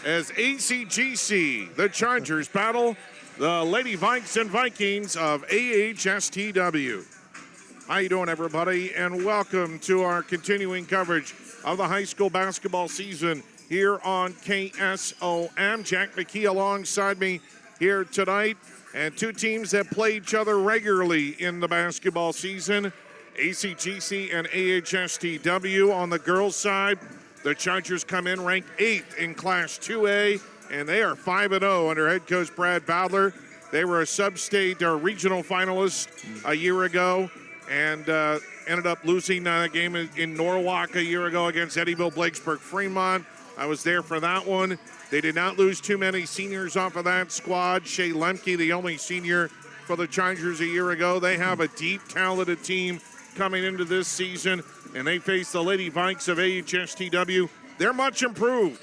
as ACGC, the Chargers, battle the Lady Vikes and Vikings of AHSTW. How you doing, everybody? And welcome to our continuing coverage of the high school basketball season here on KSOM. Jack McKee alongside me here tonight. And two teams that play each other regularly in the basketball season, ACGC and AHSTW. On the girls' side, the Chargers come in ranked 8th in Class 2A, and they are 5-0 under head coach Brad Bowdler. They were a sub-state or regional finalist a year ago and ended up losing a game in Norwalk a year ago against Eddyville Blakesburg Fremont. I was there for that one. They did not lose too many seniors off of that squad. Shay Lemke, the only senior for the Chargers a year ago. They have a deep, talented team coming into this season, and they face the Lady Vikes of AHSTW. They're much improved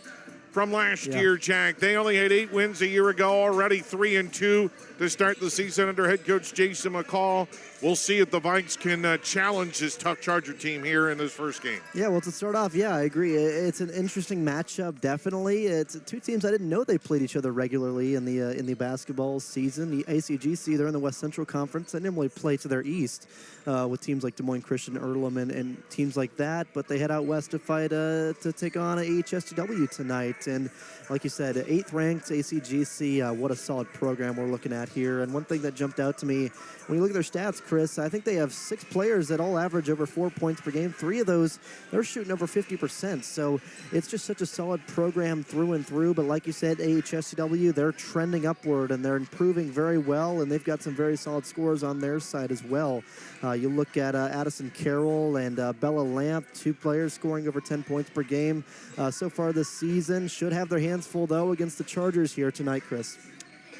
from last year, Jack. They only had 8 wins a year ago, already 3-2 to start the season under head coach Jason McCall. We'll see if the Vikes can challenge this tough Charger team here in this first game. Yeah, well, to start off, I agree. It's an interesting matchup, definitely. It's two teams I didn't know they played each other regularly in the basketball season. The ACGC, they're in the West Central Conference. They normally play to their east with teams like Des Moines Christian, Earlham, and teams like that. But they head out west to fight to take on AHSTW tonight. And like you said, 8th ranked ACGC. What a solid program we're looking at here. And one thing that jumped out to me, when you look at their stats, Chris, I think they have 6 players that all average over 4 points per game. 3 of those, they're shooting over 50%. So it's just such a solid program through and through. But like you said, AHSTW, they're trending upward and they're improving very well. And they've got some very solid scores on their side as well. You look at Addison Carroll and Bella Lamp, 2 players scoring over 10 points per game so far this season. Should have their hands full, though, against the Chargers here tonight, Chris.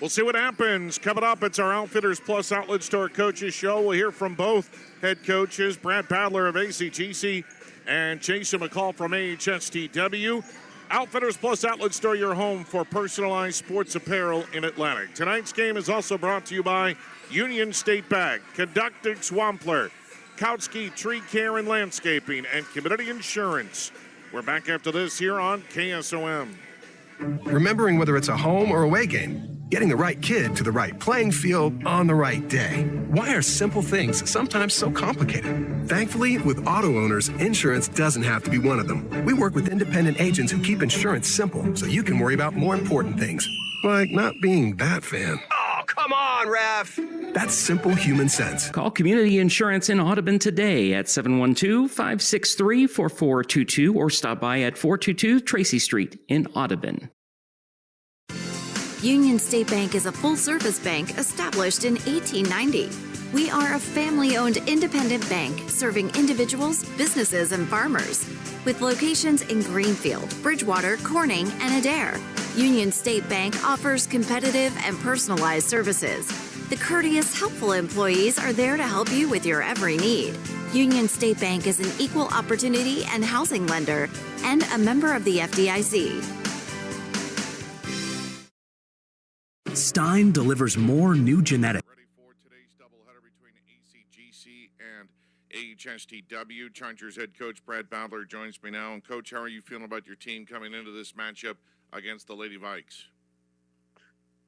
We'll see what happens. Coming up, it's our Outfitters Plus Outlet Store Coaches Show. We'll hear from both head coaches, Brad Bowdler of ACGC and Jason McCall from AHSTW. Outfitters Plus Outlet Store, your home for personalized sports apparel in Atlantic. Tonight's game is also brought to you by Union State Bank, Conducting Swampler, Kautsky Tree Care and Landscaping, and Community Insurance. We're back after this here on KSOM. Remembering whether it's a home or away game, getting the right kid to the right playing field on the right day. Why are simple things sometimes so complicated? Thankfully, with auto owners, insurance doesn't have to be one of them. We work with independent agents who keep insurance simple so you can worry about more important things, like not being that fan. Oh, come on, ref! That's simple human sense. Call Community Insurance in Audubon today at 712-563-4422 or stop by at 422 Tracy Street in Audubon. Union State Bank is a full-service bank established in 1890. We are a family-owned independent bank serving individuals, businesses, and farmers. With locations in Greenfield, Bridgewater, Corning, and Adair, Union State Bank offers competitive and personalized services. The courteous, helpful employees are there to help you with your every need. Union State Bank is an equal opportunity and housing lender and a member of the FDIC. Stein delivers more new genetics. Ready for today's doubleheader between ACGC and AHSTW. Chargers head coach Brad Bowdler joins me now. And Coach, how are you feeling about your team coming into this matchup against the Lady Vikes?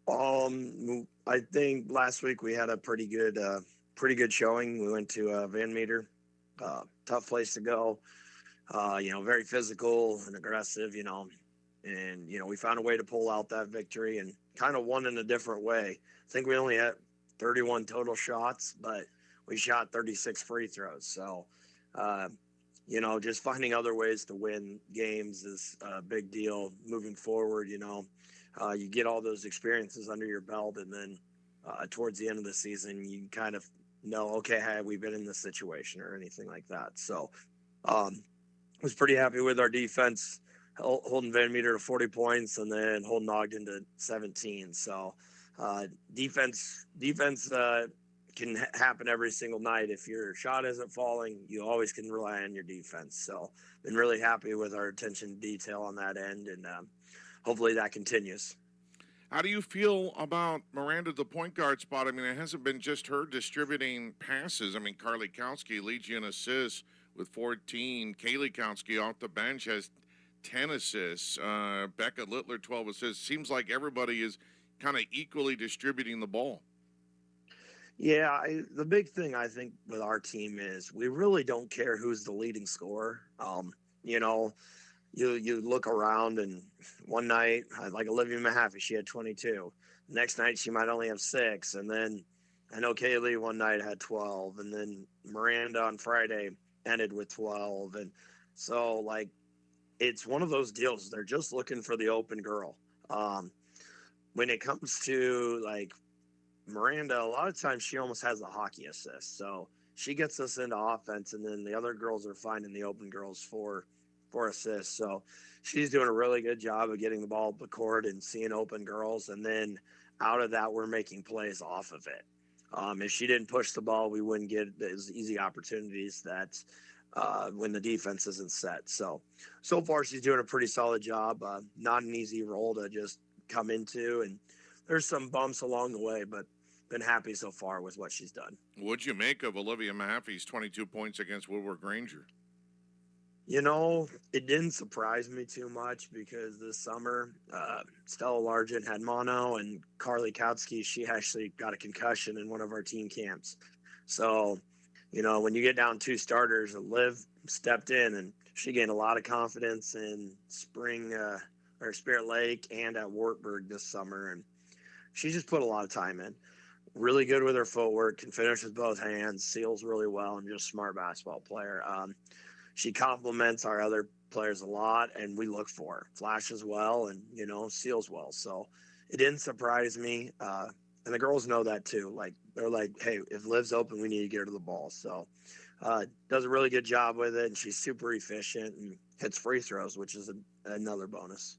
I think last week we had a pretty good showing. We went to Van Meter, tough place to go. Very physical and aggressive. And we found a way to pull out that victory and kind of won in a different way. I think we only had 31 total shots, but we shot 36 free throws. So, just finding other ways to win games is a big deal moving forward. You get all those experiences under your belt, and then towards the end of the season, you kind of know, okay, have we been in this situation or anything like that? So I was pretty happy with our defense, holding Van Meter to 40 points and then holding Ogden to 17. So defense can happen every single night. If your shot isn't falling, you always can rely on your defense. So been really happy with our attention to detail on that end, and hopefully that continues. How do you feel about Miranda, the point guard spot? I mean, it hasn't been just her distributing passes. I mean, Carly Kautsky leads you in assists with 14. Kaylee Kautsky off the bench has 10 assists. Becca Littler, 12 assists. Seems like everybody is kind of equally distributing the ball. Yeah, the big thing I think with our team is we really don't care who's the leading scorer. You know, you look around and one night, like Olivia Mahaffey, she had 22. Next night she might only have 6, and then I know Kaylee one night had 12, and then Miranda on Friday ended with 12, and so like it's one of those deals. They're just looking for the open girl. When it comes to like Miranda, a lot of times she almost has a hockey assist. So she gets us into offense, and then the other girls are finding the open girls for assists. So she's doing a really good job of getting the ball up the court and seeing open girls. And then out of that, we're making plays off of it. If she didn't push the ball, we wouldn't get as easy opportunities that when the defense isn't set. So far she's doing a pretty solid job. Not an easy role to just come into, and there's some bumps along the way, but been happy so far with what she's done. What'd you make of Olivia Mahaffey's 22 points against Woodward Granger? You know, it didn't surprise me too much because this summer, Stella Largent had mono, and Carly Kautsky, she actually got a concussion in one of our team camps. So, you know, when you get down 2 starters, Liv stepped in, and she gained a lot of confidence in Spirit Lake and at Wartburg this summer, and she just put a lot of time in. Really good with her footwork, can finish with both hands, seals really well, and just smart basketball player. She complements our other players a lot, and we look for her. Flashes well and, you know, seals well. So it didn't surprise me. And the girls know that too. Like, they're like, hey, if Liv's open, we need to get her to the ball. So does a really good job with it, and she's super efficient and hits free throws, which is another bonus.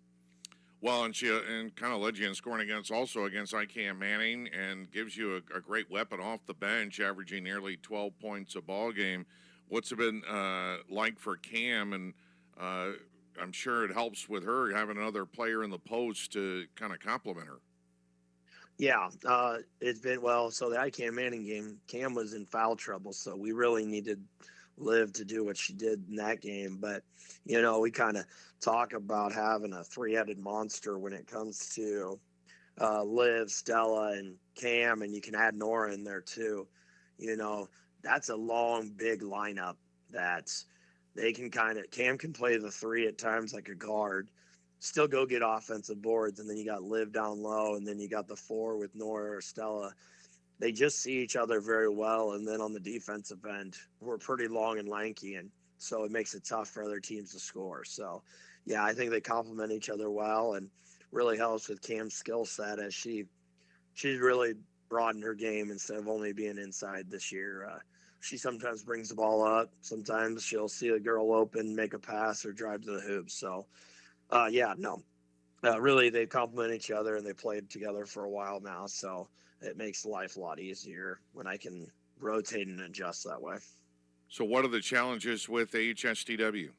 Well, and she kind of led you in scoring against ICAM Manning, and gives you a great weapon off the bench, averaging nearly 12 points a ball game. What's it been like for Cam? And I'm sure it helps with her having another player in the post to kind of complement her. Yeah, it's been well. So the ICAM Manning game, Cam was in foul trouble, so we really needed Liv to do what she did in that game. But, you know, we kind of talk about having a 3-headed monster when it comes to Liv, Stella, and Cam, and you can add Nora in there too. You know, that's a long, big lineup that they can Cam can play the 3 at times like a guard, still go get offensive boards, and then you got Liv down low, and then you got the 4 with Nora or Stella. They just see each other very well, and then on the defensive end, we're pretty long and lanky, and so it makes it tough for other teams to score. So, yeah, I think they complement each other well, and really helps with Cam's skill set as she's really broadened her game instead of only being inside this year. She sometimes brings the ball up. Sometimes she'll see a girl open, make a pass, or drive to the hoop. So, really they complement each other, and they played together for a while now. So it makes life a lot easier when I can rotate and adjust that way. So what are the challenges with AHSTW?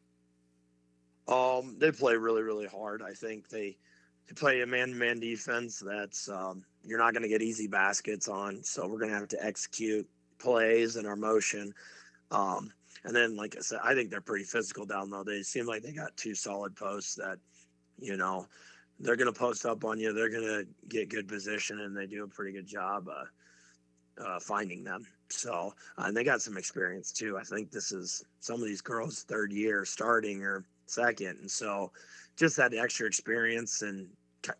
They play really, really hard. I think they play a man-to-man defense that's you're not going to get easy baskets on. So we're going to have to execute plays and our motion. And then, like I said, I think they're pretty physical down low. They seem like they got 2 solid posts that, you know, they're going to post up on you. They're going to get good position, and they do a pretty good job finding them. So, and they got some experience too. I think this is some of these girls' 3rd year starting or 2nd. And so just that extra experience, and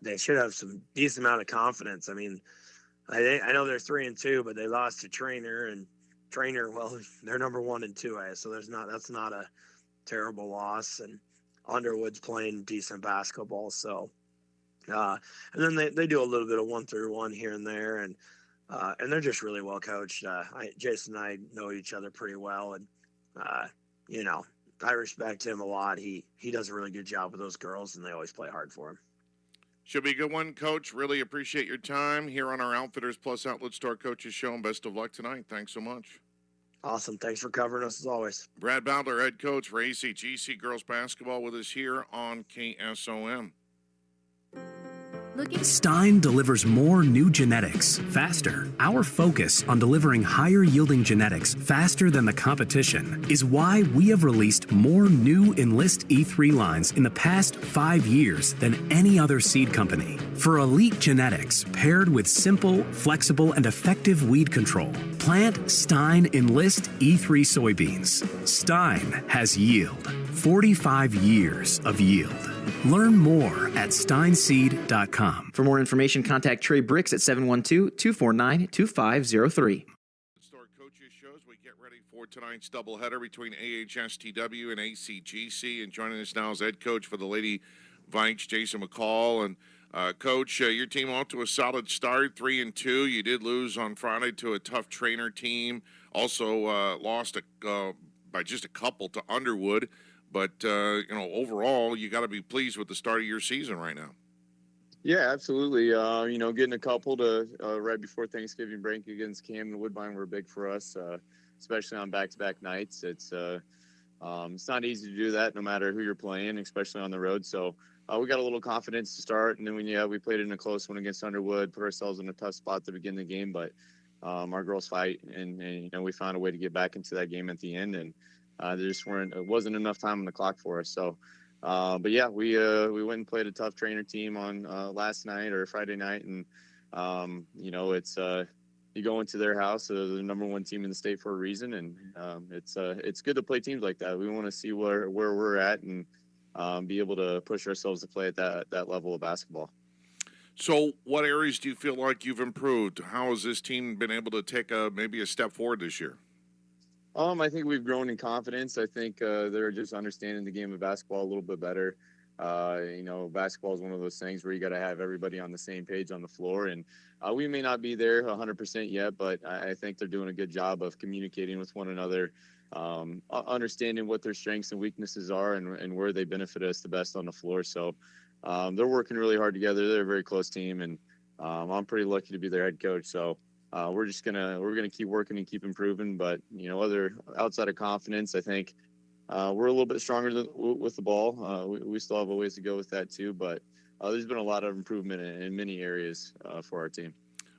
they should have some decent amount of confidence. I mean, I know they're 3-2, but they lost to Trainer, well, they're number 1 and 2A. So that's not a terrible loss. And Underwood's playing decent basketball. So, and then they do a little bit of 1-through-1 here and there, and they're just really well coached. Jason and I know each other pretty well, and you know, I respect him a lot. He does a really good job with those girls, and they always play hard for him. Should be a good one, Coach. Really appreciate your time here on our Outfitters Plus Outlet Store Coaches Show, and best of luck tonight. Thanks so much. Awesome. Thanks for covering us as always. Brad Bowdler, head coach for ACGC girls basketball, with us here on KSOM. Stein delivers more new genetics faster. Our focus on delivering higher yielding genetics faster than the competition is why we have released more new Enlist E3 lines in the past 5 years than any other seed company. For elite genetics paired with simple, flexible, and effective weed control, plant Stein Enlist E3 soybeans. Stein has yield. 45 years of yield. Learn more at steinseed.com. For more information, contact Trey Bricks at 712-249-2503. Store coaches shows we get ready for tonight's doubleheader between AHSTW and ACGC. And joining us now is head coach for the Lady Vikes, Jason McCall. And Coach, your team off to a solid start, 3-2. You did lose on Friday to a tough trainer team. Also lost by just a couple to Underwood. But, overall, you got to be pleased with the start of your season right now. Yeah, absolutely. Getting a couple to right before Thanksgiving break against Cam and Woodbine were big for us, especially on back-to-back nights. It's not easy to do that no matter who you're playing, especially on the road. So we got a little confidence to start. And then we played in a close one against Underwood, put ourselves in a tough spot to begin the game. But our girls fight, and we found a way to get back into that game at the end. And it wasn't enough time on the clock for us. So, we went and played a tough trainer team on last night or Friday night. And, it's you go into their house, the number one team in the state for a reason. And it's good to play teams like that. We want to see where we're at and be able to push ourselves to play at that level of basketball. So what areas do you feel like you've improved? How has this team been able to take maybe a step forward this year? I think we've grown in confidence. I think they're just understanding the game of basketball a little bit better. Basketball is one of those things where you got to have everybody on the same page on the floor. And we may not be there 100% yet, but I think they're doing a good job of communicating with one another, understanding what their strengths and weaknesses are and where they benefit us the best on the floor. So they're working really hard together. They're a very close team, and I'm pretty lucky to be their head coach. So we're gonna keep working and keep improving. But other outside of confidence, I think we're a little bit stronger with the ball. We still have a ways to go with that too. But there's been a lot of improvement in many areas for our team.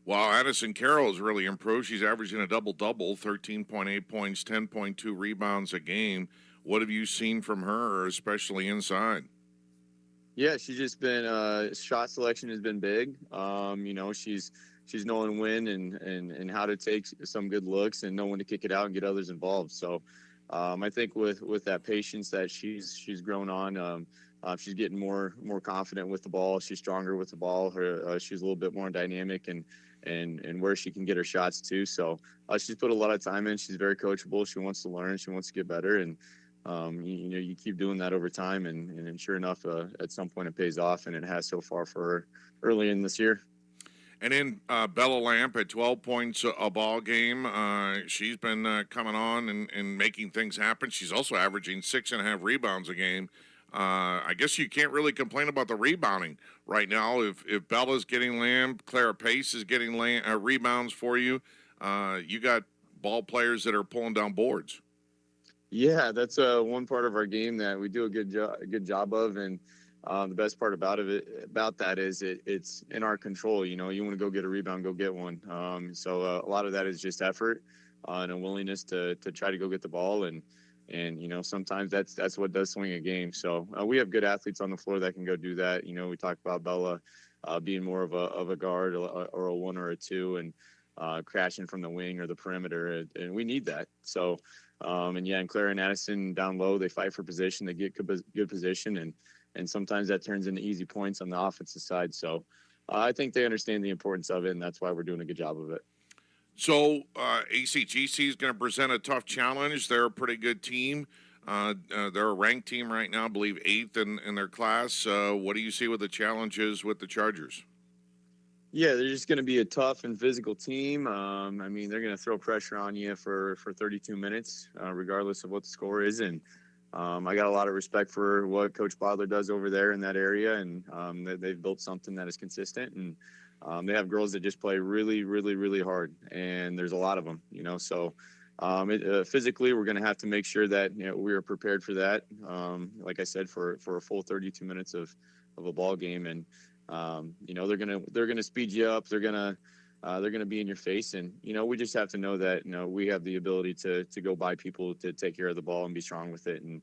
Well, Addison Carroll has really improved. She's averaging a double-double, 13.8 points, 10.2 rebounds a game. What have you seen from her, especially inside? Yeah, she's just been shot selection has been big. She's knowing when and how to take some good looks and know when to kick it out and get others involved. So I think with that patience that she's grown on, she's getting more confident with the ball. She's stronger with the ball. She's a little bit more dynamic and where she can get her shots too. So she's put a lot of time in. She's very coachable. She wants to learn. She wants to get better. And you keep doing that over time, and sure enough, at some point it pays off, and it has so far for her early in this year. And then Bella Lamp at 12 points a ball game. She's been coming on and making things happen. She's also averaging 6.5 rebounds a game. I guess you can't really complain about the rebounding right now. If Bella's getting Lamp, Clara Pace is getting rebounds for you. You got ball players that are pulling down boards. Yeah, that's one part of our game that we do a good job of, and the best part about that is it's in our control. You want to go get a rebound, go get one. So a lot of that is just effort and a willingness to try to go get the ball, and sometimes that's what does swing a game. So we have good athletes on the floor that can go do that. We talked about Bella being more of a guard or a 1 or a 2, and crashing from the wing or the perimeter, and we need that. So. And Clara and Addison down low, they fight for position, they get good position, and sometimes that turns into easy points on the offensive side. So I think they understand the importance of it, and that's why we're doing a good job of it. So ACGC is going to present a tough challenge. They're a pretty good team. They're a ranked team right now, I believe 8th in their class. What do you see with the challenges with the Chargers? Yeah, they're just going to be a tough and physical team. They're going to throw pressure on you for 32 minutes, regardless of what the score is. And I got a lot of respect for what Coach Bodler does over there in that area. And they've built something that is consistent. And they have girls that just play really, really, really hard. And there's a lot of them, So physically, we're going to have to make sure that we are prepared for that. Like I said, for a full 32 minutes of a ball game. And they're gonna speed you up. They're gonna be in your face, and we just have to know that we have the ability to go by people, to take care of the ball and be strong with it, and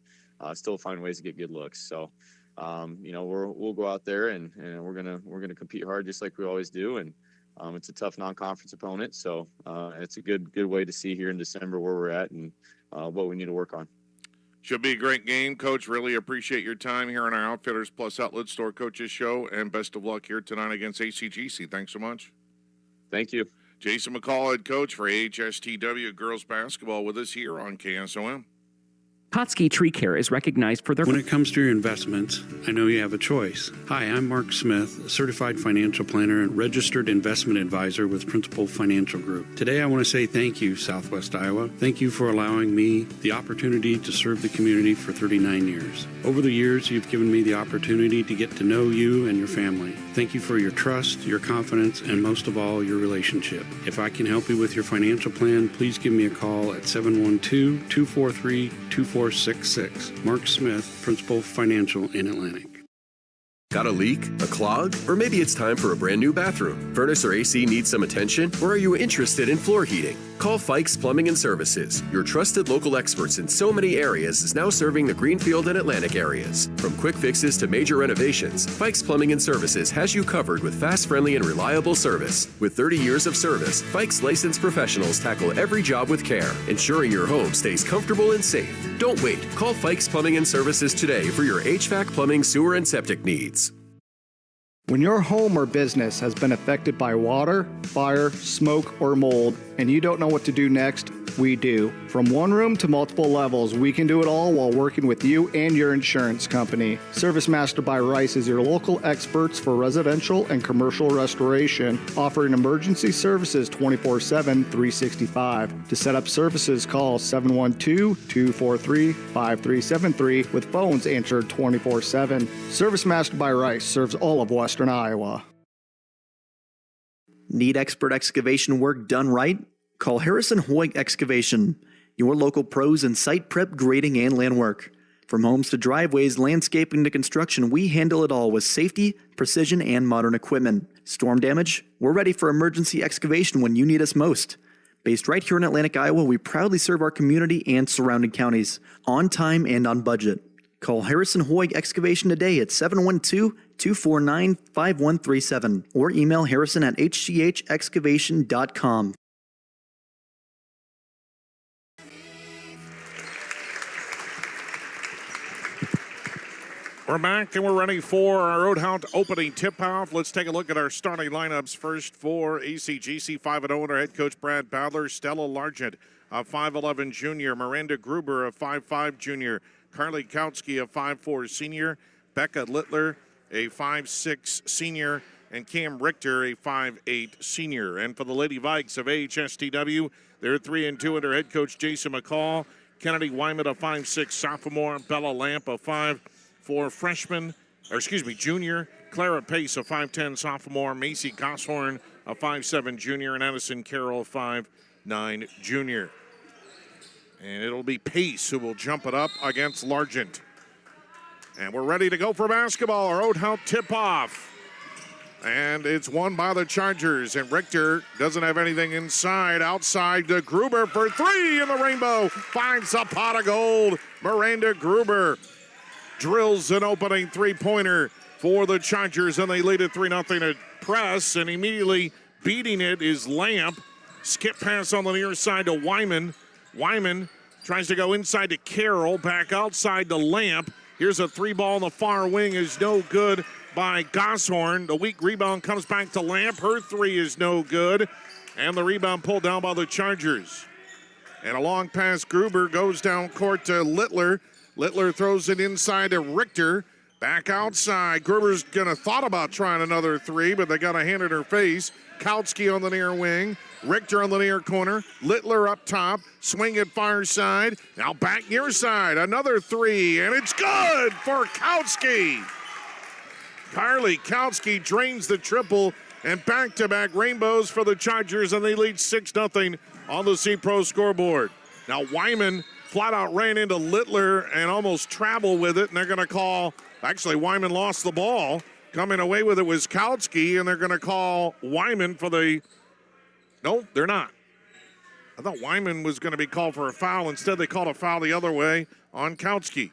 still find ways to get good looks. So we'll go out there and we're gonna compete hard just like we always do, and it's a tough non-conference opponent, so it's a good way to see here in December where we're at and what we need to work on. Should be a great game, Coach. Really appreciate your time here on our Outfitters Plus Outlet Store Coaches Show, and best of luck here tonight against ACGC. Thanks so much. Thank you. Jason McCall, head coach for AHSTW girls basketball, with us here on KSOM. Kotsky Tree Care is recognized for their... When it comes to your investments, I know you have a choice. Hi, I'm Mark Smith, a certified financial planner and registered investment advisor with Principal Financial Group. Today, I want to say thank you, Southwest Iowa. Thank you for allowing me the opportunity to serve the community for 39 years. Over the years, you've given me the opportunity to get to know you and your family. Thank you for your trust, your confidence, and most of all, your relationship. If I can help you with your financial plan, please give me a call at 712-243-2466. Mark Smith, Principal Financial in Atlantic. Got a leak? A clog? Or maybe it's time for a brand new bathroom. Furnace or AC needs some attention? Or are you interested in floor heating? Call Fikes Plumbing and Services. Your trusted local experts in so many areas is now serving the Greenfield and Atlantic areas. From quick fixes to major renovations, Fikes Plumbing and Services has you covered with fast, friendly, and reliable service. With 30 years of service, Fikes licensed professionals tackle every job with care, ensuring your home stays comfortable and safe. Don't wait. Call Fikes Plumbing and Services today for your HVAC, plumbing, sewer, and septic needs. When your home or business has been affected by water, fire, smoke, or mold, and you don't know what to do next, we do. From one room to multiple levels, we can do it all while working with you and your insurance company. Service Master by Rice is your local experts for residential and commercial restoration, offering emergency services 24/7, 365. To set up services, call 712-243-5373 with phones answered 24/7. Service Master by Rice serves all of Western Iowa. Need expert excavation work done right? Call Harrison Hoyt Excavation, your local pros in site prep, grading, and land work. From homes to driveways, landscaping to construction, we handle it all with safety, precision, and modern equipment. Storm damage? We're ready for emergency excavation when you need us most. Based right here in Atlantic, Iowa, we proudly serve our community and surrounding counties, on time and on budget. Call Harrison Hoyt Excavation today at 712-249-5137 or email harrison at hchexcavation.com. We're back and we're ready for our Roadhound opening tip-off. Let's take a look at our starting lineups. First for ACGC, 5-0 under head coach Brad Bowdler. Stella Largent, a 5'11 junior. Miranda Gruber, a 5'5 junior. Carly Kautsky, a 5'4 senior. Becca Littler, a 5'6 senior. And Cam Richter, a 5'8 senior. And for the Lady Vikes of AHSTW, they're 3-2 under head coach Jason McCall. Kennedy Wyman, a 5'6 sophomore. Bella Lamp, a 5'4 junior. Clara Pace, a 5'10 sophomore. Macy Gosshorn, a 5'7 junior. And Addison Carroll, a 5'9 junior. And it'll be Pace who will jump it up against Largent. And we're ready to go for basketball. Our Roadhound tip-off. And it's won by the Chargers. And Richter doesn't have anything inside. Outside to Gruber for three in the rainbow. Finds a pot of gold. Miranda Gruber drills an opening three-pointer for the Chargers. And they lead it 3-0 at press. And immediately beating it is Lamp. Skip pass on the near side to Wyman. Wyman tries to go inside to Carroll, back outside to Lamp. Here's a three ball in the far wing, is no good by Gosshorn. The weak rebound comes back to Lamp. Her three is no good. And the rebound pulled down by the Chargers. And a long pass, Gruber goes down court to Littler. Littler throws it inside to Richter. Back outside. Gruber's gonna thought about trying another three, but they got a hand in her face. Kautsky on the near wing. Richter on the near corner. Littler up top. Swing at far side. Now back near side. Another three, and it's good for Kautsky. Carly Kautsky drains the triple, and back-to-back rainbows for the Chargers, and they lead 6-0 on the C-Pro scoreboard. Now Wyman flat out ran into Littler and almost traveled with it, and they're going to call, actually Wyman lost the ball. Coming away with it was Kautsky, and they're going to call Wyman for the... No, they're not. I thought Wyman was going to be called for a foul. Instead, they called a foul the other way on Kautsky.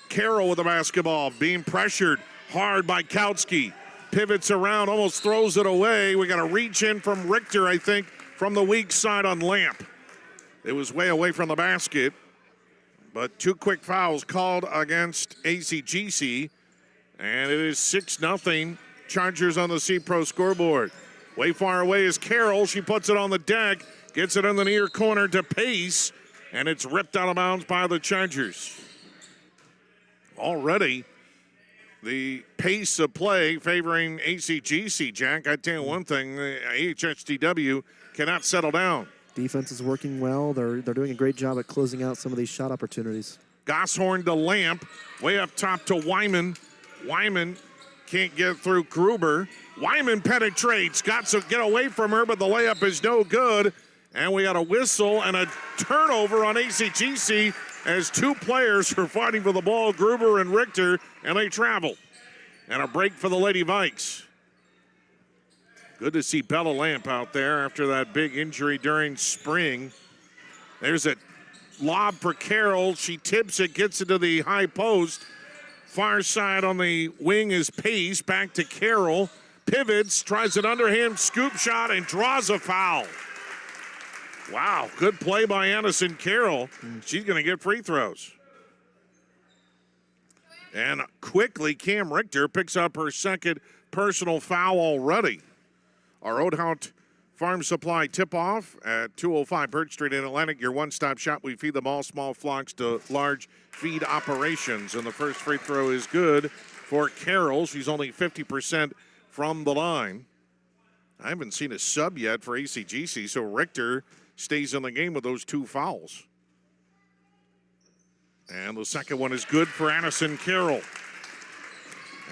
Carroll with the basketball, being pressured hard by Kautsky. Pivots around, almost throws it away. We got a reach in from Richter, I think, from the weak side on Lamp. It was way away from the basket, but 2 quick fouls called against ACGC, and it is 6-0 Chargers on the C-Pro scoreboard. Way far away is Carroll. She puts it on the deck, gets it in the near corner to Pace, and it's ripped out of bounds by the Chargers. Already, the pace of play favoring ACGC, Jack. I tell you one thing, the AHSTW cannot settle down. Defense is working well. They're doing a great job at closing out some of these shot opportunities. Gosshorn to Lamp, way up top to Wyman. Wyman can't get through Gruber. Wyman penetrates, got to get away from her, but the layup is no good. And we got a whistle and a turnover on ACGC as 2 players are fighting for the ball, Gruber and Richter, and they travel. And a break for the Lady Vikes. Good to see Bella Lamp out there after that big injury during spring. There's a lob for Carroll. She tips it, gets it to the high post. Far side on the wing is Pace. Back to Carroll. Pivots, tries an underhand scoop shot, and draws a foul. Wow, good play by Addison Carroll. She's going to get free throws. And quickly, Cam Richter picks up her second personal foul already. Our Oathout Farm Supply tip-off at 205 Birch Street in Atlantic. Your one-stop shop. We feed them all small flocks to large feed operations. And the first free throw is good for Carroll. She's only 50% from the line. I haven't seen a sub yet for ACGC, so Richter stays in the game with those 2 fouls. And the second one is good for Addison Carroll.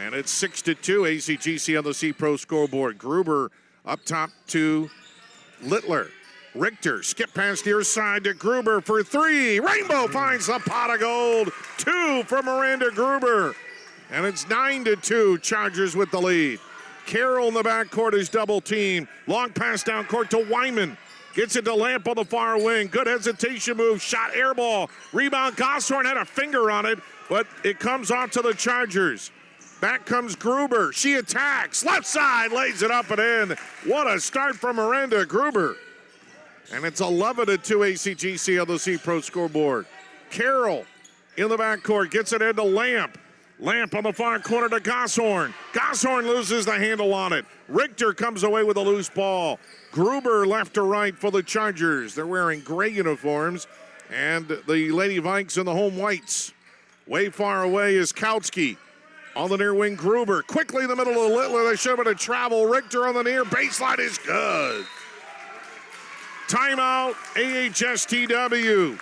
And it's 6-2 ACGC on the C-Pro scoreboard. Gruber up top to Littler. Richter skip past near side to Gruber for 3. Rainbow finds the pot of gold. 2 for Miranda Gruber. And it's 9-2, Chargers with the lead. Carroll in the backcourt is double teamed. Long pass down court to Wyman. Gets it to Lamp on the far wing. Good hesitation move. Shot air ball. Rebound. Gosshorn had a finger on it, but it comes off to the Chargers. Back comes Gruber. She attacks. Left side. Lays it up and in. What a start from Miranda Gruber. And it's 11-2 ACGC on the C-Pro scoreboard. Carroll in the backcourt. Gets it into Lamp. Lamp on the far corner to Gosshorn. Gosshorn loses the handle on it. Richter comes away with a loose ball. Gruber left to right for the Chargers. They're wearing gray uniforms. And the Lady Vikes in the home whites. Way far away is Kautsky. On the near wing, Gruber. Quickly in the middle of Littler. They should have been a travel. Richter on the near baseline is good. Timeout, AHSTW.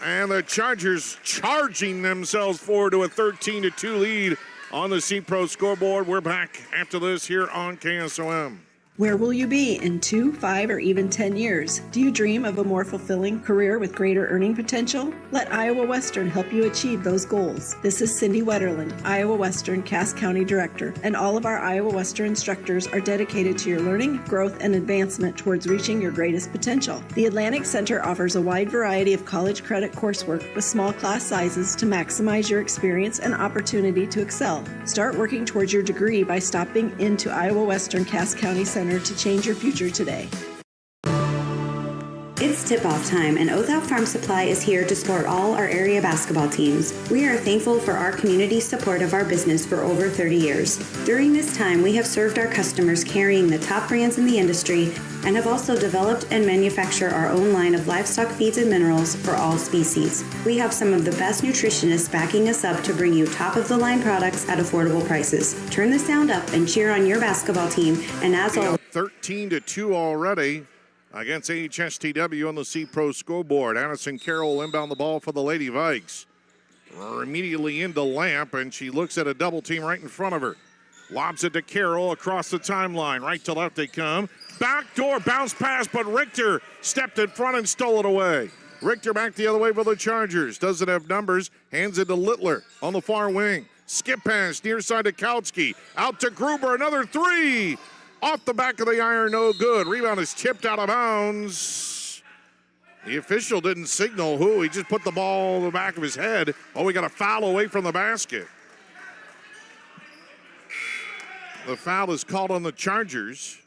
And the Chargers charging themselves forward to a 13-2 lead on the C-Pro scoreboard. We're back after this here on KSOM. Where will you be in 2, 5, or even 10 years? Do you dream of a more fulfilling career with greater earning potential? Let Iowa Western help you achieve those goals. This is Cindy Wetterland, Iowa Western Cass County Director, and all of our Iowa Western instructors are dedicated to your learning, growth, and advancement towards reaching your greatest potential. The Atlantic Center offers a wide variety of college credit coursework with small class sizes to maximize your experience and opportunity to excel. Start working towards your degree by stopping into Iowa Western Cass County Center to change your future today. It's tip-off time, and Oathout Farm Supply is here to support all our area basketball teams. We are thankful for our community's support of our business for over 30 years. During this time, we have served our customers carrying the top brands in the industry and have also developed and manufacture our own line of livestock feeds and minerals for all species. We have some of the best nutritionists backing us up to bring you top-of-the-line products at affordable prices. Turn the sound up and cheer on your basketball team, and as always... 13-2 already against AHSTW on the C-Pro scoreboard. Addison Carroll will inbound the ball for the Lady Vikes. Immediately into Lamp, and she looks at a double team right in front of her. Lobs it to Carroll across the timeline. Right to left they come. Backdoor bounce pass, but Richter stepped in front and stole it away. Richter back the other way for the Chargers. Doesn't have numbers. Hands it to Littler on the far wing. Skip pass near side to Kautsky. Out to Gruber, another three. Off the back of the iron, no good. Rebound is tipped out of bounds. The official didn't signal who. He just put the ball in the back of his head. Oh, we got a foul away from the basket. The foul is called on the Chargers.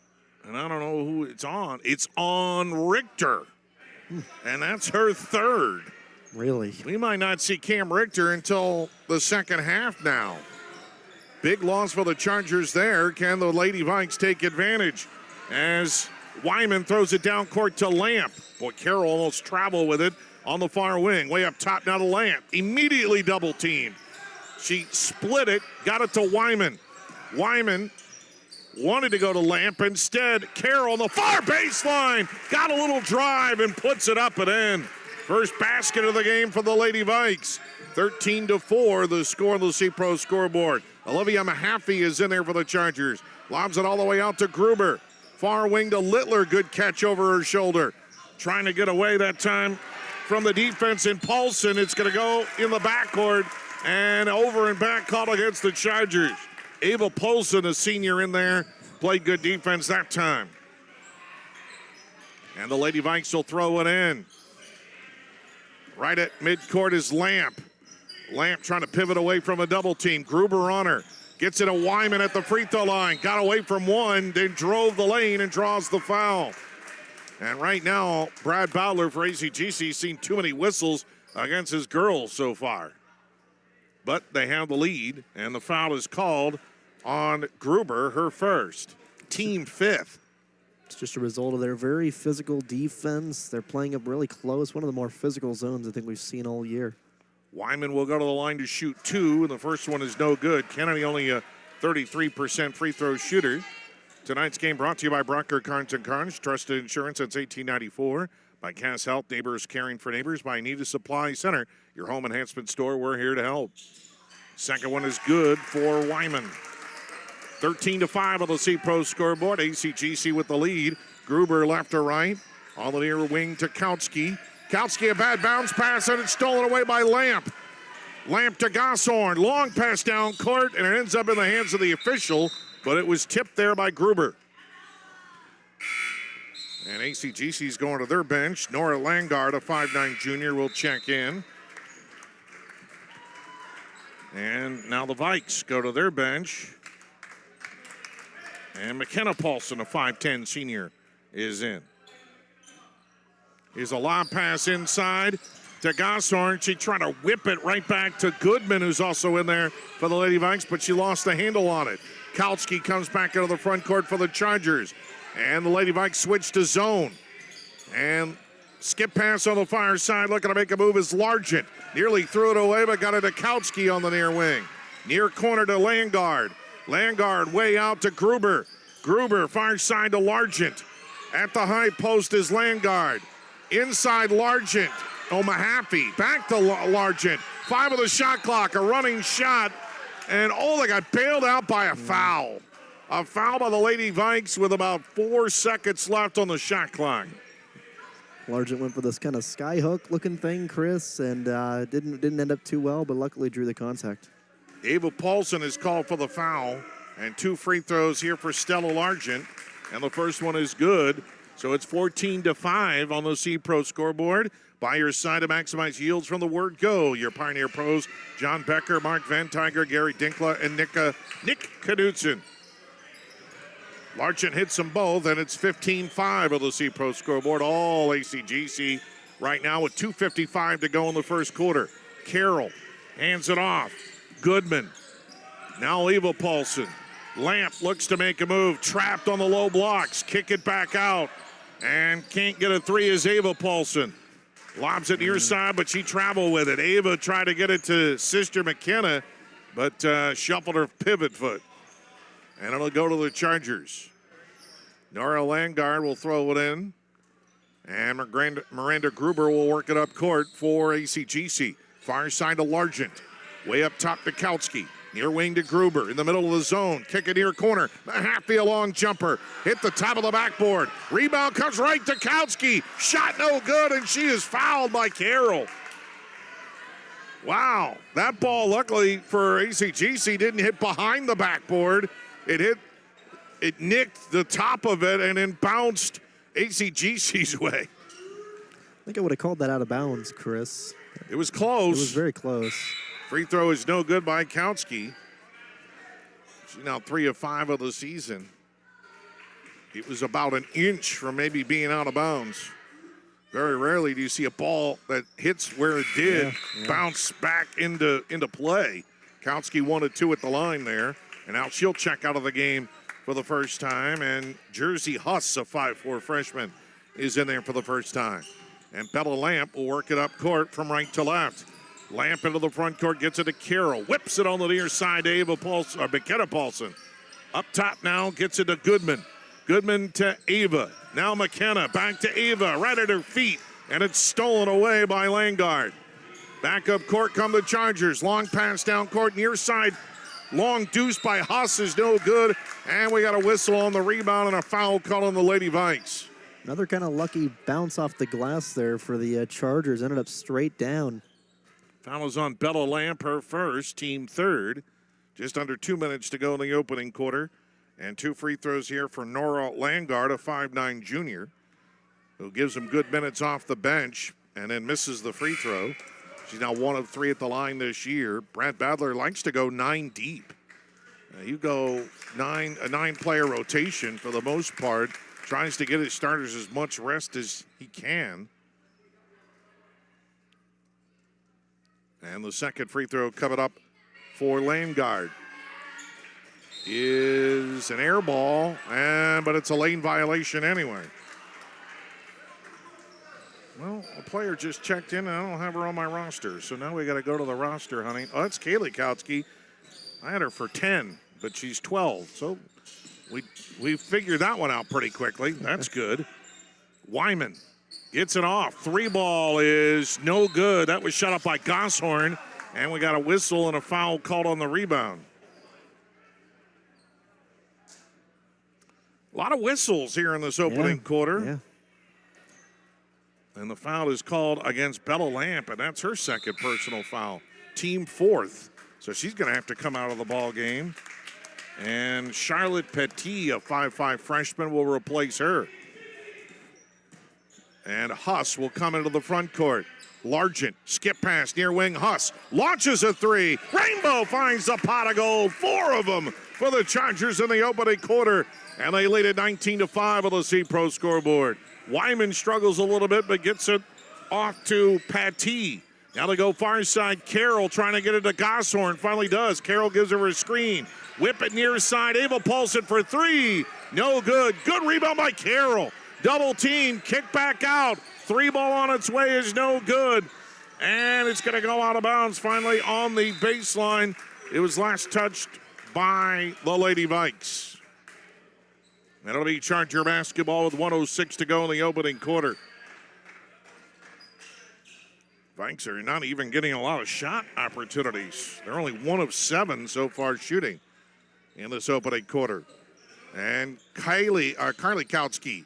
And I don't know who it's on. It's on Richter. And that's her third. Really? We might not see Cam Richter until the second half now. Big loss for the Chargers there. Can the Lady Vikes take advantage as Wyman throws it down court to Lamp? Boy, Carroll almost traveled with it on the far wing. Way up top now to Lamp. Immediately double teamed. She split it, got it to Wyman. Wyman wanted to go to Lamp. Instead, Carroll on the far baseline got a little drive and puts it up and in. First basket of the game for the Lady Vikes. 13-4, the score on the C-Pro scoreboard. Olivia Mahaffey is in there for the Chargers. Lobs it all the way out to Gruber. Far wing to Littler. Good catch over her shoulder. Trying to get away that time from the defense in Paulson. It's going to go in the backcourt and over and back called against the Chargers. Ava Paulson, a senior in there, played good defense that time. And the Lady Vikes will throw it in. Right at midcourt is Lamp. Lamp trying to pivot away from a double team. Gruber on her. Gets it to Wyman at the free throw line. Got away from one, then drove the lane and draws the foul. And right now, Brad Bowler for ACGC seen too many whistles against his girls so far. But they have the lead, and the foul is called on Gruber, her first. Team fifth. It's just a result of their very physical defense. They're playing up really close. One of the more physical zones I think we've seen all year. Wyman will go to the line to shoot two, and the first one is no good. Kennedy only a 33% free throw shooter. Tonight's game brought to you by Brocker Carnes & Carnes, trusted insurance since 1894. By Cass Health, neighbors caring for neighbors. By Nita Supply Center, your home enhancement store. We're here to help. Second one is good for Wyman. 13-5 on the C-Pro scoreboard. ACGC with the lead. Gruber left to right. On the near wing to Kautsky. Kautsky, a bad bounce pass, and it's stolen away by Lamp. Lamp to Gosshorn. Long pass down court, and it ends up in the hands of the official, but it was tipped there by Gruber. And ACGC's going to their bench. Nora Langard, a 5'9 junior, will check in. And now the Vikes go to their bench. And McKenna Paulson, a 5'10 senior, is in. Here's a lob pass inside to Gosshorn. She tried to whip it right back to Goodman, who's also in there for the Lady Vikes, but she lost the handle on it. Kautsky comes back into the front court for the Chargers. And the Lady Vikes switch to zone. And skip pass on the far side, looking to make a move is Largent. Nearly threw it away, but got it to Kautsky on the near wing. Near corner to Langard. Langard way out to Gruber. Gruber far side to Largent. At the high post is Langard. Inside Largent. Oh, Mahaffey. Back to Largent. 5 of the shot clock. A running shot. And they got bailed out by a foul. A foul by the Lady Vikes with about 4 seconds left on the shot clock. Largent went for this kind of sky hook looking thing, Chris, and didn't end up too well, but luckily drew the contact. Ava Paulson is called for the foul, and 2 free throws here for Stella Largent, and the first one is good. So it's 14-5 on the C-Pro scoreboard. By your side to maximize yields from the word go. Your Pioneer Pros, John Becker, Mark Van Tiger, Gary Dinkla, and Nick Knudsen. Largent hits them both, and it's 15-5 on the C-Pro scoreboard. All ACGC right now with 2:55 to go in the first quarter. Carroll hands it off. Goodman. Now Eva Paulson. Lamp looks to make a move. Trapped on the low blocks. Kick it back out. And can't get a three is Ava Paulson. Lobs it near side, but she traveled with it. Ava tried to get it to Sister McKenna, but shuffled her pivot foot. And it'll go to the Chargers. Nora Langard will throw it in. And Miranda Gruber will work it up court for ACGC. Far side to Largent. Way up top to Kautsky. Near wing to Gruber. In the middle of the zone. Kick it near corner. Mahaffey a long jumper. Hit the top of the backboard. Rebound comes right to Kautsky. Shot no good, and she is fouled by Carroll. Wow, that ball, luckily for ACGC, didn't hit behind the backboard. It nicked the top of it and then bounced ACGC's way. I think I would have called that out of bounds, Chris. It was close. It was very close. Free throw is no good by Kautsky. She's now 3 of 5 of the season. It was about an inch from maybe being out of bounds. Very rarely do you see a ball that hits where it did bounce back into play. Kautsky 1 of 2 at the line there, and now she'll check out of the game for the first time. And Jersey Huss, a 5'4" freshman, is in there for the first time. And Bella Lamp will work it up court from right to left. Lamp into the front court, gets it to Carroll, whips it on the near side to McKenna Paulson. Up top now, gets it to Goodman. Goodman to Ava. Now McKenna back to Ava, right at her feet, and it's stolen away by Langard. Back up court come the Chargers. Long pass down court, near side. Long deuce by Huss is no good, and we got a whistle on the rebound and a foul call on the Lady Vikes. Another kind of lucky bounce off the glass there for the Chargers. Ended up straight down. Foul is on Bella Lamp, her first, team third. Just under 2 minutes to go in the opening quarter. And 2 free throws here for Nora Langard, a 5'9" junior, who gives him good minutes off the bench and then misses the free throw. She's now 1 of 3 at the line this year. Brad Badler likes to go 9 deep. You go a 9-player rotation for the most part. Tries to get his starters as much rest as he can. And the second free throw coming up for Langard is an air ball, but it's a lane violation anyway. Well, a player just checked in, and I don't have her on my roster, so now we got to go to the roster, honey. Oh, that's Kaylee Kautsky. I had her for 10, but she's 12, so we figured that one out pretty quickly. That's good. Wyman gets it off. 3 ball is no good. That was shut up by Gosshorn, and we got a whistle and a foul called on the rebound. A lot of whistles here in this opening quarter. Yeah. And the foul is called against Bella Lamp, and that's her second personal foul. Team 4th. So she's going to have to come out of the ball game. And Charlotte Petit, a 5'5" freshman, will replace her. And Huss will come into the front court. Largent, skip pass, near wing, Huss launches a 3. Rainbow finds the pot of gold. 4 of them for the Chargers in the opening quarter. And they lead at 19-5 on the C-Pro scoreboard. Wyman struggles a little bit, but gets it off to Patty. Now they go far side. Carroll trying to get it to Gosshorn. Finally does. Carroll gives her a screen. Whip it near side. Ava Paulson for 3. No good. Good rebound by Carroll. Double team. Kick back out. 3 ball on its way is no good. And it's going to go out of bounds finally on the baseline. It was last touched by the Lady Vikes. That'll be Charger basketball with 1:06 to go in the opening quarter. Vikes are not even getting a lot of shot opportunities. They're only 1 of 7 so far shooting in this opening quarter. And Carly Kautsky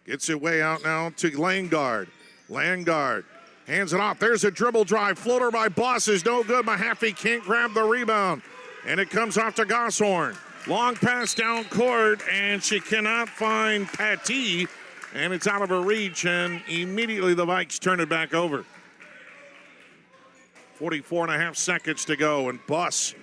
gets it way out now to Langard. Langard hands it off. There's a dribble drive. Floater by Boss is no good. Mahaffey can't grab the rebound. And it comes off to Gosshorn. Long pass down court, and she cannot find Patty, and it's out of her reach, and immediately the Vikes turn it back over. 44.5 seconds to go, and Huss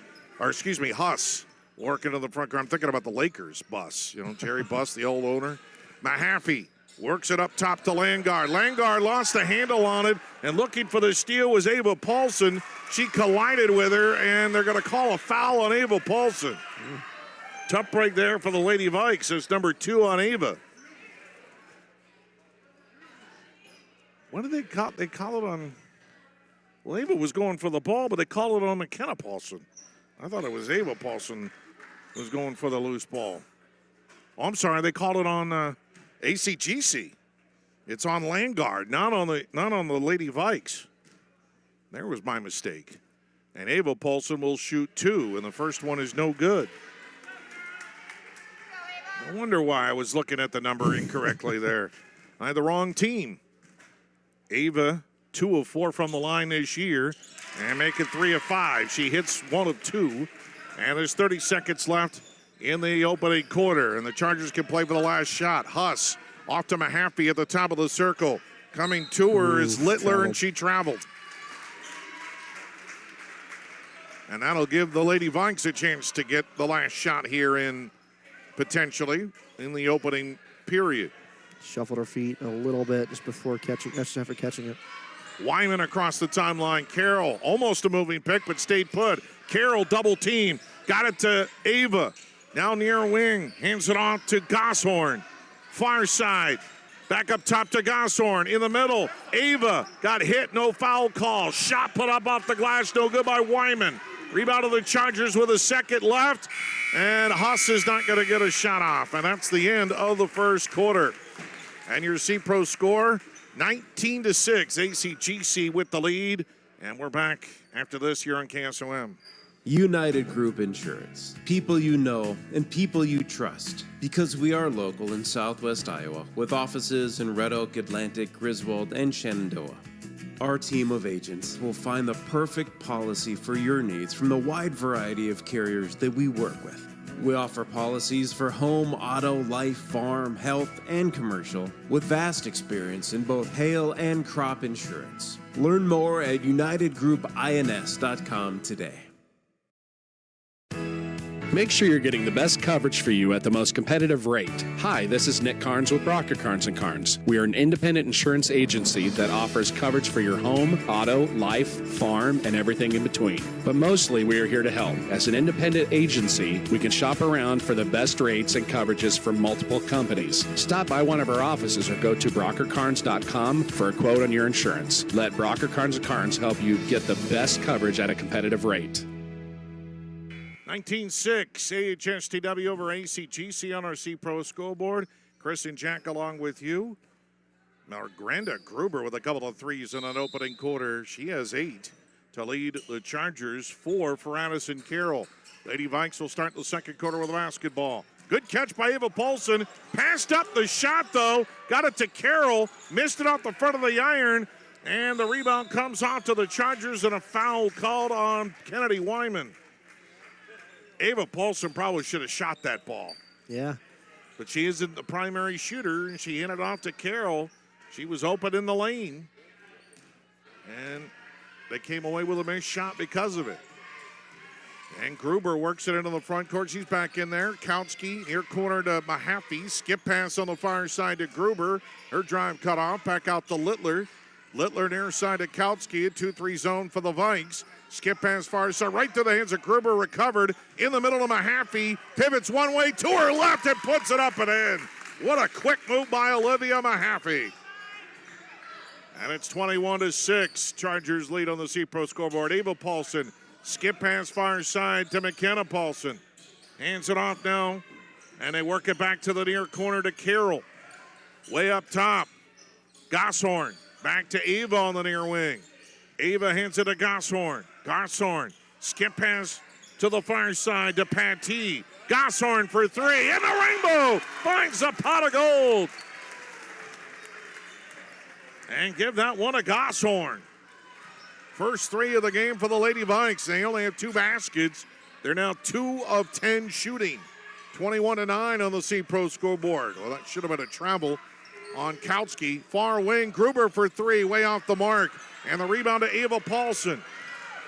working to the front court. I'm thinking about the Lakers, Buss. Jerry Buss, the old owner. Mahaffey works it up top to Langard. Langard lost the handle on it, and looking for the steal was Ava Paulson. She collided with her, and they're going to call a foul on Ava Paulson. Tough break there for the Lady Vikes. It's number 2 on Ava. What did they call? They call it on. Well, Ava was going for the ball, but they call it on McKenna Paulson. I thought it was Ava Paulson was going for the loose ball. Oh, I'm sorry. They called it on ACGC. It's on Langard, not on the Lady Vikes. There was my mistake. And Ava Paulson will shoot 2, and the first one is no good. I wonder why I was looking at the number incorrectly there. I had the wrong team. Ava 2 of 4 from the line this year and make it 3 of 5. She hits 1 of 2, and there's 30 seconds left in the opening quarter, and the Chargers can play for the last shot. Huss off to Mahaffey at the top of the circle. Coming to her is Littler, and she traveled. And that'll give the Lady Vikes a chance to get the last shot here potentially in the opening period. Shuffled her feet a little bit just before catching, just after catching it. Wyman across the timeline. Carroll, almost a moving pick, but stayed put. Carroll double team. Got it to Ava. Now near wing. Hands it off to Gosshorn. Far side. Back up top to Gosshorn. In the middle. Ava got hit. No foul call. Shot put up off the glass. No good by Wyman. Rebound of the Chargers with a second left. And Huss is not going to get a shot off. And that's the end of the first quarter. And your C-Pro score, 19-6. ACGC with the lead. And we're back after this here on KSOM. United Group Insurance. People you know and people you trust. Because we are local in Southwest Iowa with offices in Red Oak, Atlantic, Griswold, and Shenandoah. Our team of agents will find the perfect policy for your needs from the wide variety of carriers that we work with. We offer policies for home, auto, life, farm, health, and commercial with vast experience in both hail and crop insurance. Learn more at unitedgroupins.com today. Make sure you're getting the best coverage for you at the most competitive rate. Hi, this is Nick Carnes with Brocker Carnes & Carnes. We are an independent insurance agency that offers coverage for your home, auto, life, farm, and everything in between. But mostly we are here to help. As an independent agency, we can shop around for the best rates and coverages from multiple companies. Stop by one of our offices or go to brockercarnes.com for a quote on your insurance. Let Brocker Carnes & Carnes help you get the best coverage at a competitive rate. 19-6, AHSTW over ACGC on our C-Pro scoreboard. Chris and Jack along with you. Now, Granda Gruber with a couple of threes in an opening quarter. She has 8 to lead the Chargers, 4 for Addison Carroll. Lady Vikes will start the second quarter with a basketball. Good catch by Ava Paulson. Passed up the shot, though. Got it to Carroll. Missed it off the front of the iron. And the rebound comes off to the Chargers, and a foul called on Kennedy Wyman. Ava Paulson probably should have shot that ball. Yeah. But she isn't the primary shooter, and she handed off to Carroll. She was open in the lane. And they came away with a missed shot because of it. And Gruber works it into the front court. She's back in there. Kautsky near corner to Mahaffey. Skip pass on the far side to Gruber. Her drive cut off. Back out to Littler. Littler near side to Kautsky. A 2-3 zone for the Vikes. Skip pass far side, right to the hands of Gruber, recovered in the middle of Mahaffey. Pivots one way to her left and puts it up and in. What a quick move by Olivia Mahaffey. And it's 21-6. Chargers lead on the C-Pro scoreboard. Ava Paulson, skip pass far side to McKenna Paulson. Hands it off now, and they work it back to the near corner to Carroll. Way up top, Gosshorn, back to Ava on the near wing. Ava hands it to Gosshorn. Gosshorn, skip pass to the far side to Patty. Gosshorn for 3, and the Rainbow finds a pot of gold. And give that one to Gosshorn. First 3 of the game for the Lady Vikes. They only have 2 baskets. They're now 2 of 10 shooting. 21-9 on the C-Pro scoreboard. Well, that should have been a travel on Kautsky. Far wing, Gruber for 3, way off the mark. And the rebound to Ava Paulson.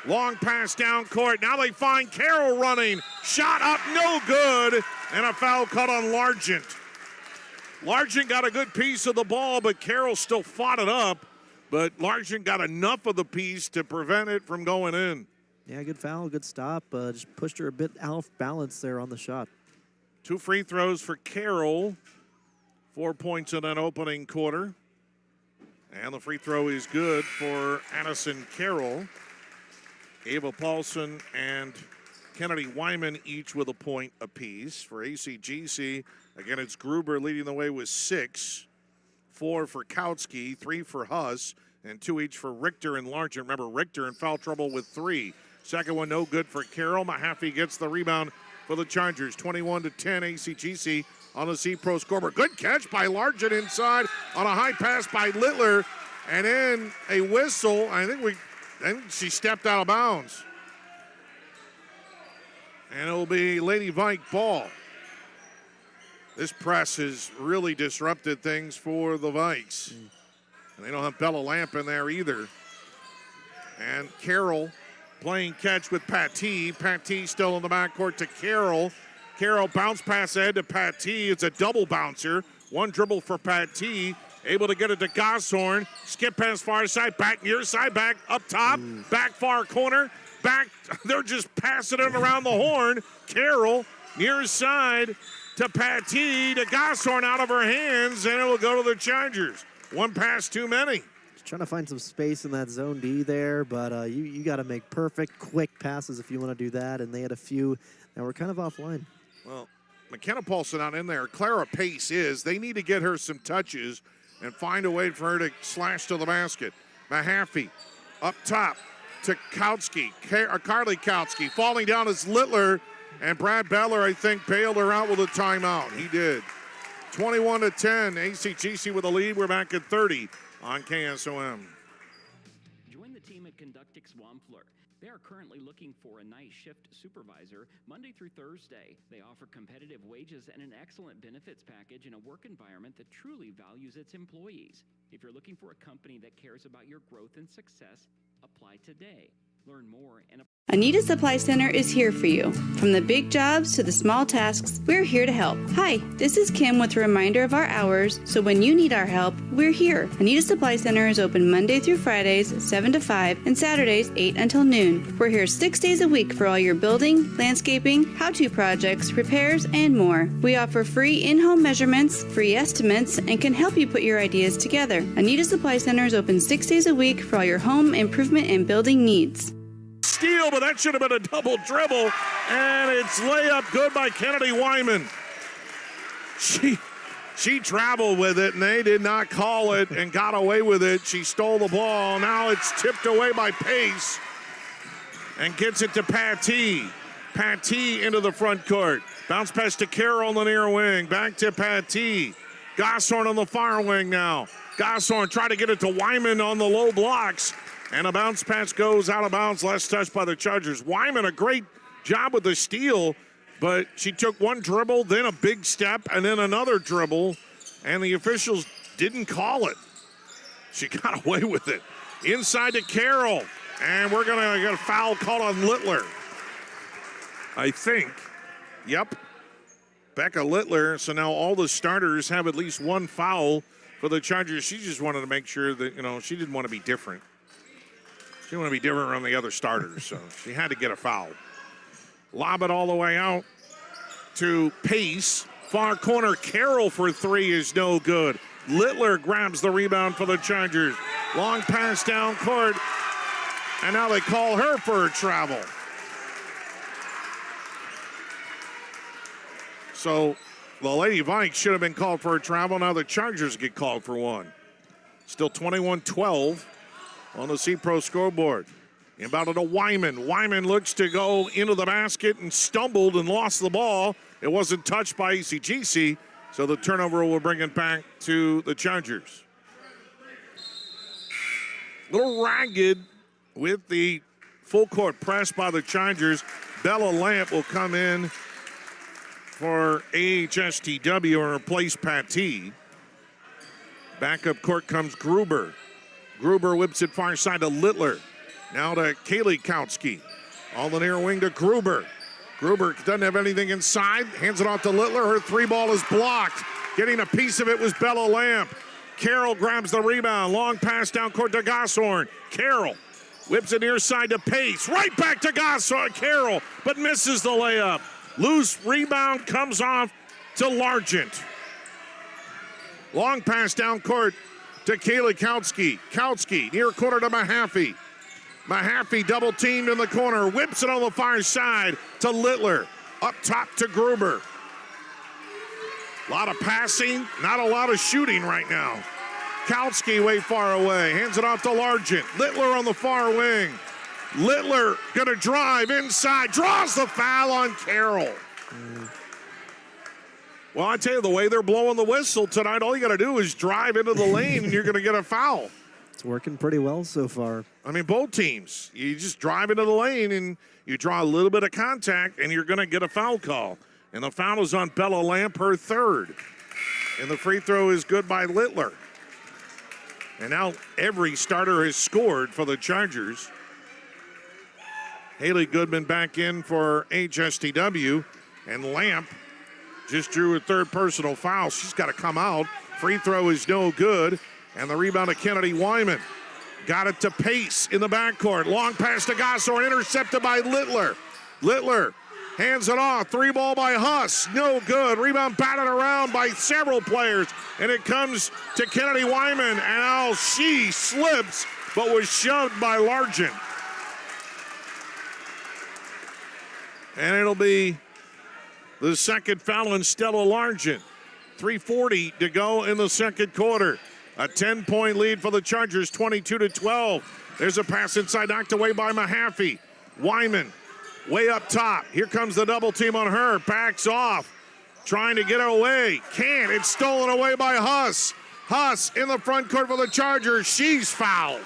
Long pass down court. Now they find Carroll running. Shot up, no good. And a foul cut on Largent. Largent got a good piece of the ball, but Carroll still fought it up. But Largent got enough of the piece to prevent it from going in. Yeah, good foul, good stop. Just pushed her a bit off balance there on the shot. 2 free throws for Carroll. 4 points in that opening quarter. And the free throw is good for Addison Carroll. Ava Paulson and Kennedy Wyman each with a point apiece. For ACGC, again, it's Gruber leading the way with 6. 4 for Kautsky, 3 for Huss, and 2 each for Richter and Largent. Remember, Richter in foul trouble with 3. Second one no good for Carroll. Mahaffey gets the rebound for the Chargers. 21-10 ACGC on the C-Pro scoreboard. Good catch by Largent inside on a high pass by Littler. And then a whistle. I think she stepped out of bounds. And it'll be Lady Vike ball. This press has really disrupted things for the Vikes. And they don't have Bella Lamp in there either. And Carroll playing catch with Patty. Patty still in the backcourt to Carroll. Carroll bounce pass ahead to Patty. It's a double bouncer. One dribble for Patty. Able to get it to Gosshorn. Skip pass far side, back near side, back up top, back far corner. Back, they're just passing it around the horn. Carroll near side to Patty, to Gosshorn out of her hands, and it will go to the Chargers. One pass too many. Just trying to find some space in that zone D there, but you got to make perfect, quick passes if you want to do that, and they had a few that were kind of offline. Well, McKenna Paulson not in there. Clara Pace is. They need to get her some touches and find a way for her to slash to the basket. Mahaffey up top to Kautsky, Carly Kautsky. Falling down is Littler, and Brad Beller, I think, bailed her out with a timeout. He did. 21-10, ACGC with a lead. We're back at 30 on KSOM. Join the team at Conductix Wampler. They are currently looking for a night shift supervisor Monday through Thursday. They offer competitive wages and an excellent benefits package in a work environment that truly values its employees. If you're looking for a company that cares about your growth and success, apply today. Learn more and Anita Supply Center is here for you. From the big jobs to the small tasks, we're here to help. Hi, this is Kim with a reminder of our hours, so when you need our help, we're here. Anita Supply Center is open Monday through Fridays, 7 to 5, and Saturdays, 8 until noon. We're here 6 days a week for all your building, landscaping, how-to projects, repairs, and more. We offer free in-home measurements, free estimates, and can help you put your ideas together. Anita Supply Center is open 6 days a week for all your home improvement and building needs. Steal, but that should have been a double dribble, and it's layup good by Kennedy Wyman. She traveled with it, and they did not call it and got away with it. She stole the ball. Now it's tipped away by Pace and gets it to Patty. Patty into the front court. Bounce pass to Carroll on the near wing. Back to Patty. Gosshorn on the far wing now. Gosshorn tried to get it to Wyman on the low blocks. And a bounce pass goes out of bounds, last touch by the Chargers. Wyman, a great job with the steal, but she took one dribble, then a big step, and then another dribble, and the officials didn't call it. She got away with it. Inside to Carroll, and we're going to get a foul called on Littler. I think. Yep. Becca Littler, so now all the starters have at least one foul for the Chargers. She just wanted to make sure that, she didn't want to be different. She didn't want to be different from the other starters, so she had to get a foul. Lob it all the way out to Pace. Far corner, Carroll for three is no good. Littler grabs the rebound for the Chargers. Long pass down court, and now they call her for a travel. So the Lady Vikes should have been called for a travel. Now the Chargers get called for one. Still 21-12. On the C-Pro scoreboard. Inbounded to Wyman. Wyman looks to go into the basket and stumbled and lost the ball. It wasn't touched by ACGC, so the turnover will bring it back to the Chargers. A little ragged with the full court press by the Chargers. Bella Lamp will come in for AHSTW and replace Patty. Backup court comes Gruber. Gruber whips it far side to Littler. Now to Kaylee Kautsky. On the near wing to Gruber. Gruber doesn't have anything inside. Hands it off to Littler. Her three ball is blocked. Getting a piece of it was Bella Lamp. Carroll grabs the rebound. Long pass down court to Gosshorn. Carroll whips it near side to Pace. Right back to Gosshorn. Carroll, but misses the layup. Loose rebound comes off to Largent. Long pass down court to Kaylee Kautsky. Kautsky near corner to Mahaffey. Mahaffey double teamed in the corner. Whips it on the far side to Littler. Up top to Gruber. A lot of passing, not a lot of shooting right now. Kautsky way far away. Hands it off to Largent. Littler on the far wing. Littler gonna drive inside. Draws the foul on Carroll. Well, I tell you, the way they're blowing the whistle tonight, all you got to do is drive into the lane and you're going to get a foul. It's working pretty well so far. I mean, both teams. You just drive into the lane and you draw a little bit of contact, and you're going to get a foul call. And the foul is on Bella Lamp, her third. And the free throw is good by Littler. And now every starter has scored for the Chargers. Haley Goodman back in for AHSTW. And Lamp just drew a third personal foul. She's got to come out. Free throw is no good. And the rebound to Kennedy Wyman. Got it to Pace in the backcourt. Long pass to Gossor, intercepted by Littler. Littler hands it off. 3-ball by Huss. No good. Rebound batted around by several players. And it comes to Kennedy Wyman. And now she slips, but was shoved by Largent. And it'll be the second foul on Stella Largent. 3:40 to go in the second quarter. A 10-point lead for the Chargers, 22-12. There's a pass inside, knocked away by Mahaffey. Wyman, way up top. Here comes the double team on her. Backs off, trying to get away. Can't. It's stolen away by Huss. Huss in the front court for the Chargers. She's fouled.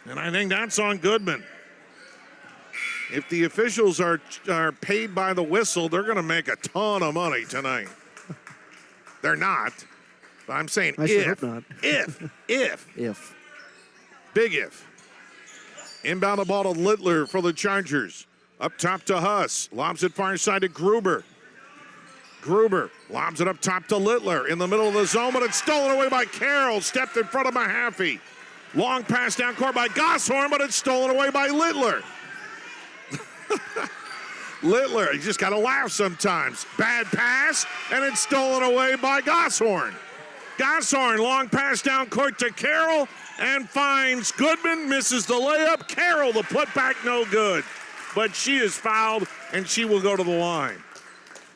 And I think that's on Goodman. If the officials are paid by the whistle, they're going to make a ton of money tonight. They're not. But I'm saying if. Big if. Inbound the ball to Littler for the Chargers. Up top to Huss. Lobs it far side to Gruber. Gruber lobs it up top to Littler in the middle of the zone, but it's stolen away by Carroll. Stepped in front of Mahaffey. Long pass down court by Gosshorn, but it's stolen away by Littler. Littler, you just got to laugh sometimes. Bad pass, and it's stolen away by Gosshorn. Gosshorn, long pass down court to Carroll, and finds Goodman, misses the layup. Carroll, the putback, no good. But she is fouled, and she will go to the line.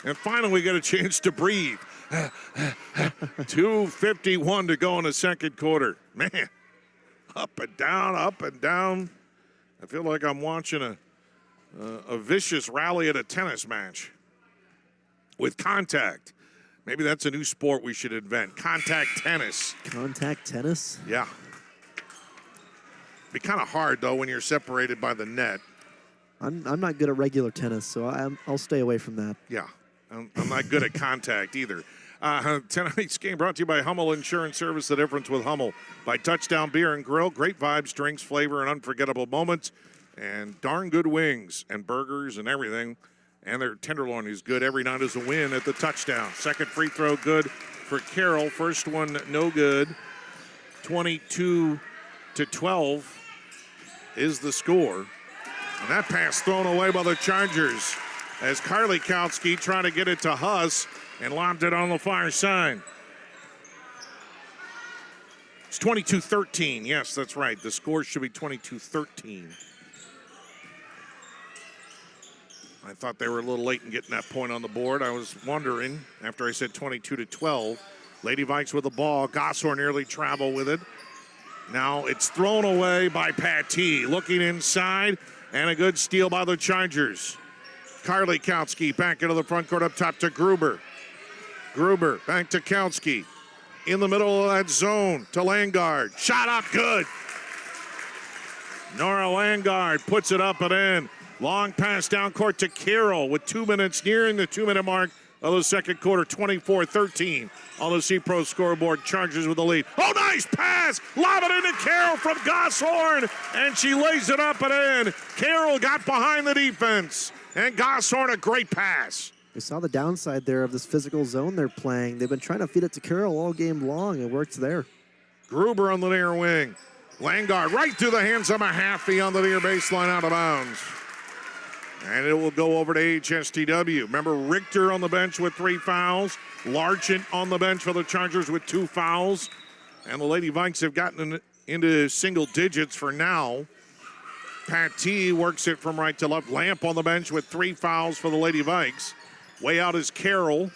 And finally, we get a chance to breathe. 2:51 to go in the second quarter. Man, up and down, up and down. I feel like I'm watching a vicious rally at a tennis match with contact. Maybe that's a new sport we should invent. Contact tennis. Contact tennis? Yeah. Be kind of hard, though, when you're separated by the net. I'm not good at regular tennis, so I'll stay away from that. Yeah. I'm not good at contact either. Tonight's game brought to you by Hummel Insurance Service, the difference with Hummel. By Touchdown Beer and Grill, great vibes, drinks, flavor, and unforgettable moments. And darn good wings and burgers and everything. And their tenderloin is good every night as a win at the Touchdown. Second free throw good for Carroll. First one no good. 22-12 is the score. And that pass thrown away by the Chargers as Carly Kautsky trying to get it to Huss and lobbed it on the far side. It's 22-13. Yes, that's right. The score should be 22-13. I thought they were a little late in getting that point on the board. I was wondering after I said 22-12. Lady Vikes with the ball. Gossor nearly travel with it. Now it's thrown away by Pattee. Looking inside, and a good steal by the Chargers. Carly Kautsky back into the front court up top to Gruber. Gruber back to Kautsky. In the middle of that zone to Langard. Shot up good. Nora Langard puts it up and in. Long pass down court to Carroll with 2 minutes nearing the 2-minute mark of the second quarter. 24-13 on the C-Pro scoreboard. Chargers with the lead. Oh, nice pass! Lob it into Carroll from Gosshorn, and she lays it up and in. Carroll got behind the defense, and Gosshorn a great pass. We saw the downside there of this physical zone they're playing. They've been trying to feed it to Carroll all game long. It works there. Gruber on the near wing. Langard right through the hands of Mahaffey on the near baseline, out of bounds. And it will go over to AHSTW. Remember, Richter on the bench with 3 fouls. Largent on the bench for the Chargers with 2 fouls. And the Lady Vikes have gotten into single digits for now. Pattee works it from right to left. Lamp on the bench with 3 fouls for the Lady Vikes. Way out is Carroll.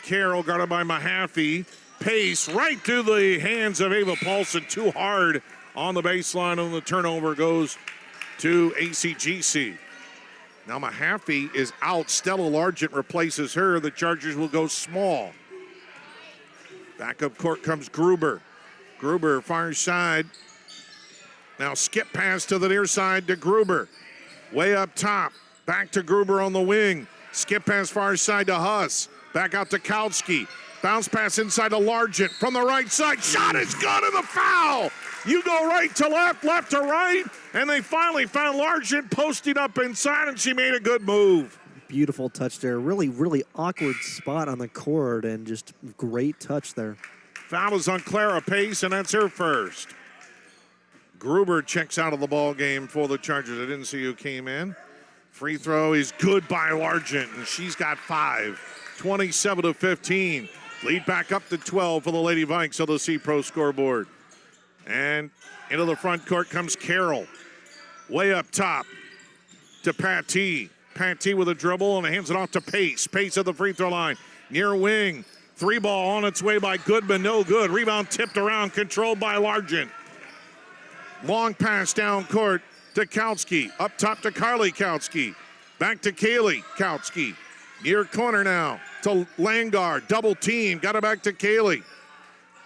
Carroll guarded by Mahaffey. Pace right through the hands of Ava Paulson. Too hard on the baseline, and the turnover goes to ACGC. Now Mahaffey is out. Stella Largent replaces her. The Chargers will go small. Back up court comes Gruber. Gruber, far side. Now skip pass to the near side to Gruber. Way up top. Back to Gruber on the wing. Skip pass far side to Huss. Back out to Kautsky. Bounce pass inside to Largent from the right side. Shot is good and the foul. You go right to left, left to right. And they finally found Largent posting up inside, and she made a good move. Beautiful touch there. Really, really awkward spot on the court, and just great touch there. Foul is on Clara Pace, and that's her first. Gruber checks out of the ball game for the Chargers. I didn't see who came in. Free throw is good by Largent, and she's got 5. 27-15. Lead back up to 12 for the Lady Vikes on the C-Pro scoreboard. And into the front court comes Carroll. Way up top to Patty. Patty with a dribble and hands it off to Pace. Pace at the free throw line. Near wing. 3-ball on its way by Goodman. No good. Rebound tipped around. Controlled by Largent. Long pass down court to Kautsky. Up top to Carly Kautsky. Back to Kaylee Kautsky. Near corner now to Langard. Double team. Got it back to Kaylee.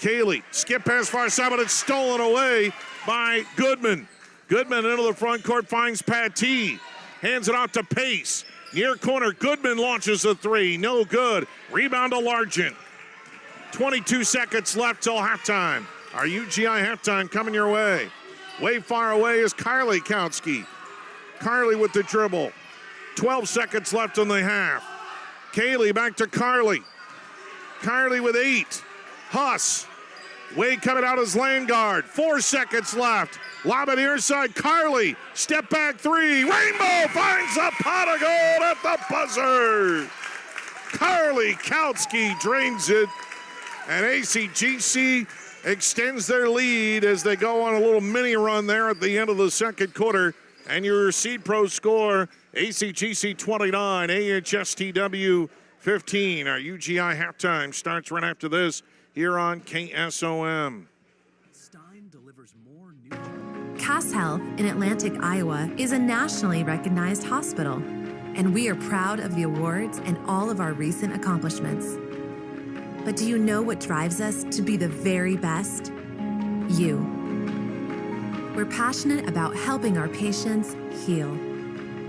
Kaylee. Skip pass far side, but it's stolen away by Goodman. Goodman into the front court finds Patty. Hands it off to Pace. Near corner, Goodman launches a 3. No good. Rebound to Largent. 22 seconds left till halftime. Our UGI halftime coming your way. Way far away is Carly Kautsky. Carly with the dribble. 12 seconds left in the half. Kaylee back to Carly. Carly with 8. Huss. Wade coming out as Langard. 4 seconds left. Lob it near side. Carly. Step back 3. Rainbow finds a pot of gold at the buzzer. Carly Kautsky drains it. And ACGC extends their lead as they go on a little mini run there at the end of the second quarter. And your Seed Pro score, ACGC 29, AHSTW 15. Our UGI halftime starts right after this here on KSOM. Cass Health in Atlantic, Iowa is a nationally recognized hospital, and we are proud of the awards and all of our recent accomplishments. But do you know what drives us to be the very best? You. We're passionate about helping our patients heal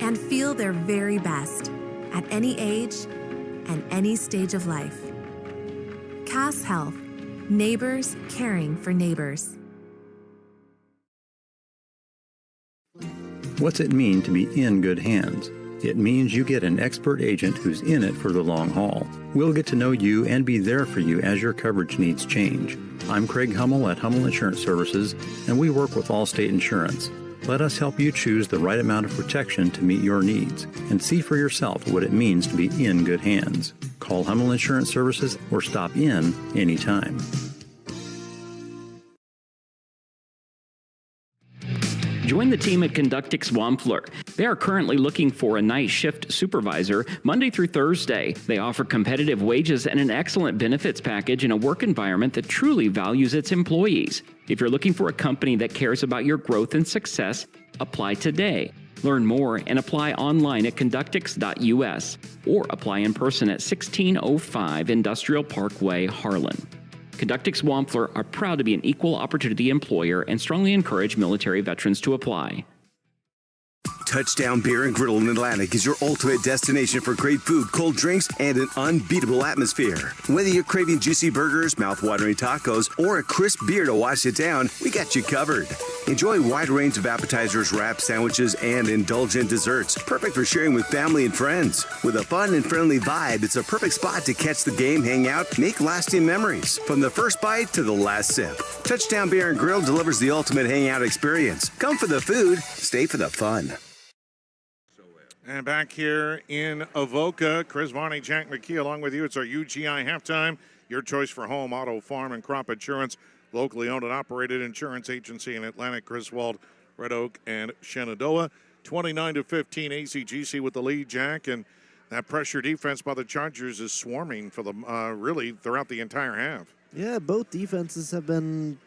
and feel their very best at any age and any stage of life. Cass Health, neighbors caring for neighbors. What's it mean to be in good hands? It means you get an expert agent who's in it for the long haul. We'll get to know you and be there for you as your coverage needs change. I'm Craig Hummel at Hummel Insurance Services, and we work with Allstate Insurance. Let us help you choose the right amount of protection to meet your needs and see for yourself what it means to be in good hands. Call Hummel Insurance Services or stop in anytime. Join the team at Conductix Wampler. They are currently looking for a night shift supervisor Monday through Thursday. They offer competitive wages and an excellent benefits package in a work environment that truly values its employees. If you're looking for a company that cares about your growth and success, apply today. Learn more and apply online at conductix.us or apply in person at 1605 Industrial Parkway, Harlan. Conductix Wampler are proud to be an equal opportunity employer and strongly encourage military veterans to apply. Touchdown Beer and Griddle in Atlantic is your ultimate destination for great food, cold drinks, and an unbeatable atmosphere. Whether you're craving juicy burgers, mouth-watering tacos, or a crisp beer to wash it down, we got you covered. Enjoy a wide range of appetizers, wraps, sandwiches, and indulgent desserts, perfect for sharing with family and friends. With a fun and friendly vibe, it's a perfect spot to catch the game, hang out, make lasting memories. From the first bite to the last sip, Touchdown Beer and Grill delivers the ultimate hangout experience. Come for the food, stay for the fun. And back here in Avoca, Chris Varney, Jack McKee, along with you. It's our UGI halftime. Your choice for home, auto, farm, and crop insurance. Locally owned and operated insurance agency in Atlantic, Griswold, Red Oak, and Shenandoah. 29-15 ACGC with the lead, Jack. And that pressure defense by the Chargers is swarming for them really throughout the entire half. Yeah, both defenses have been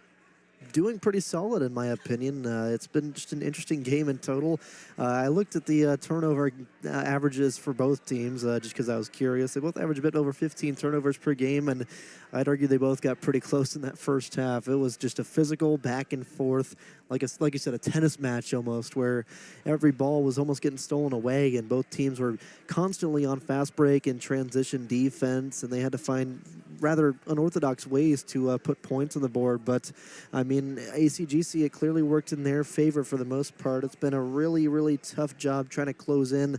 doing pretty solid in my opinion. It's been just an interesting game in total. I looked at the turnover averages for both teams just because I was curious. They both average a bit over 15 turnovers per game, and I'd argue they both got pretty close in that first half. It was just a physical back and forth, like you said, a tennis match almost, where every ball was almost getting stolen away, and both teams were constantly on fast break and transition defense, and they had to find rather unorthodox ways to put points on the board. But I mean, ACGC, it clearly worked in their favor for the most part. It's been a really, really tough job trying to close in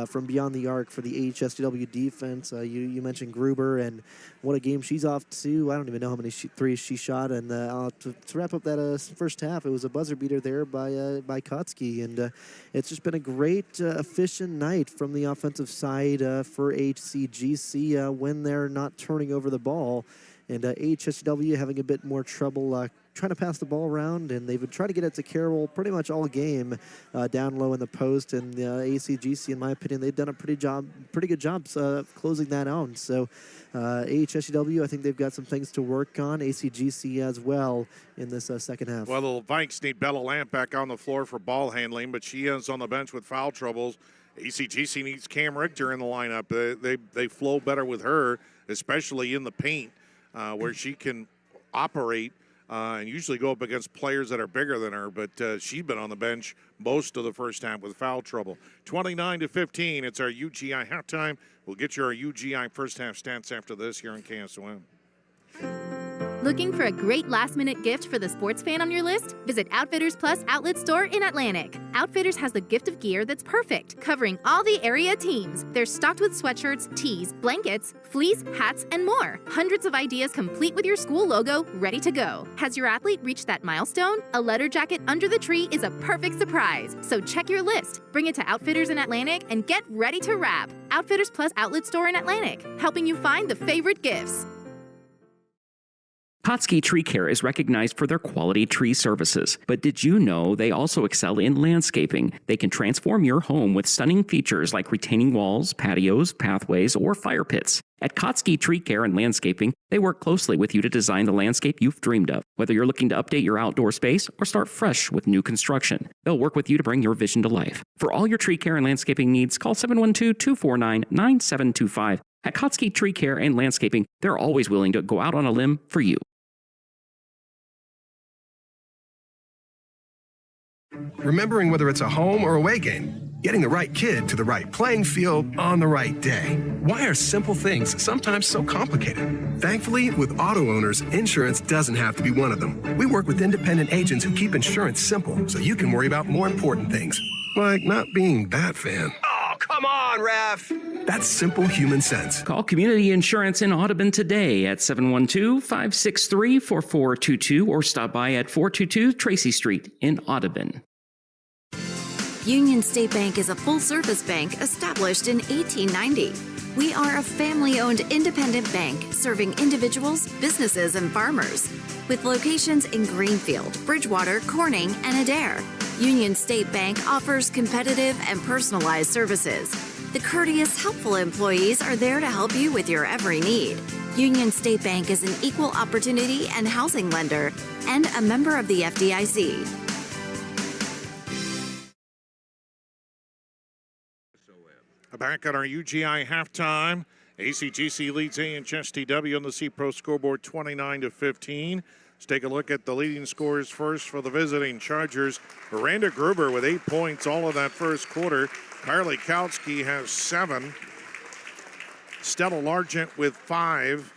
from beyond the arc for the AHSTW defense. You mentioned Gruber, and what a game she's off to. I don't even know how many threes she shot. And to wrap up that first half, it was a buzzer beater there by Kotsky. And it's just been a great, efficient night from the offensive side for ACGC when they're not turning over the ball. And AHSTW having a bit more trouble trying to pass the ball around, and they've been trying to get it to Carroll pretty much all game down low in the post. And ACGC, in my opinion, they've done a pretty good job closing that out. So AHSTW, I think they've got some things to work on. ACGC as well in this second half. Well, the Vikes need Bella Lamp back on the floor for ball handling, but she is on the bench with foul troubles. ACGC needs Cam Richter in the lineup. They flow better with her, especially in the paint, where she can operate and usually go up against players that are bigger than her, but she's been on the bench most of the first half with foul trouble. 29-15, it's our UGI halftime. We'll get you our UGI first half stats after this here on KSOM. Looking for a great last-minute gift for the sports fan on your list? Visit Outfitters Plus Outlet Store in Atlantic. Outfitters has the gift of gear that's perfect, covering all the area teams. They're stocked with sweatshirts, tees, blankets, fleece, hats, and more. Hundreds of ideas complete with your school logo, ready to go. Has your athlete reached that milestone? A letter jacket under the tree is a perfect surprise. So check your list, bring it to Outfitters in Atlantic, and get ready to wrap. Outfitters Plus Outlet Store in Atlantic, helping you find the favorite gifts. Kotsky Tree Care is recognized for their quality tree services. But did you know they also excel in landscaping? They can transform your home with stunning features like retaining walls, patios, pathways, or fire pits. At Kotsky Tree Care and Landscaping, they work closely with you to design the landscape you've dreamed of. Whether you're looking to update your outdoor space or start fresh with new construction, they'll work with you to bring your vision to life. For all your tree care and landscaping needs, call 712-249-9725. At Kotsky Tree Care and Landscaping, they're always willing to go out on a limb for you. Remembering whether it's a home or away game, getting the right kid to the right playing field on the right day. Why are simple things sometimes so complicated? Thankfully, with auto owners, insurance doesn't have to be one of them. We work with independent agents who keep insurance simple so you can worry about more important things, like not being that fan. Oh, come on, ref. That's simple human sense. Call Community Insurance in Audubon today at 712-563-4422 or stop by at 422 Tracy Street in Audubon. Union State Bank is a full-service bank established in 1890. We are a family-owned independent bank serving individuals, businesses, and farmers. With locations in Greenfield, Bridgewater, Corning, and Adair, Union State Bank offers competitive and personalized services. The courteous, helpful employees are there to help you with your every need. Union State Bank is an equal opportunity and housing lender and a member of the FDIC. Back at our UGI halftime, ACGC leads AHSTW on the C-Pro scoreboard 29-15. Let's take a look at the leading scorers first for the visiting Chargers. Miranda Gruber with 8 points all of that first quarter. Carly Kautsky has 7. Stella Largent with 5.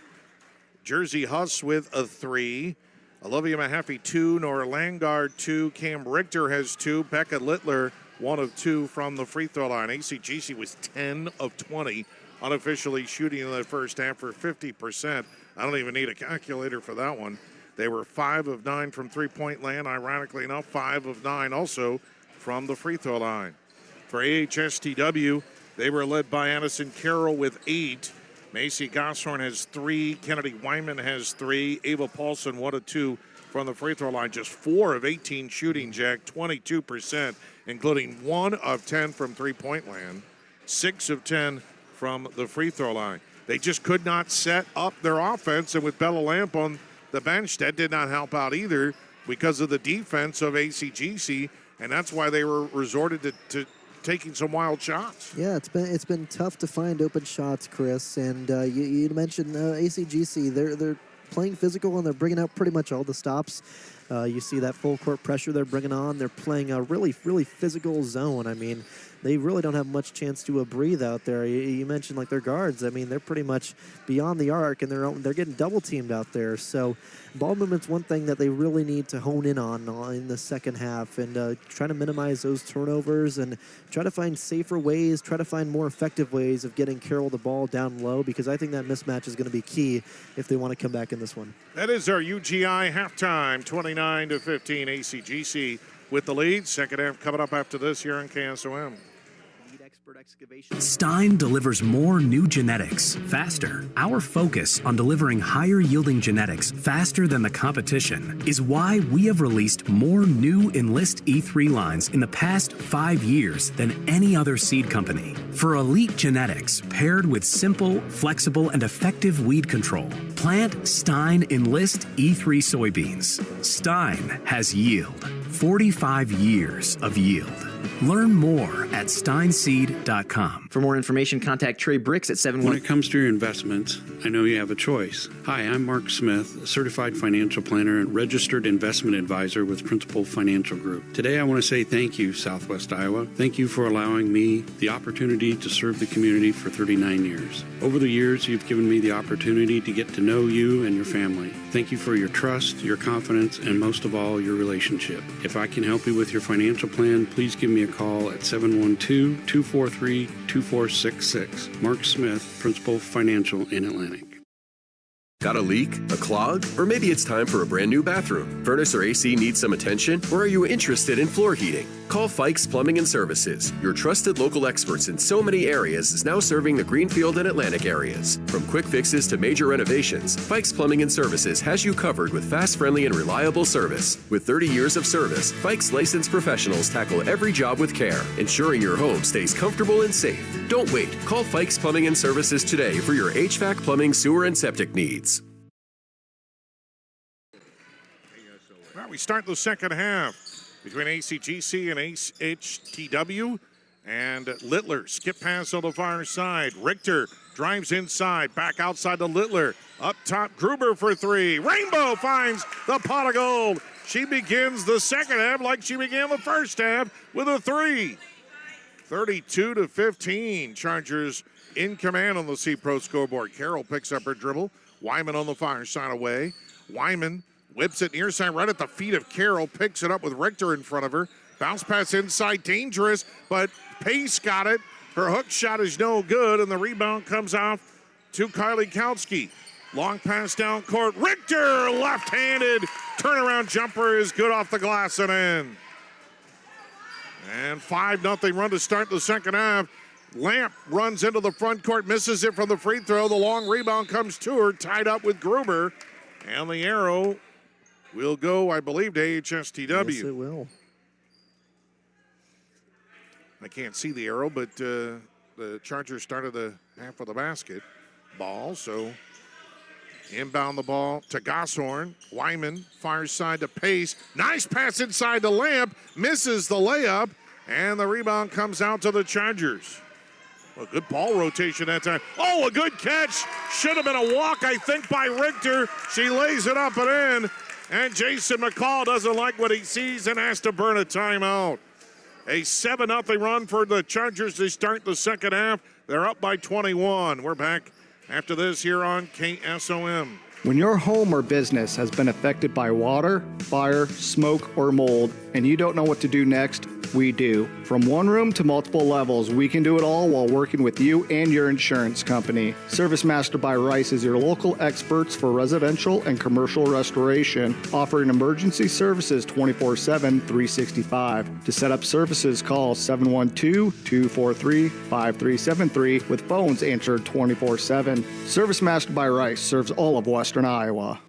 Jersey Huss with a 3. Olivia Mahaffey 2. Nora Langard 2. Cam Richter has 2. Becca Littler 1 of 2 from the free throw line. ACGC was 10 of 20 unofficially shooting in the first half for 50%. I don't even need a calculator for that one. They were 5 of 9 from three-point land. Ironically enough, 5 of 9 also from the free throw line. For AHSTW, they were led by Addison Carroll with 8. Macy Gosshorn has 3. Kennedy Wyman has 3. Ava Paulson 1 of 2 from the free throw line. Just 4 of 18 shooting, Jack, 22%, including 1 of 10 from three-point land, 6 of 10 from the free throw line. They just could not set up their offense, and with Bella Lamp on the bench, that did not help out either. because of the defense of ACGC, and that's why they were resorted to taking some wild shots. Yeah, it's been tough to find open shots, Chris. And you mentioned ACGC. They're playing physical and they're bringing out pretty much all the stops. You see that full court pressure they're bringing on. They're playing a really physical zone. I mean, they really don't have much chance to breathe out there. You mentioned like their guards. I mean, they're pretty much beyond the arc, and they're getting double teamed out there. So ball movement's one thing that they really need to hone in on in the second half, and try to minimize those turnovers and try to find safer ways, try to find more effective ways of getting Carroll the ball down low, because I think that mismatch is going to be key if they want to come back in this one. That is our UGI halftime, 29-15, ACGC with the lead. Second half coming up after this here on KSOM. Stein delivers more new genetics faster. Our focus on delivering higher yielding genetics faster than the competition is why we have released more new Enlist E3 lines in the past 5 years than any other seed company. For elite genetics paired with simple, flexible, and effective weed control, plant Stein Enlist E3 soybeans. Stein has yield. 45 years of yield. Learn more at steinseed.com. For more information, contact Trey Bricks at 71. When it comes to your investments, I know you have a choice. Hi, I'm Mark Smith, a certified financial planner and registered investment advisor with Principal Financial Group. Today, I want to say thank you, Southwest Iowa. Thank you for allowing me the opportunity to serve the community for 39 years. Over the years, you've given me the opportunity to get to know you and your family. Thank you for your trust, your confidence, and most of all, your relationship. If I can help you with your financial plan, please give me a call at 712-243-2466. Mark Smith, Principal Financial in Atlantic. Got a leak? A clog? Or maybe it's time for a brand new bathroom. Furnace or AC needs some attention? Or are you interested in floor heating? Call Fikes Plumbing and Services. Your trusted local experts in so many areas is now serving the Greenfield and Atlantic areas. From quick fixes to major renovations, Fikes Plumbing and Services has you covered with fast, friendly, and reliable service. With 30 years of service, Fikes licensed professionals tackle every job with care, ensuring your home stays comfortable and safe. Don't wait. Call Fikes Plumbing and Services today for your HVAC, plumbing, sewer, and septic needs. Well, we start the second half between ACGC and AHSTW. And Littler, skip pass on the far side. Richter drives inside, back outside to Littler. Up top, Gruber for three. Rainbow finds the pot of gold. She begins the second half like she began the first half with a three. 32-15. Chargers in command on the C-Pro scoreboard. Carroll picks up her dribble. Wyman on the far side away. Wyman whips it near side right at the feet of Carroll. Picks it up with Richter in front of her. Bounce pass inside, dangerous, but Pace got it. Her hook shot is no good, and the rebound comes off to Kylie Kautsky. Long pass down court. Richter, left-handed. Turnaround jumper is good off the glass and in. And 5-0 run to start the second half. Lamp runs into the front court, misses it from the free throw. The long rebound comes to her, tied up with Gruber. And the arrow will go, I believe, to AHSTW. Yes, it will. I can't see the arrow, but the Chargers started the half of the basket ball. So inbound the ball to Gosshorn. Wyman fires side to Pace. Nice pass inside to Lamp. Misses the layup. And the rebound comes out to the Chargers. A good ball rotation that time. Oh, a good catch. Should have been a walk, I think, by Richter. She lays it up and in. And Jason McCall doesn't like what he sees and has to burn a timeout. A 7-0 run for the Chargers to start the second half. They're up by 21. We're back after this here on KSOM. When your home or business has been affected by water, fire, smoke, or mold, and you don't know what to do next, we do. From one room to multiple levels, we can do it all while working with you and your insurance company. Service Master by Rice is your local experts for residential and commercial restoration, offering emergency services 24/7, 365. To set up services, call 712-243-5373 with phones answered 24/7. Service Master by Rice serves all of Western Iowa.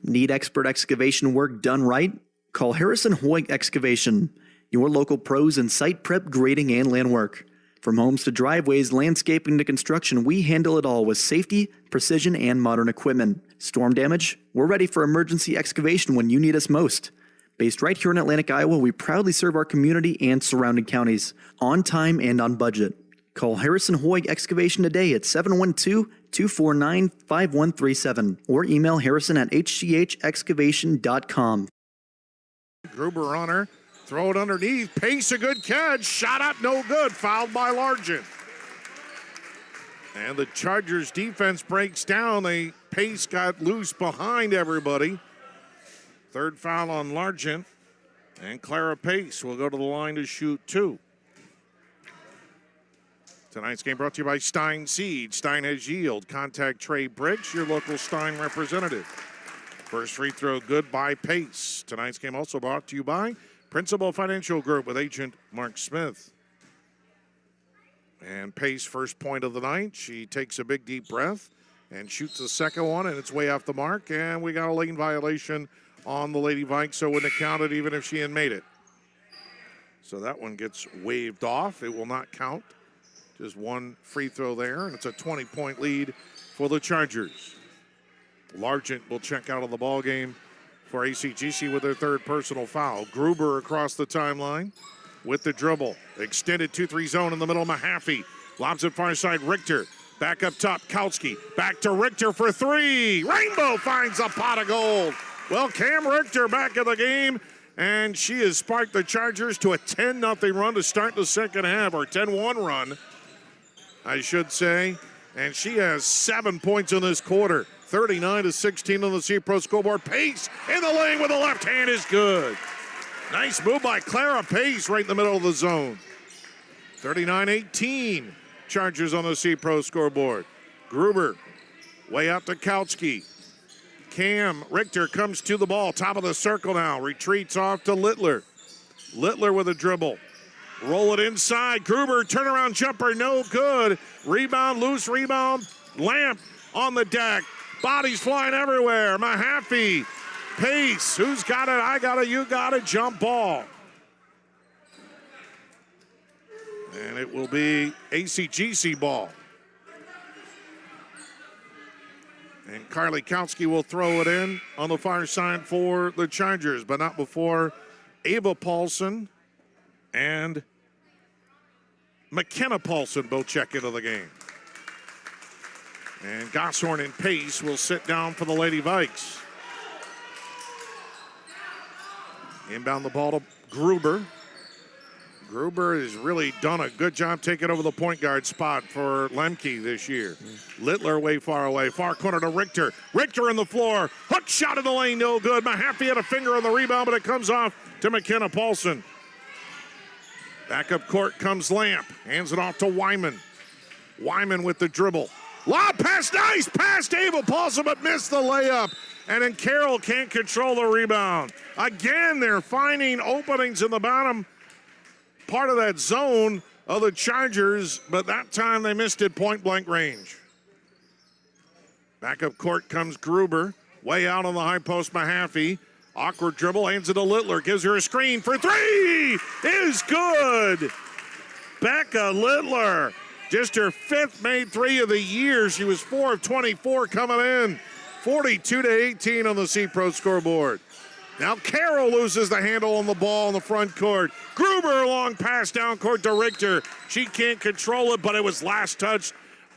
Need expert excavation work done right? Call Harrison Hoyt Excavation, your local pros in site prep, grading, and land work. From homes to driveways, landscaping to construction, we handle it all with safety, precision, and modern equipment. Storm damage? We're ready for emergency excavation when you need us most. Based right here in Atlantic, Iowa, we proudly serve our community and surrounding counties, on time and on budget. Call Harrison Hoig Excavation today at 712-249-5137 or email harrison@hchexcavation.com. Gruber on her. Throw it underneath. Pace, a good catch. Shot up, no good. Fouled by Largent. And the Chargers defense breaks down. Pace got loose behind everybody. Third foul on Largent. And Clara Pace will go to the line to shoot 2. Tonight's game brought to you by Stein Seed. Stein has yield. Contact Trey Briggs, your local Stein representative. First free throw good by Pace. Tonight's game also brought to you by Principal Financial Group with agent Mark Smith. And Pace, first point of the night. She takes a big deep breath and shoots the second one, and it's way off the mark. And we got a lane violation on the Lady Vikes, so it wouldn't have counted even if she had made it. So that one gets waved off. It will not count. Just one free throw there, and it's a 20-point lead for the Chargers. Largent will check out of the ball game for ACGC with their third personal foul. Gruber across the timeline with the dribble. Extended 2-3 zone in the middle. Mahaffey lobs it far side. Richter back up top. Kautsky back to Richter for 3. Rainbow finds a pot of gold. Well, Cam Richter back in the game, and she has sparked the Chargers to a 10-0 run to start the second half, or 10-1 run, I should say. And she has 7 points in this quarter. 39-16 on the C-Pro scoreboard. Pace in the lane with the left hand is good. Nice move by Clara Pace right in the middle of the zone. 39-18, Chargers on the C-Pro scoreboard. Gruber way out to Kautsky. Cam Richter comes to the ball, top of the circle now. Retreats off to Littler. Littler with a dribble. Roll it inside. Gruber, turnaround jumper, no good. Rebound, loose rebound. Lamp on the deck. Bodies flying everywhere. Mahaffey, Pace, who's got it? I got it, you got it. Jump ball. And it will be ACGC ball. And Carly Kautsky will throw it in on the far side for the Chargers, but not before Ava Paulson and McKenna Paulson both check into the game. And Gosshorn and Pace will sit down for the Lady Vikes. Inbound the ball to Gruber. Gruber has really done a good job taking over the point guard spot for Lemke this year. Littler way far away. Far corner to Richter. Richter in the floor. Hook shot in the lane, no good. Mahaffey had a finger on the rebound, but it comes off to McKenna Paulson. Back up court comes Lamp. Hands it off to Wyman. Wyman with the dribble. Lob pass, nice pass to Ava Paulson, but missed the layup. And then Carroll can't control the rebound. Again, they're finding openings in the bottom part of that zone of the Chargers, but that time they missed it point blank range. Back up court comes Gruber. Way out on the high post, Mahaffey. Awkward dribble, hands it to Littler. Gives her a screen for 3. Is good. Becca Littler. Just her 5th made 3 of the year. She was 4 of 24 coming in. 42-18 on the C-Pro scoreboard. Now Carroll loses the handle on the ball in the front court. Gruber, long pass down court to Richter. She can't control it, but it was last touched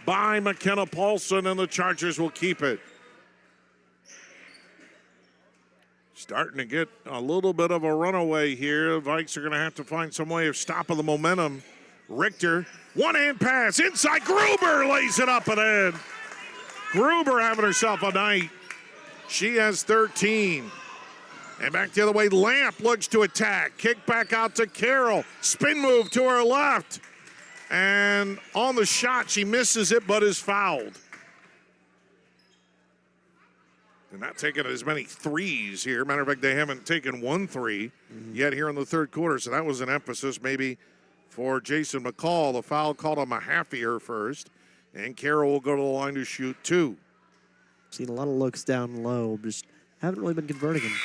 by McKenna Paulson, and the Chargers will keep it. Starting to get a little bit of a runaway here. The Vikes are going to have to find some way of stopping the momentum. Richter, one-hand pass inside. Gruber lays it up and in. Gruber having herself a night. She has 13. And back the other way, Lamp looks to attack. Kick back out to Carroll. Spin move to her left. And on the shot, she misses it, but is fouled. They're not taking as many threes here. Matter of fact, they haven't taken 1 3 yet here in the third quarter. So that was an emphasis maybe for Jason McCall. The foul called on Mahaffey her first. And Carroll will go to the line to shoot 2. Seen a lot of looks down low, just haven't really been converting them.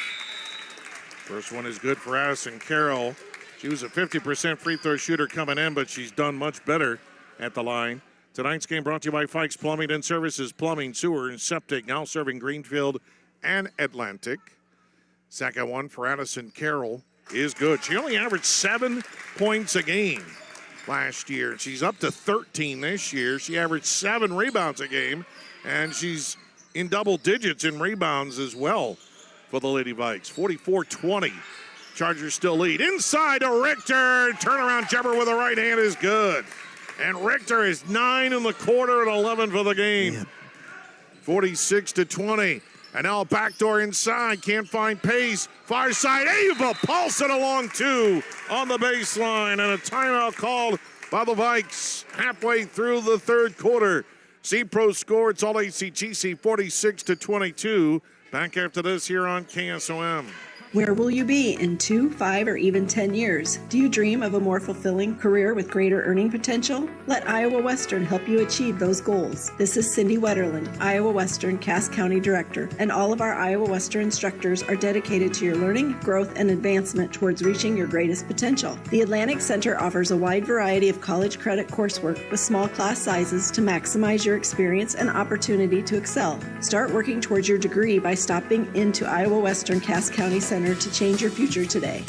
First one is good for Addison Carroll. She was a 50% free throw shooter coming in, but she's done much better at the line. Tonight's game brought to you by Fikes Plumbing and Services, Plumbing, Sewer, and Septic, now serving Greenfield and Atlantic. Second one for Addison Carroll is good. She only averaged 7 points a game last year. She's up to 13 this year. She averaged 7 rebounds a game, and she's in double digits in rebounds as well for the Lady Vikes. 44-20. Chargers still lead. Inside to Richter. Turnaround jumper with the right hand is good. And Richter is 9 in the quarter and 11 for the game. 46-20. And now a backdoor inside. Can't find pace. Far side. Ava Paulson along two on the baseline. And a timeout called by the Vikes halfway through the third quarter. C-Pro score. It's all ACGC 46-22. Back after this here on KSOM. Where will you be in 2, 5, or even 10 years? Do you dream of a more fulfilling career with greater earning potential? Let Iowa Western help you achieve those goals. This is Cindy Wetterland, Iowa Western Cass County Director, and all of our Iowa Western instructors are dedicated to your learning, growth, and advancement towards reaching your greatest potential. The Atlantic Center offers a wide variety of college credit coursework with small class sizes to maximize your experience and opportunity to excel. Start working towards your degree by stopping into Iowa Western Cass County Center to change your future today.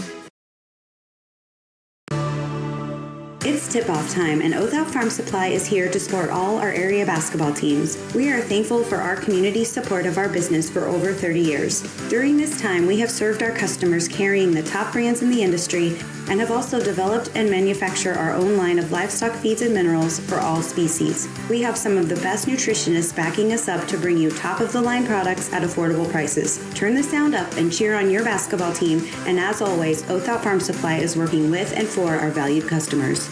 It's tip-off time, and Oath Farm Supply is here to support all our area basketball teams. We are thankful for our community's support of our business for over 30 years. During this time, we have served our customers carrying the top brands in the industry and have also developed and manufactured our own line of livestock feeds and minerals for all species. We have some of the best nutritionists backing us up to bring you top-of-the-line products at affordable prices. Turn the sound up and cheer on your basketball team, and as always, Oath Farm Supply is working with and for our valued customers.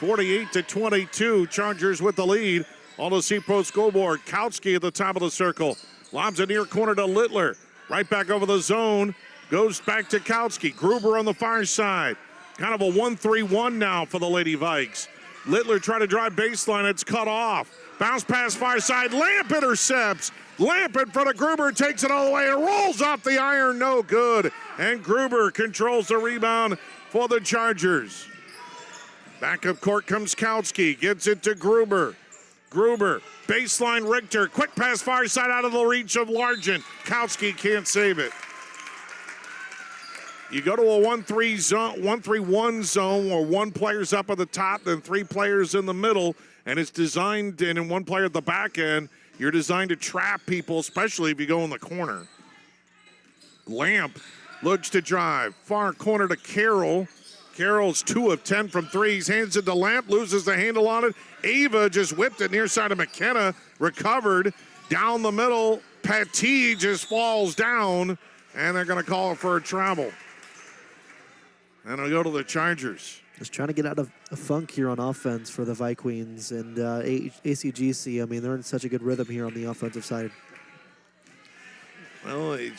48-22, Chargers with the lead on the C-Pro scoreboard. Kautsky at the top of the circle. Lobs a near corner to Littler. Right back over the zone. Goes back to Kautsky. Gruber on the far side. Kind of a 1-3-1 now for the Lady Vikes. Littler trying to drive baseline. It's cut off. Bounce pass far side. Lamp intercepts. Lamp in front of Gruber. Takes it all the way and rolls off the iron. No good. And Gruber controls the rebound for the Chargers. Back up court comes Kautsky. Gets it to Gruber. Gruber. Baseline Richter. Quick pass far side out of the reach of Largent. Kautsky can't save it. You go to a 1-3-1 zone where one player's up at the top, then 3 players in the middle, and it's designed, and one player at the back end, you're designed to trap people, especially if you go in the corner. Lamp looks to drive. Far corner to Carroll. Carroll's 2 of 10 from threes. Hands it to Lamp, loses the handle on it. Ava just whipped it near side of McKenna. Recovered down the middle. Patty just falls down, and they're going to call it for a travel. And it'll go to the Chargers. Just trying to get out of a funk here on offense for the Vikings and ACGC. I mean, they're in such a good rhythm here on the offensive side. Well, they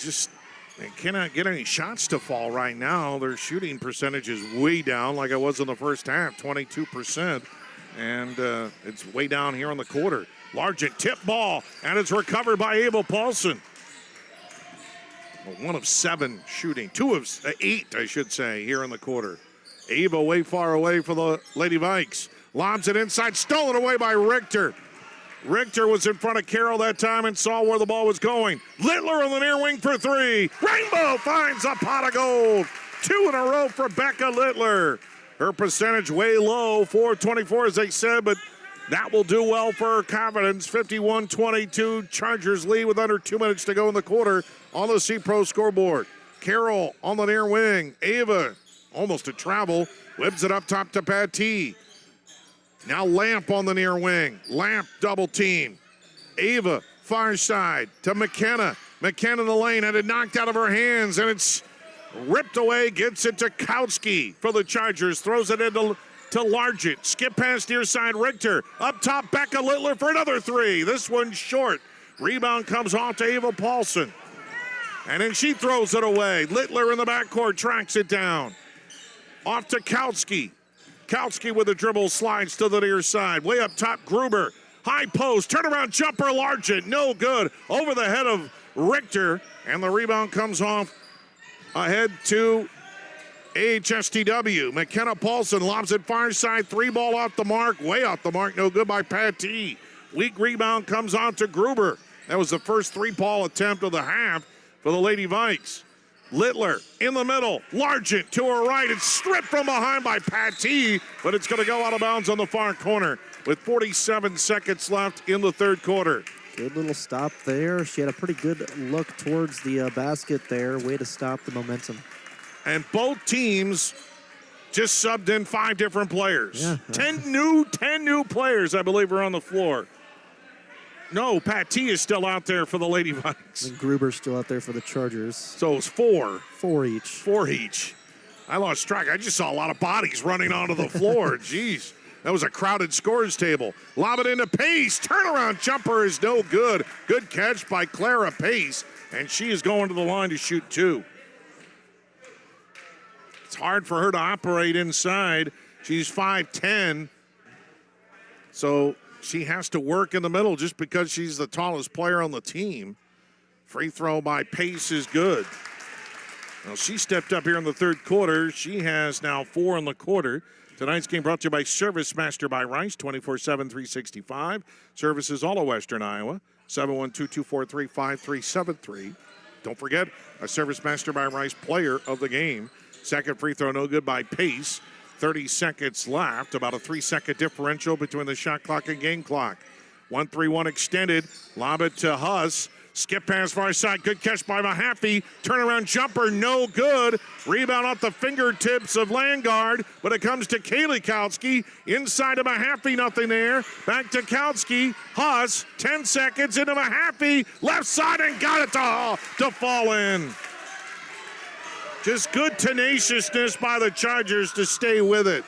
cannot get any shots to fall right now. Their shooting percentage is way down like it was in the first half, 22%. And it's way down here in the quarter. Largent tip ball, and it's recovered by Abel Paulson. 1 of 7 shooting. 2 of 8, I should say, here in the quarter. Ava way far away for the Lady Vikes. Lobs it inside, stolen away by Richter. Richter was in front of Carroll that time and saw where the ball was going. Littler on the near wing for 3. Rainbow finds a pot of gold. 2 in a row for Becca Littler. Her percentage way low, 4.24 as they said, but that will do well for her confidence. 51-22, Chargers lead with under 2 minutes to go in the quarter on the C-Pro scoreboard. Carroll on the near wing. Ava, almost a travel, whips it up top to Patty. Now Lamp on the near wing. Lamp double team. Ava, far side to McKenna. McKenna in the lane, had it knocked out of her hands, and it's ripped away, gets it to Kautsky for the Chargers. Throws it into to Largent. Skip past near side Richter. Up top, Becca Littler for another 3. This one's short. Rebound comes off to Ava Paulson. And then she throws it away. Littler in the backcourt tracks it down. Off to Kautsky. Kautsky with a dribble slides to the near side. Way up top, Gruber. High post, turnaround jumper, Largent. No good. Over the head of Richter. And the rebound comes off ahead to AHSTW, McKenna Paulson lobs it far side, 3-ball off the mark, way off the mark, no good by Pat T. Weak rebound comes on to Gruber. That was the first 3-ball attempt of the half for the Lady Vikes. Littler in the middle, Largent to her right. It's stripped from behind by Pat T, but it's going to go out of bounds on the far corner with 47 seconds left in the third quarter. Good little stop there. She had a pretty good look towards the basket there. Way to stop the momentum. And both teams just subbed in 5 different players. Yeah. 10 new players, I believe, are on the floor. No, Pat T is still out there for the Lady Vikes. And Gruber's still out there for the Chargers. So it's 4. 4 each. 4 each. I lost track. I just saw a lot of bodies running onto the floor. Jeez. That was a crowded scores table. Lob it into Pace. Turnaround jumper is no good. Good catch by Clara Pace. And she is going to the line to shoot 2. It's hard for her to operate inside. She's 5'10". So she has to work in the middle just because she's the tallest player on the team. Free throw by Pace is good. Well, she stepped up here in the third quarter. She has now 4 in the quarter. Tonight's game brought to you by Service Master by Rice, 24/7, 365. Services all of Western Iowa, 712-243-5373. Don't forget, a Service Master by Rice player of the game. Second free throw, no good by Pace. 30 seconds left, about a 3-second differential between the shot clock and game clock. 1-3-1 extended, lob it to Huss. Skip pass far side, good catch by Mahaffey. Turnaround jumper, no good. Rebound off the fingertips of Landgard, but it comes to Kaylee Kautsky. Inside of Mahaffey, nothing there. Back to Kautsky. Huss, 10 seconds into Mahaffey. Left side and got it to fall in. Just good tenaciousness by the Chargers to stay with it.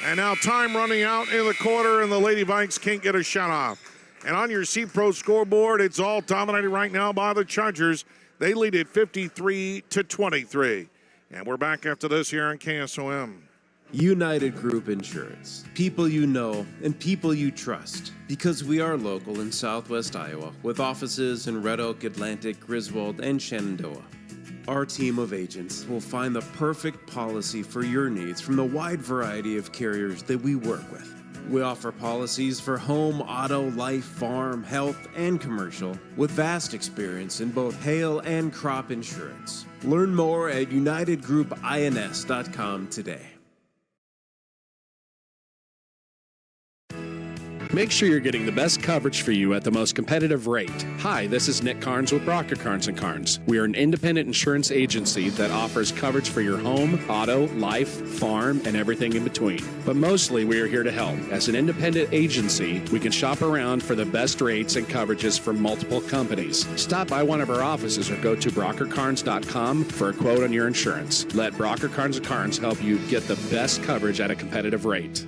And now time running out in the quarter, and the Lady Vikes can't get a shot off. And on your C-Pro scoreboard, it's all dominated right now by the Chargers. They lead it 53-23. And we're back after this here on KSOM. United Group Insurance. People you know and people you trust. Because we are local in Southwest Iowa with offices in Red Oak, Atlantic, Griswold, and Shenandoah. Our team of agents will find the perfect policy for your needs from the wide variety of carriers that we work with. We offer policies for home, auto, life, farm, health, and commercial with vast experience in both hail and crop insurance. Learn more at unitedgroupins.com today. Make sure you're getting the best coverage for you at the most competitive rate. Hi, this is Nick Carnes with Brocker Carnes & Carnes. We are an independent insurance agency that offers coverage for your home, auto, life, farm, and everything in between. But mostly we are here to help. As an independent agency, we can shop around for the best rates and coverages from multiple companies. Stop by one of our offices or go to brockercarnes.com for a quote on your insurance. Let Brocker Carnes & Carnes help you get the best coverage at a competitive rate.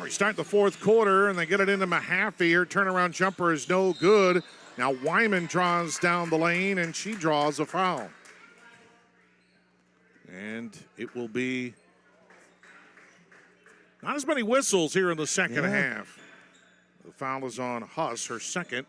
We start the fourth quarter, and they get it into Mahaffey. Her turnaround jumper is no good. Now Wyman draws down the lane, and she draws a foul. And it will be not as many whistles here in the second half. The foul is on Huss, her second.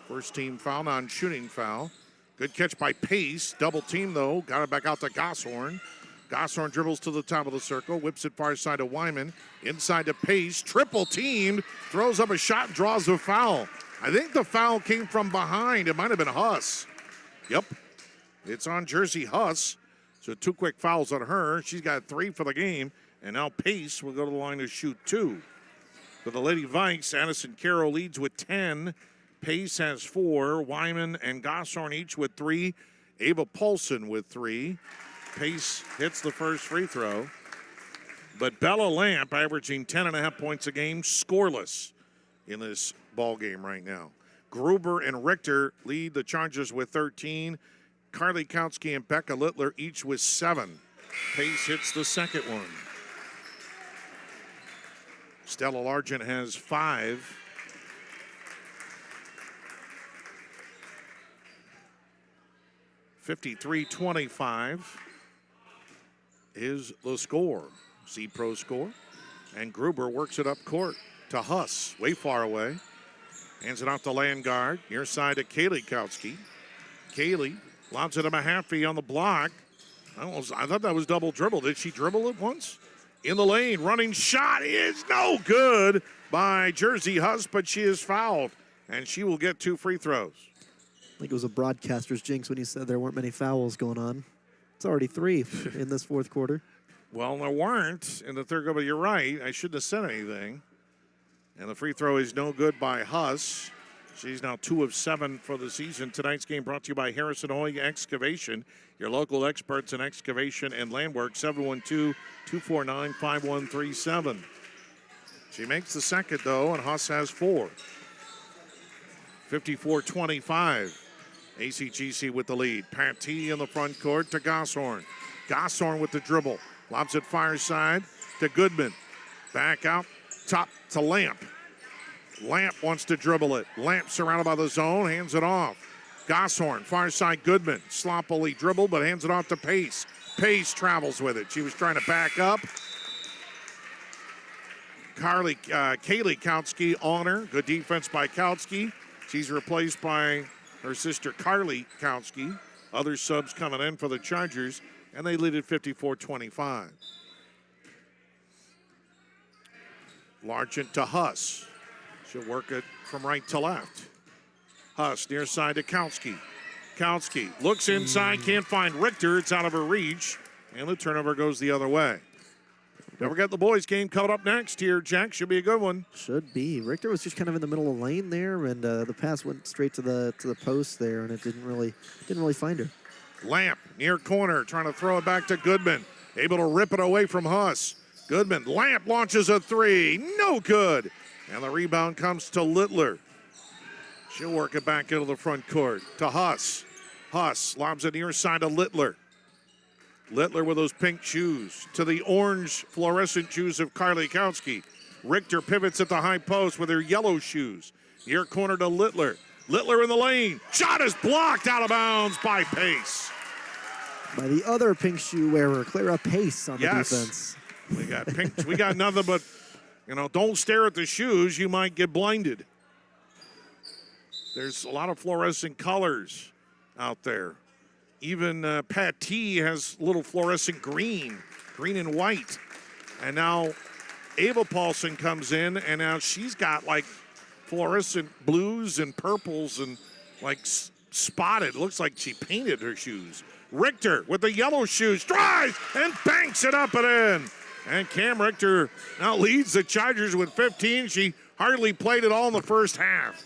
First team foul, non-shooting foul. Good catch by Pace. Double team, though. Got it back out to Gosshorn. Gosshorn dribbles to the top of the circle, whips it far side to Wyman, inside to Pace, triple teamed, throws up a shot and draws a foul. I think the foul came from behind. It might have been Huss. Yep, it's on Jersey Huss. So 2 quick fouls on her. She's got 3 for the game, and now Pace will go to the line to shoot 2. For the Lady Vikes, Addison Carroll leads with 10. Pace has 4. Wyman and Gosshorn each with 3. Ava Paulson with 3. Pace hits the first free throw. But Bella Lamp averaging 10.5 points a game, scoreless in this ball game right now. Gruber and Richter lead the Chargers with 13. Carly Kautsky and Becca Littler each with 7. Pace hits the second one. Stella Largent has 5. (53-25). is the score. C-Pro score. And Gruber works it up court to Huss, way far away. Hands it off to Landgard. Near side to Kaylee Kautsky. Kaylee lobs it to Mahaffey on the block. I thought that was double dribble. Did she dribble it once? In the lane, running shot is no good by Jersey Huss, but she is fouled, and she will get 2 free throws. I think it was a broadcaster's jinx when he said there weren't many fouls going on. It's already 3 in this fourth quarter. Well, there weren't in the third quarter, but you're right. I shouldn't have said anything. And the free throw is no good by Huss. She's now 2 of 7 for the season. Tonight's game brought to you by Harrison Hoy Excavation, your local experts in excavation and land work. 712-249-5137. She makes the second, though, and Huss has 4. 54-25. ACGC with the lead. Patty in the front court to Gosshorn. Gosshorn with the dribble. Lobs it far side to Goodman. Back out top to Lamp. Lamp wants to dribble it. Lamp surrounded by the zone, hands it off. Gosshorn, far side Goodman. Sloppily dribbled, but hands it off to Pace. Pace travels with it. She was trying to back up. Kaylee Kautsky on her. Good defense by Kautsky. She's replaced by her sister Carly Kautsky. Other subs coming in for the Chargers, and they lead at 54-25. Largent to Huss. She'll work it from right to left. Huss near side to Kautsky. Kautsky looks inside, can't find Richter. It's out of her reach, and the turnover goes the other way. Don't forget the boys game coming up next here, Jack. Should be a good one. Should be. Richter was just kind of in the middle of the lane there, and the pass went straight to the post there, and it didn't really find her. Lamp near corner, trying to throw it back to Goodman. Able to rip it away from Huss. Goodman, Lamp launches a 3. No good. And the rebound comes to Littler. She'll work it back into the front court to Huss. Huss lobs it near side to Littler. Littler with those pink shoes to the orange fluorescent shoes of Carly Kautsky. Richter pivots at the high post with her yellow shoes. Near corner to Littler. Littler in the lane. Shot is blocked out of bounds by Pace. By the other pink shoe wearer, Clara Pace on the defense. We got pink. We got nothing but, don't stare at the shoes. You might get blinded. There's a lot of fluorescent colors out there. Even Patty has little fluorescent green and white. And now Ava Paulson comes in, and now she's got like fluorescent blues and purples and like spotted. Looks like she painted her shoes. Richter with the yellow shoes drives and banks it up and in. And Cam Richter now leads the Chargers with 15. She hardly played at all in the first half.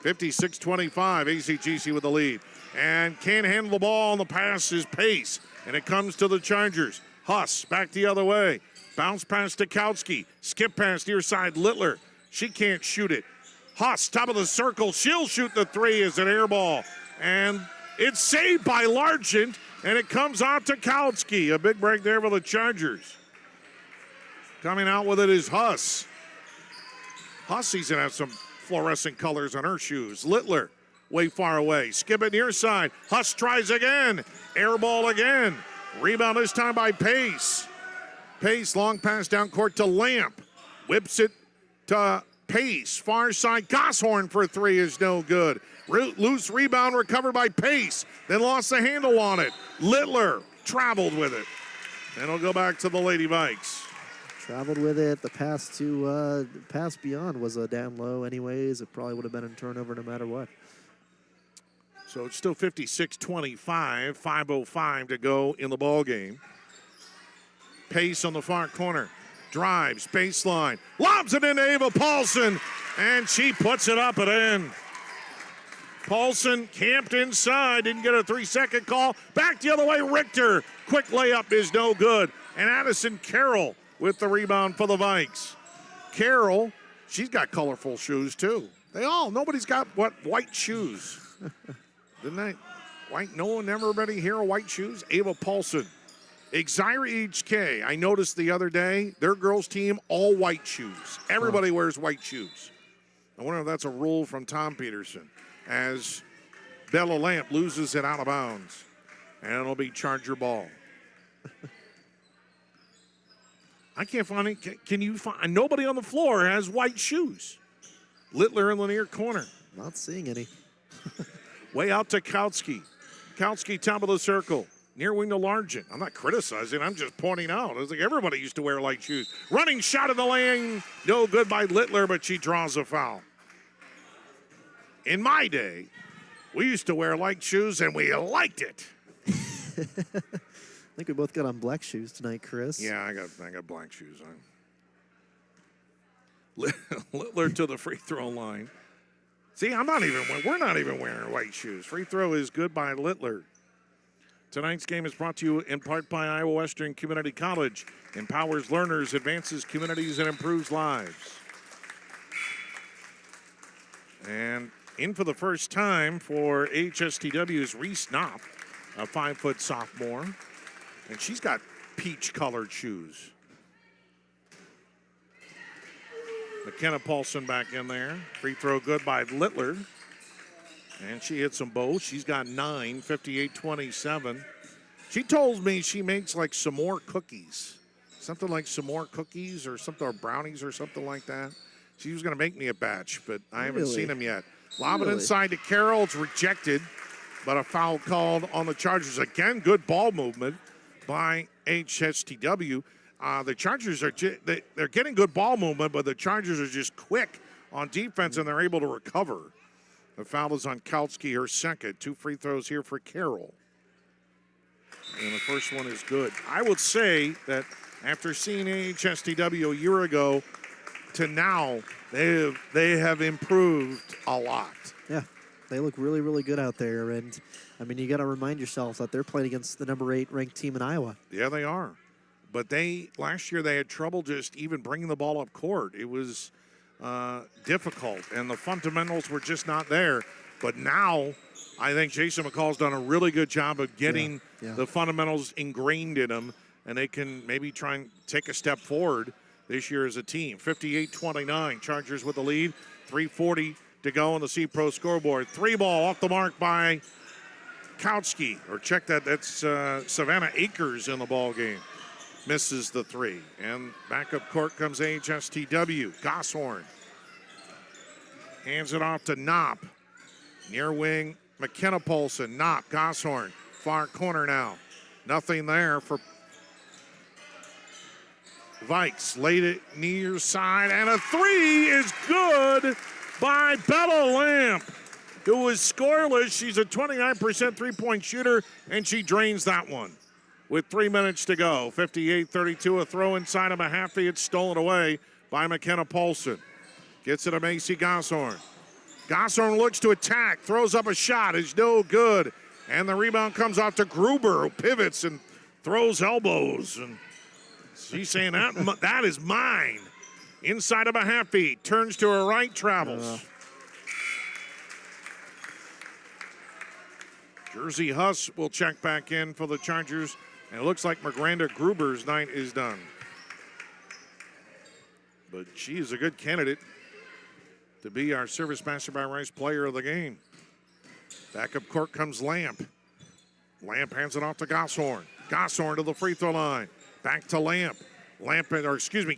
56-25, ACGC with the lead. And can't handle the ball on the pass is Pace. And it comes to the Chargers. Huss back the other way. Bounce pass to Kautsky. Skip pass near side Littler. She can't shoot it. Huss, top of the circle. She'll shoot the 3 as an air ball. And it's saved by Largent. And it comes out to Kautsky. A big break there for the Chargers. Coming out with it is Huss. Hussey's going to have some fluorescent colors on her shoes. Littler, way far away. Skip it near side. Huss tries again. Air ball again. Rebound this time by Pace. Pace, long pass down court to Lamp. Whips it to Pace. Far side. Gosshorn for 3 is no good. Loose rebound recovered by Pace. Then lost the handle on it. Littler traveled with it. And it'll go back to the Lady Vikes. Traveled with it. The pass beyond was down low anyways. It probably would have been a turnover no matter what. So it's still 56-25, 5:05 to go in the ball game. Pace on the far corner. Drives, baseline. Lobs it into Ava Paulson, and she puts it up and in. Paulson camped inside, didn't get a 3-second call. Back the other way, Richter. Quick layup is no good. And Addison Carroll with the rebound for the Vikes. Carroll, she's got colorful shoes too. Nobody's got white shoes. Didn't they? White, no one ever ready here white shoes? Ava Paulson. Exira HK, I noticed the other day, their girls team, all white shoes. Everybody wears white shoes. I wonder if that's a rule from Tom Peterson as Bella Lamp loses it out of bounds. And it'll be Charger ball. I can't find it. Can you find? Nobody on the floor has white shoes. Littler in the near corner. Not seeing any. Way out to Kautsky. Kautsky, top of the circle. Near wing to Largent. I'm not criticizing. I'm just pointing out. It's like everybody used to wear light shoes. Running shot in the lane. No good by Littler, but she draws a foul. In my day, we used to wear light shoes, and we liked it. I think we both got on black shoes tonight, Chris. Yeah, I got black shoes on. Littler to the free throw line. See, we're not even wearing white shoes. Free throw is good by Littler. Tonight's game is brought to you in part by Iowa Western Community College. Empowers learners, advances communities, and improves lives. And in for the first time for AHSTW is Reese Knopp, a 5-foot sophomore. And she's got peach-colored shoes. McKenna Paulson back in there. Free throw good by Littler. And she hits them both. She's got 9, 58-27. She told me she makes like some more cookies. Something like some more cookies or something, or brownies or something like that. She was going to make me a batch, but I haven't seen them yet. Lob it inside to Carroll. It's rejected, but a foul called on the Chargers. Again, good ball movement by AHSTW. The Chargers they're getting good ball movement, but the Chargers are just quick on defense, and they're able to recover. The foul is on Kautsky, her second. 2 free throws here for Carroll. And the first one is good. I would say that after seeing AHSTW a year ago to now, they have improved a lot. Yeah, they look really, really good out there. And, I mean, you got to remind yourself that they're playing against the number 8 ranked team in Iowa. Yeah, they are. But last year they had trouble just even bringing the ball up court. It was difficult, and the fundamentals were just not there. But now I think Jason McCall's done a really good job of getting the fundamentals ingrained in them, and they can maybe try and take a step forward this year as a team. 58-29, Chargers with the lead. 3:40 to go on the C-Pro scoreboard. 3 ball off the mark by Kautsky. Or check that, that's Savannah Akers in the ball game. Misses the 3. And back up court comes AHSTW. Gosshorn hands it off to Knopp. Near wing, McKenna Paulson. Knopp, Gosshorn. Far corner now. Nothing there for Vikes. Laid it near side. And a 3 is good by Bella Lamp, who was scoreless. She's a 29% three-point shooter, and she drains that one. With 3 minutes to go, 58-32, a throw inside of Mahaffey. It's stolen away by McKenna Paulson. Gets it to Macy Gosshorn. Gosshorn looks to attack, throws up a shot, is no good. And the rebound comes off to Gruber, who pivots and throws elbows. And she's saying, that is mine. Inside of Mahaffey, turns to her right, travels. Jersey Huss will check back in for the Chargers. And it looks like Miranda Gruber's night is done. But she is a good candidate to be our Service Master by Rice player of the game. Back up court comes Lamp. Lamp hands it off to Gosshorn. Gosshorn to the free throw line. Back to Lamp.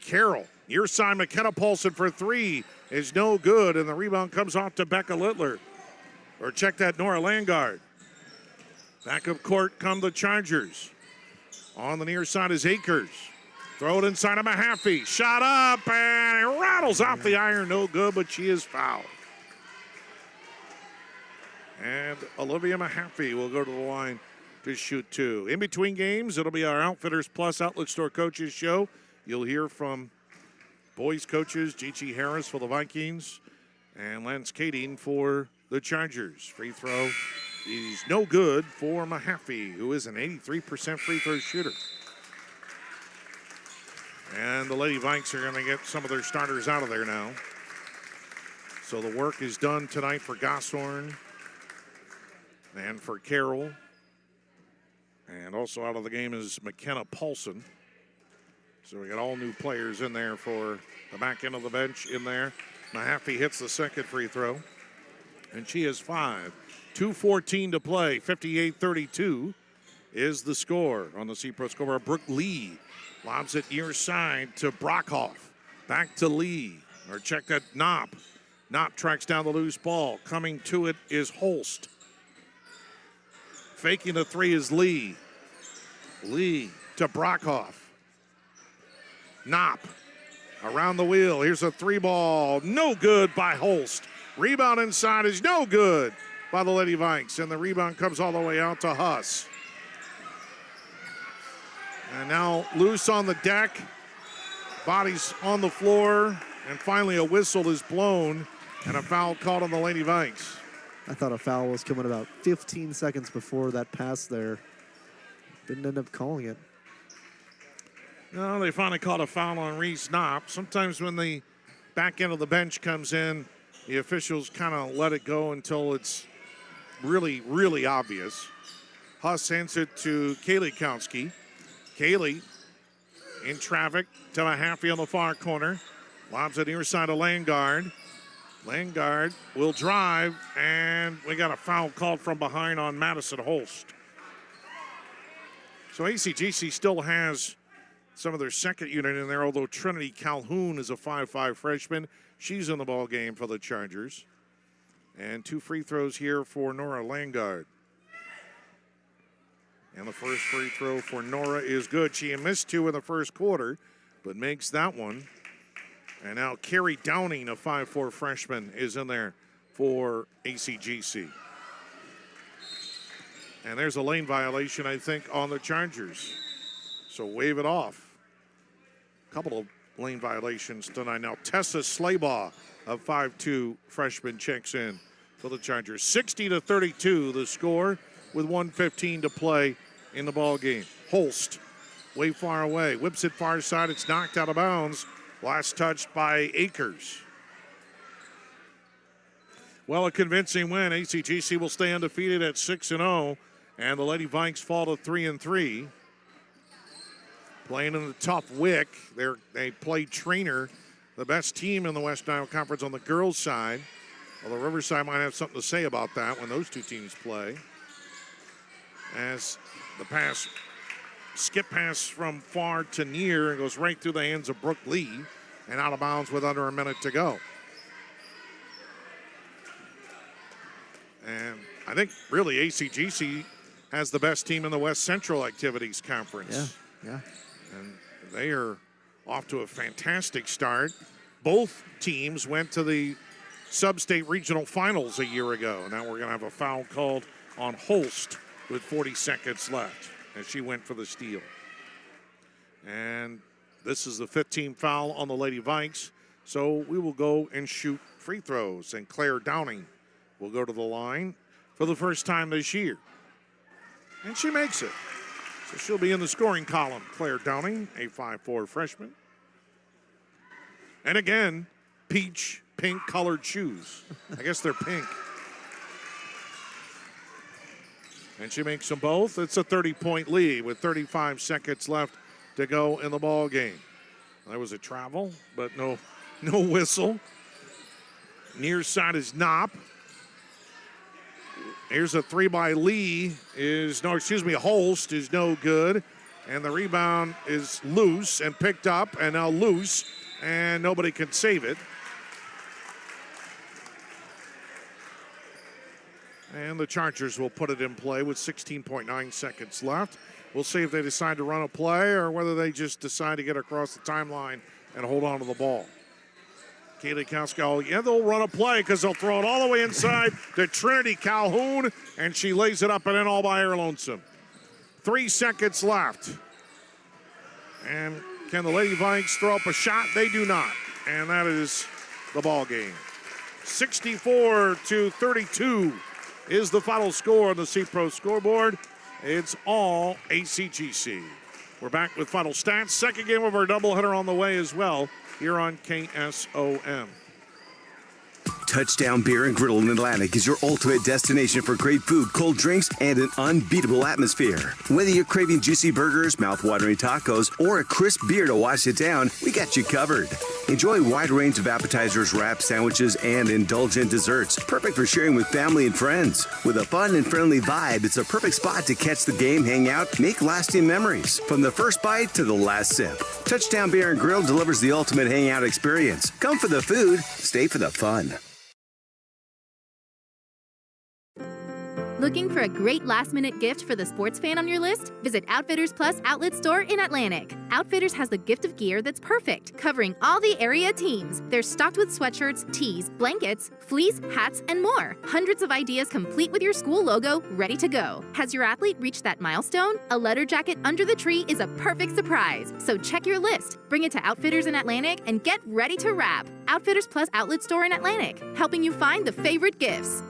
Carroll. Near side, McKenna Paulson for 3 is no good. And the rebound comes off to Becca Littler. Or check that, Nora Landgard. Back up court come the Chargers. On the near side is Akers. Throw it inside of Mahaffey. Shot up, and it rattles off the iron. No good, but she is fouled. And Olivia Mahaffey will go to the line to shoot 2. In between games, it'll be our Outfitters Plus Outlet Store Coaches show. You'll hear from boys coaches, G.G. Harris for the Vikings and Lance Kading for the Chargers. Free throw is no good for Mahaffey, who is an 83% free throw shooter. And the Lady Vikes are going to get some of their starters out of there now. So the work is done tonight for Gosshorn and for Carroll. And also out of the game is McKenna Paulson. So we got all new players in there for the back end of the bench in there. Mahaffey hits the second free throw. And she has 5. 2:14 to play. 58-32 is the score on the C-Pro scoreboard. Brooke Lee Lobs it near side to Brockhoff. Back to Lee. Or check that Knopp. Knopp tracks down the loose ball. Coming to it is Holst. Faking the three is Lee. Lee to Brockhoff. Knopp around the wheel. Here's a three ball. No good by Holst. Rebound inside is no good by the Lady Vikes. And the rebound comes all the way out to Huss. And now loose on the deck. Bodies on the floor. And finally a whistle is blown. And a foul called on the Lady Vikes. I thought a foul was coming about 15 seconds before that pass there. Didn't end up calling it. No, they finally called a foul on Reese Knopp. Sometimes when the back end of the bench comes in, the officials kind of let it go until it's really, really obvious. Huss hands it to Kaylee Kautsky. Kaylee in traffic to Mahaffey on the far corner. Lobs it near side of Landgard. Landgard will drive, and we got a foul called from behind on Madison Holst. So ACGC still has some of their second unit in there, although Trinity Calhoun is a 5'5 freshman. She's in the ball game for the Chargers. And 2 free throws here for Nora Landgard. And the first free throw for Nora is good. She missed 2 in the first quarter, but makes that one. And now Carrie Downing, a 5'4 freshman, is in there for ACGC. And there's a lane violation, I think, on the Chargers. So wave it off. A couple of lane violations tonight. Now Tessa Slaybaugh, a 5'2 freshman, checks in for the Chargers. 60-32 the score with 1:15 to play in the ball game. Holst, way far away, whips it far side. It's knocked out of bounds. Last touched by Akers. Well, a convincing win. ACGC will stay undefeated at 6-0, and the Lady Vikes fall to 3-3. Playing in the tough WIC. They play Trainer, the best team in the West Iowa Conference on the girls' side. Although Riverside might have something to say about that when those two teams play. As the pass, skip pass from far to near, and goes right through the hands of Brooke Lee and out of bounds with under a minute to go. And I think really ACGC has the best team in the West Central Activities Conference. Yeah. And they are off to a fantastic start. Both teams went to the Sub-State Regional Finals a year ago. Now we're going to have a foul called on Holst with 40 seconds left as she went for the steal. And this is the 15th foul on the Lady Vikes. So we will go and shoot free throws. And Claire Downing will go to the line for the first time this year. And she makes it. So she'll be in the scoring column. Claire Downing, a 5'4 freshman. And again, peach pink colored shoes. I guess they're pink. And she makes them both. It's a 30-point lead with 35 seconds left to go in the ball game. There was a travel, but no whistle. Near side is Knopp. Here's a 3 by Lee. Holst is no good. And the rebound is loose and picked up, and now loose, and nobody can save it. And the Chargers will put it in play with 16.9 seconds left. We'll see if they decide to run a play or whether they just decide to get across the timeline and hold on to the ball. Kaylee Kautsky, they'll run a play because they'll throw it all the way inside to Trinity Calhoun, and she lays it up and in all by her lonesome. 3 seconds left. And can the Lady Vikes throw up a shot? They do not. And that is the ball game. 64-32 is the final score on the C-Pro scoreboard. It's all ACGC. We're back with final stats. Second game of our doubleheader on the way as well here on KSOM. Touchdown Beer and Griddle in Atlantic is your ultimate destination for great food, cold drinks, and an unbeatable atmosphere. Whether you're craving juicy burgers, mouth-watering tacos, or a crisp beer to wash it down, we got you covered. Enjoy a wide range of appetizers, wraps, sandwiches, and indulgent desserts. Perfect for sharing with family and friends. With a fun and friendly vibe, it's a perfect spot to catch the game, hang out, make lasting memories. From the first bite to the last sip, Touchdown Bar and Grill delivers the ultimate hangout experience. Come for the food, stay for the fun. Looking for a great last-minute gift for the sports fan on your list? Visit Outfitters Plus Outlet Store in Atlantic. Outfitters has the gift of gear that's perfect, covering all the area teams. They're stocked with sweatshirts, tees, blankets, fleece, hats, and more. Hundreds of ideas complete with your school logo, ready to go. Has your athlete reached that milestone? A letter jacket under the tree is a perfect surprise. So check your list, bring it to Outfitters in Atlantic, and get ready to wrap. Outfitters Plus Outlet Store in Atlantic, helping you find the favorite gifts.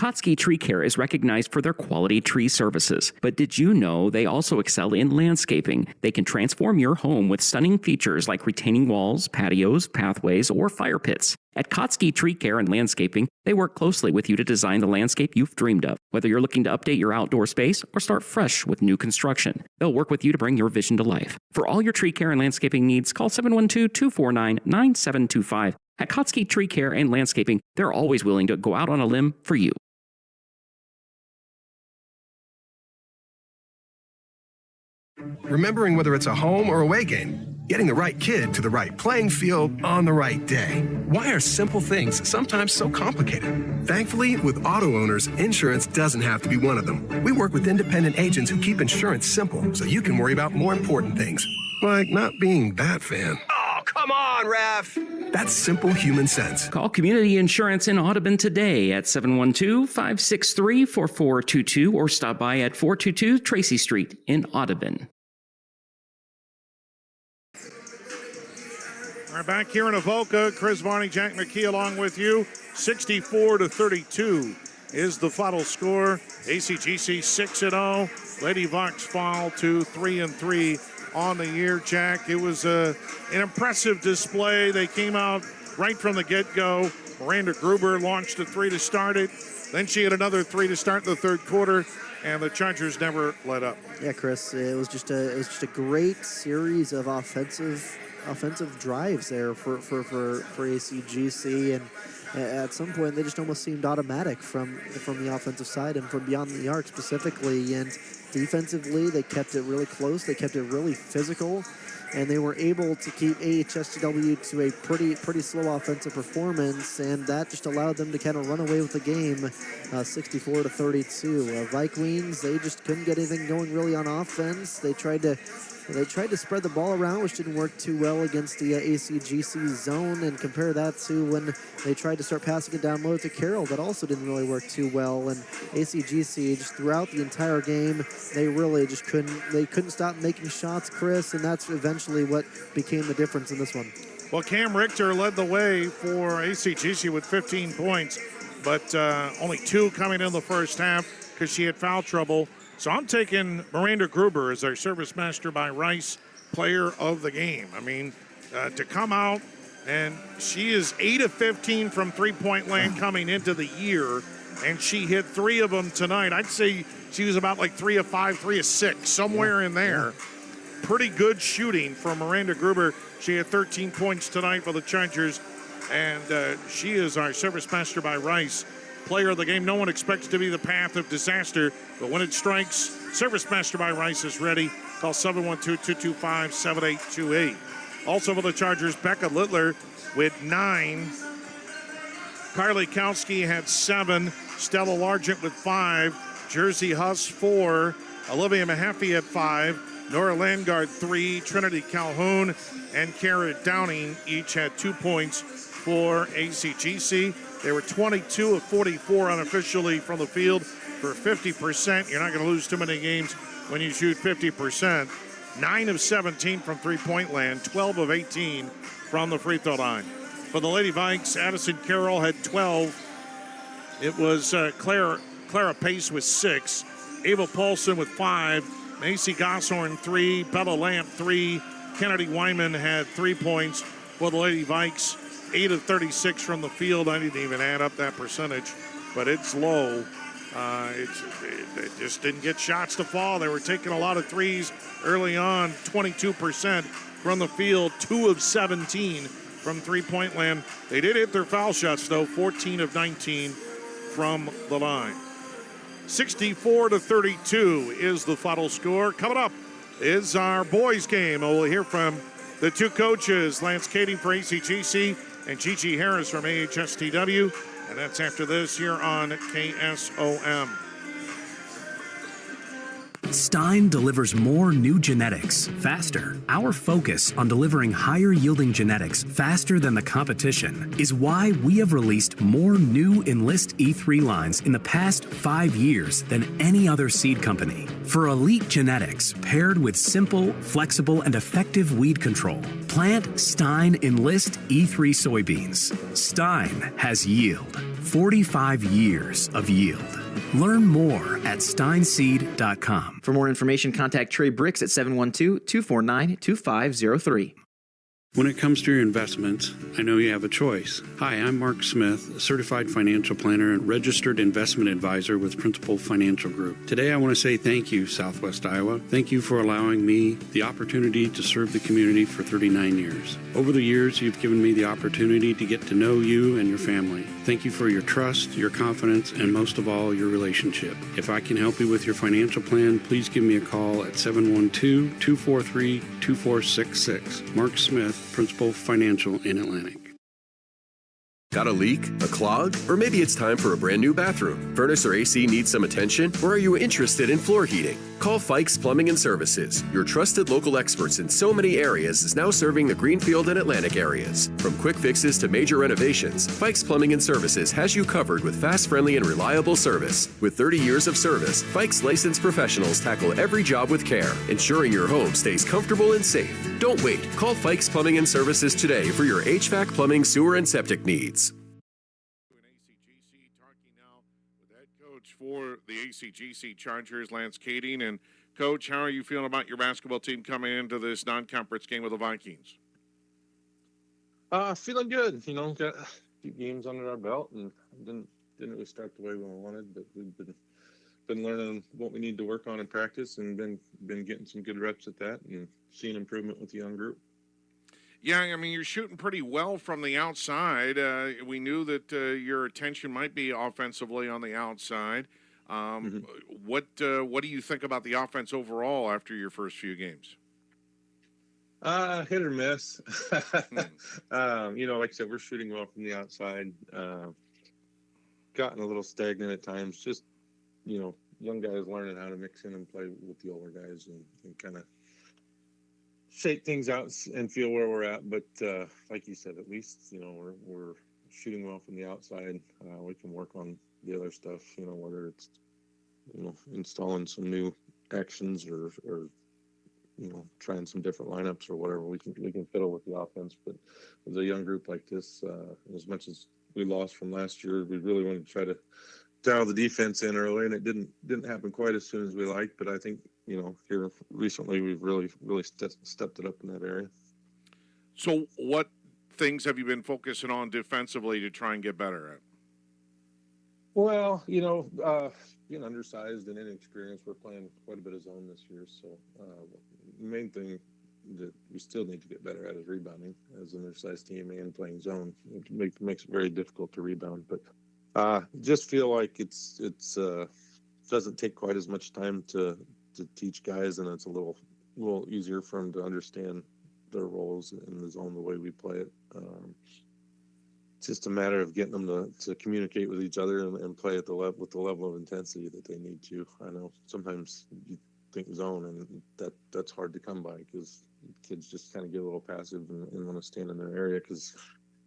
Kotzky Tree Care is recognized for their quality tree services. But did you know they also excel in landscaping? They can transform your home with stunning features like retaining walls, patios, pathways, or fire pits. At Kotzky Tree Care and Landscaping, they work closely with you to design the landscape you've dreamed of. Whether you're looking to update your outdoor space or start fresh with new construction, they'll work with you to bring your vision to life. For all your tree care and landscaping needs, call 712-249-9725. At Kotzky Tree Care and Landscaping, they're always willing to go out on a limb for you. Remembering whether it's a home or away game, getting the right kid to the right playing field on the right day. Why are simple things sometimes so complicated? Thankfully, with auto owners, insurance doesn't have to be one of them. We work with independent agents who keep insurance simple so you can worry about more important things, like not being that fan. Oh, come on, Ref. That's simple human sense. Call Community Insurance in Audubon today at 712-563-4422 or stop by at 422 Tracy Street in Audubon. We're back here in Avoca. Chris Varney, Jack McKee along with you. 64-32 is the final score. ACGC 6-0. Lady Vox fall to 3-3 on the year, Jack. It was an impressive display. They came out right from the get-go. Miranda Gruber launched a three to start it. Then she had another three to start the third quarter, and the Chargers never let up. Yeah, Chris, it was just a great series of offensive drives there for ACGC, and at some point they just almost seemed automatic from the offensive side and from beyond the arc specifically. And defensively, they kept it really close. They kept it really physical, and they were able to keep AHSTW to a pretty slow offensive performance, and that just allowed them to kind of run away with the game, 64-32. Vikings, they just couldn't get anything going really on offense. They tried to spread the ball around, which didn't work too well against the ACGC zone, and compare that to when they tried to start passing it down low to Carroll. That also didn't really work too well, and ACGC just throughout the entire game, they really just couldn't stop making shots, Chris, and that's eventually what became the difference in this one. Well, Cam Richter led the way for ACGC with 15 points, but only 2 coming in the first half because she had foul trouble. So I'm taking Miranda Gruber as our Service Master by Rice player of the game. I mean, to come out, and she is 8 of 15 from three-point land coming into the year, and she hit 3 of them tonight. I'd say she was about like 3 of 5, 3 of 6, somewhere in there. Pretty good shooting from Miranda Gruber. She had 13 points tonight for the Chargers, and she is our Service Master by Rice player of the game. No one expects to be the path of disaster, but when it strikes, Service Master by Rice is ready. Call 712-225-7828. Also for the Chargers, Becca Littler with 9. Carly Kowski had 7. Stella Largent with 5. Jersey Huss 4. Olivia Mahaffey at 5. Nora Landgard 3. Trinity Calhoun and Kara Downing each had 2 points for ACGC. They were 22 of 44 unofficially from the field for 50%. You're not going to lose too many games when you shoot 50%. 9 of 17 from three-point land, 12 of 18 from the free throw line. For the Lady Vikes, Addison Carroll had 12. It was Clara Pace with 6, Ava Paulson with 5, Macy Gosshorn 3, Bella Lamp 3, Kennedy Wyman had 3 points for the Lady Vikes. 8 of 36 from the field. I didn't even add up that percentage, but it's low. It just didn't get shots to fall. They were taking a lot of threes early on, 22% from the field, 2 of 17 from three-point land. They did hit their foul shots, though, 14 of 19 from the line. 64-32 is the final score. Coming up is our boys game. We'll hear from the two coaches, Lance Kading for ACGC and Gigi Harris from AHSTW. And that's after this here on KSOM. Stein delivers more new genetics faster. Our focus on delivering higher yielding genetics faster than the competition is why we have released more new Enlist E3 lines in the past 5 years than any other seed company. For elite genetics paired with simple, flexible, and effective weed control, plant Stein Enlist E3 soybeans. Stein has yield. 45 years of yield. Learn more at steinseed.com. For more information, contact Trey Bricks at 712-249-2503. When it comes to your investments, I know you have a choice. Hi, I'm Mark Smith, a certified financial planner and registered investment advisor with Principal Financial Group. Today, I want to say thank you, Southwest Iowa. Thank you for allowing me the opportunity to serve the community for 39 years. Over the years, you've given me the opportunity to get to know you and your family. Thank you for your trust, your confidence, and most of all, your relationship. If I can help you with your financial plan, please give me a call at 712-243-2466. Mark Smith, Principal Financial in Atlantic. Got a leak? A clog? Or maybe it's time for a brand new bathroom. Furnace or AC needs some attention? Or are you interested in floor heating? Call Fikes Plumbing and Services. Your trusted local experts in so many areas is now serving the Greenfield and Atlantic areas. From quick fixes to major renovations, Fikes Plumbing and Services has you covered with fast, friendly, and reliable service. With 30 years of service, Fikes licensed professionals tackle every job with care, ensuring your home stays comfortable and safe. Don't wait. Call Fikes Plumbing and Services today for your HVAC, plumbing, sewer, and septic needs. For the ACGC Chargers, Lance Kading. And Coach, how are you feeling about your basketball team coming into this non-conference game with the Vikings? Feeling good. You know, got a few games under our belt and didn't really start the way we wanted, but we've been learning what we need to work on in practice and been getting some good reps at that and seeing improvement with the young group. Yeah, I mean, you're shooting pretty well from the outside. We knew that your attention might be offensively on the outside. What do you think about the offense overall after your first few games? Hit or miss. You know, like I said, we're shooting well from the outside. Gotten a little stagnant at times. Just, you know, young guys learning how to mix in and play with the older guys and kind of shake things out and feel where we're at. But like you said, at least, you know, we're shooting well from the outside. We can work on the other stuff, you know, whether it's, you know, installing some new actions or you know, trying some different lineups or whatever. We can fiddle with the offense. But with a young group like this, as much as we lost from last year, we really wanted to try to dial the defense in early, and it didn't happen quite as soon as we liked. But I think, you know, here recently we've really stepped it up in that area. So what things have you been focusing on defensively to try and get better at? Well, you know, being undersized and inexperienced, we're playing quite a bit of zone this year. So the main thing that we still need to get better at is rebounding as an undersized team and playing zone. It makes it very difficult to rebound. But just feel like it's doesn't take quite as much time to teach guys, and it's a little easier for them to understand their roles in the zone the way we play it. It's just a matter of getting them to communicate with each other and play at with the level of intensity that they need to. I know sometimes you think zone, and that's hard to come by because kids just kind of get a little passive and want to stand in their area because,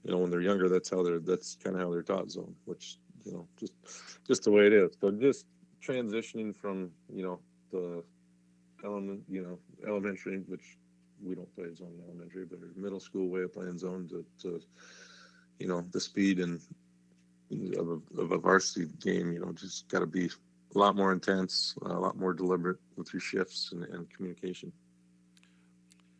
you know, when they're younger, that's kind of how they're taught zone, which, you know, just the way it is. So just transitioning from, you know, the elementary, which we don't play zone in elementary, but middle school way of playing zone to you know, the speed and of a varsity game, just got to be a lot more intense, a lot more deliberate with your shifts and communication.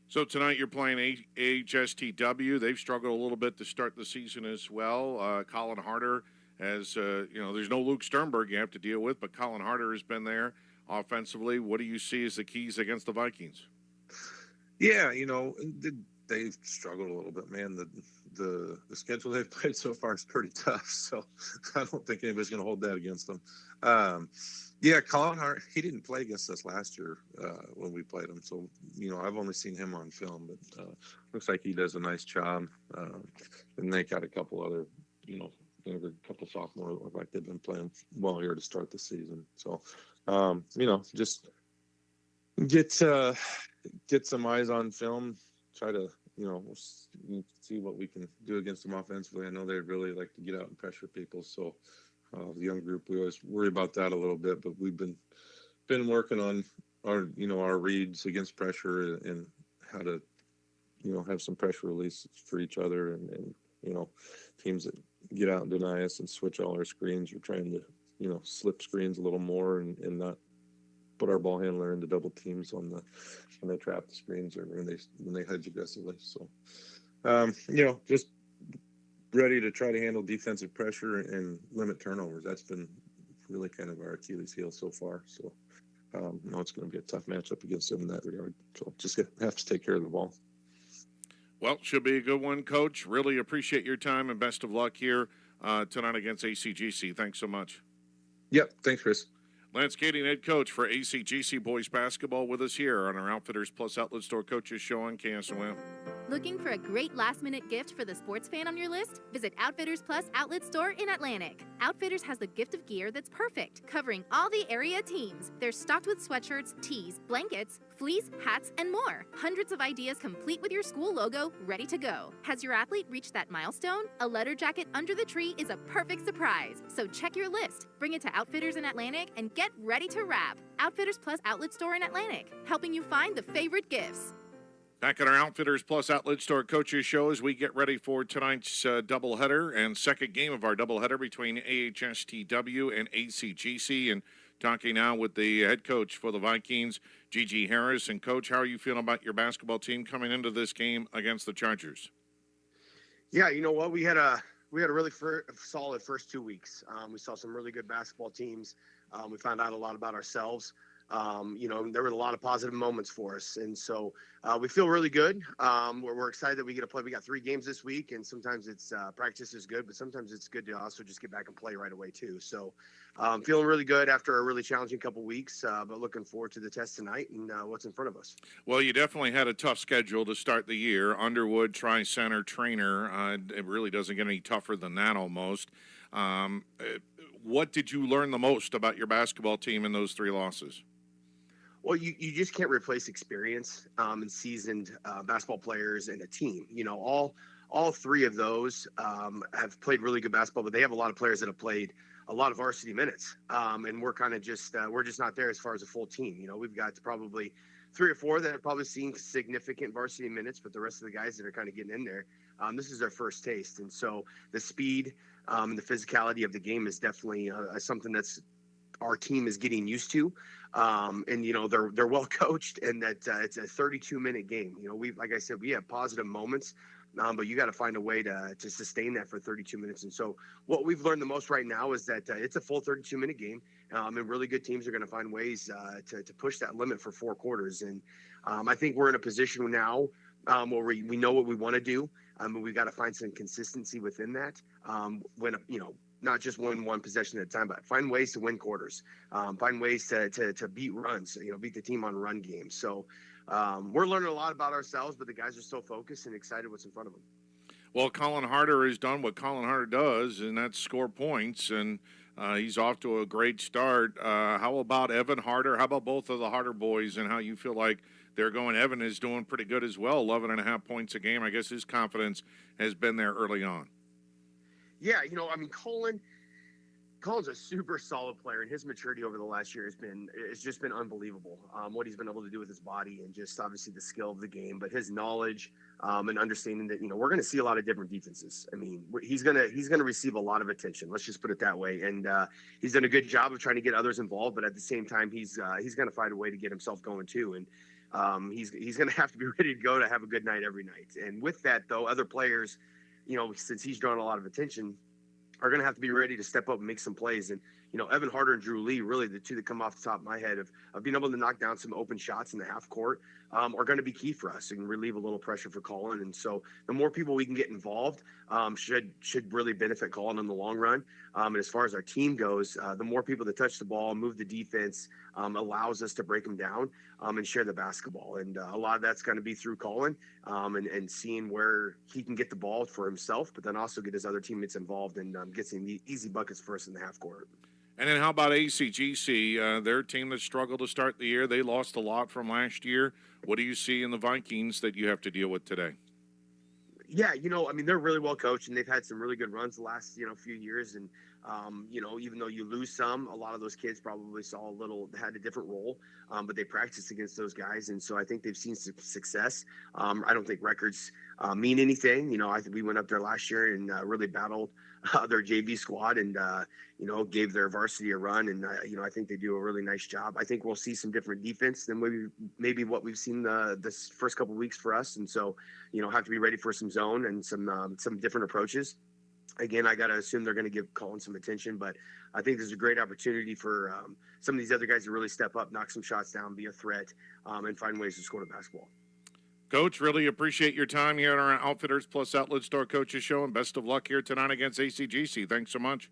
So tonight you're playing AHSTW. They've struggled a little bit to start the season as well. Colin Harder has, there's no Luke Sternberg you have to deal with, but Colin Harder has been there offensively. What do you see as the keys against the Vikings? Yeah, they've struggled a little bit, man. The schedule they've played so far is pretty tough, so I don't think anybody's going to hold that against them. Colin Hart, he didn't play against us last year when we played him, so I've only seen him on film, but looks like he does a nice job. And they got a couple other, a couple sophomores look like they've been playing well here to start the season. So, just get some eyes on film, try to see what we can do against them offensively. I know they really like to get out and pressure people, so the young group, we always worry about that a little bit, but we've been working on our reads against pressure and how to have some pressure release for each other, and teams that get out and deny us and switch all our screens, we're trying to slip screens a little more and not put our ball handler into double teams when they trap the screens or when they hedge aggressively. So, just ready to try to handle defensive pressure and limit turnovers. That's been really kind of our Achilles heel so far. So, it's going to be a tough matchup against them in that regard. So, just have to take care of the ball. Well, should be a good one, Coach. Really appreciate your time and best of luck here tonight against ACGC. Thanks so much. Yep. Thanks, Chris. Lance Kading, head coach for ACGC boys basketball, with us here on our Outfitters Plus Outlet Store Coaches Show on KSOM. Looking for a great last-minute gift for the sports fan on your list? Visit Outfitters Plus Outlet Store in Atlantic. Outfitters has the gift of gear that's perfect, covering all the area teams. They're stocked with sweatshirts, tees, blankets, fleece, hats, and more. Hundreds of ideas complete with your school logo, ready to go. Has your athlete reached that milestone? A letter jacket under the tree is a perfect surprise. So check your list, bring it to Outfitters in Atlantic, and get ready to wrap. Outfitters Plus Outlet Store in Atlantic, helping you find the favorite gifts. Back at our Outfitters Plus Outlet Store Coaches Show as we get ready for tonight's doubleheader and second game of our doubleheader between AHSTW and ACGC. And talking now with the head coach for the Vikings, Gigi Harris. And, Coach, how are you feeling about your basketball team coming into this game against the Chargers? Yeah, you know what? We had a really solid first 2 weeks. We saw some really good basketball teams. We found out a lot about ourselves. There were a lot of positive moments for us. And so we feel really good. We're excited that we get to play. We got 3 games this week, and sometimes it's practice is good, but sometimes it's good to also just get back and play right away too. So feeling really good after a really challenging couple weeks, but looking forward to the test tonight and what's in front of us. Well, you definitely had a tough schedule to start the year. Underwood, Tri-Center, Trainer. It really doesn't get any tougher than that almost. What did you learn the most about your basketball team in those 3 losses? Well, you just can't replace experience and seasoned basketball players and a team. All 3 of those have played really good basketball, but they have a lot of players that have played a lot of varsity minutes. And we're kind of just we're just not there as far as a full team. We've got probably 3 or 4 that have probably seen significant varsity minutes, but the rest of the guys that are kind of getting in there, this is their first taste. And so the speed and the physicality of the game is definitely something that's our team is getting used to. They're well coached, and that it's a 32-minute game. Like I said, we have positive moments, but you got to find a way to sustain that for 32 minutes. And so what we've learned the most right now is that it's a full 32-minute game, and really good teams are going to find ways to push that limit for 4 quarters. And I think we're in a position now where we know what we want to do, and we've got to find some consistency within that. Not just win one possession at a time, but find ways to win quarters, find ways to beat runs, beat the team on run games. So we're learning a lot about ourselves, but the guys are so focused and excited what's in front of them. Well, Colin Harder has done what Colin Harder does, and that's score points, and he's off to a great start. How about Evan Harder? How about both of the Harder boys and how you feel like they're going? Evan is doing pretty good as well, 11.5 points a game. I guess his confidence has been there early on. Yeah, Colin, Colin's a super solid player, and his maturity over the last year it's just been unbelievable. What he's been able to do with his body, and just obviously the skill of the game, but his knowledge and understanding that we're going to see a lot of different defenses. I mean, he's gonna receive a lot of attention. Let's just put it that way. And he's done a good job of trying to get others involved, but at the same time, he's going to find a way to get himself going too. And he's going to have to be ready to go to have a good night every night. And with that, though, other players, since he's drawn a lot of attention, are going to have to be ready to step up and make some plays. And, Evan Harder and Drew Lee, really the two that come off the top of my head of being able to knock down some open shots in the half court are going to be key for us and relieve a little pressure for Colin. And so the more people we can get involved should really benefit Colin in the long run. And as far as our team goes, the more people that touch the ball, move the defense, allows us to break them down and share the basketball. And a lot of that's going to be through Colin and seeing where he can get the ball for himself, but then also get his other teammates involved and get some easy buckets for us in the half court. And then how about ACGC? Their team that struggled to start the year. They lost a lot from last year. What do you see in the Vikings that you have to deal with today? Yeah, they're really well coached, and they've had some really good runs the last, few years. And, even though you lose some, a lot of those kids probably had a different role, but they practiced against those guys. And so I think they've seen some success. I don't think records mean anything. I think we went up there last year and really battled their JV squad and, gave their varsity a run. And, I think they do a really nice job. I think we'll see some different defense than maybe what we've seen this first couple of weeks for us. And so, have to be ready for some zone and some different approaches. Again, I got to assume they're going to give Colin some attention, but I think there's a great opportunity for some of these other guys to really step up, knock some shots down, be a threat, and find ways to score the basketball. Coach, really appreciate your time here at our Outfitters Plus Outlet Store Coaches Show, and best of luck here tonight against ACGC. Thanks so much.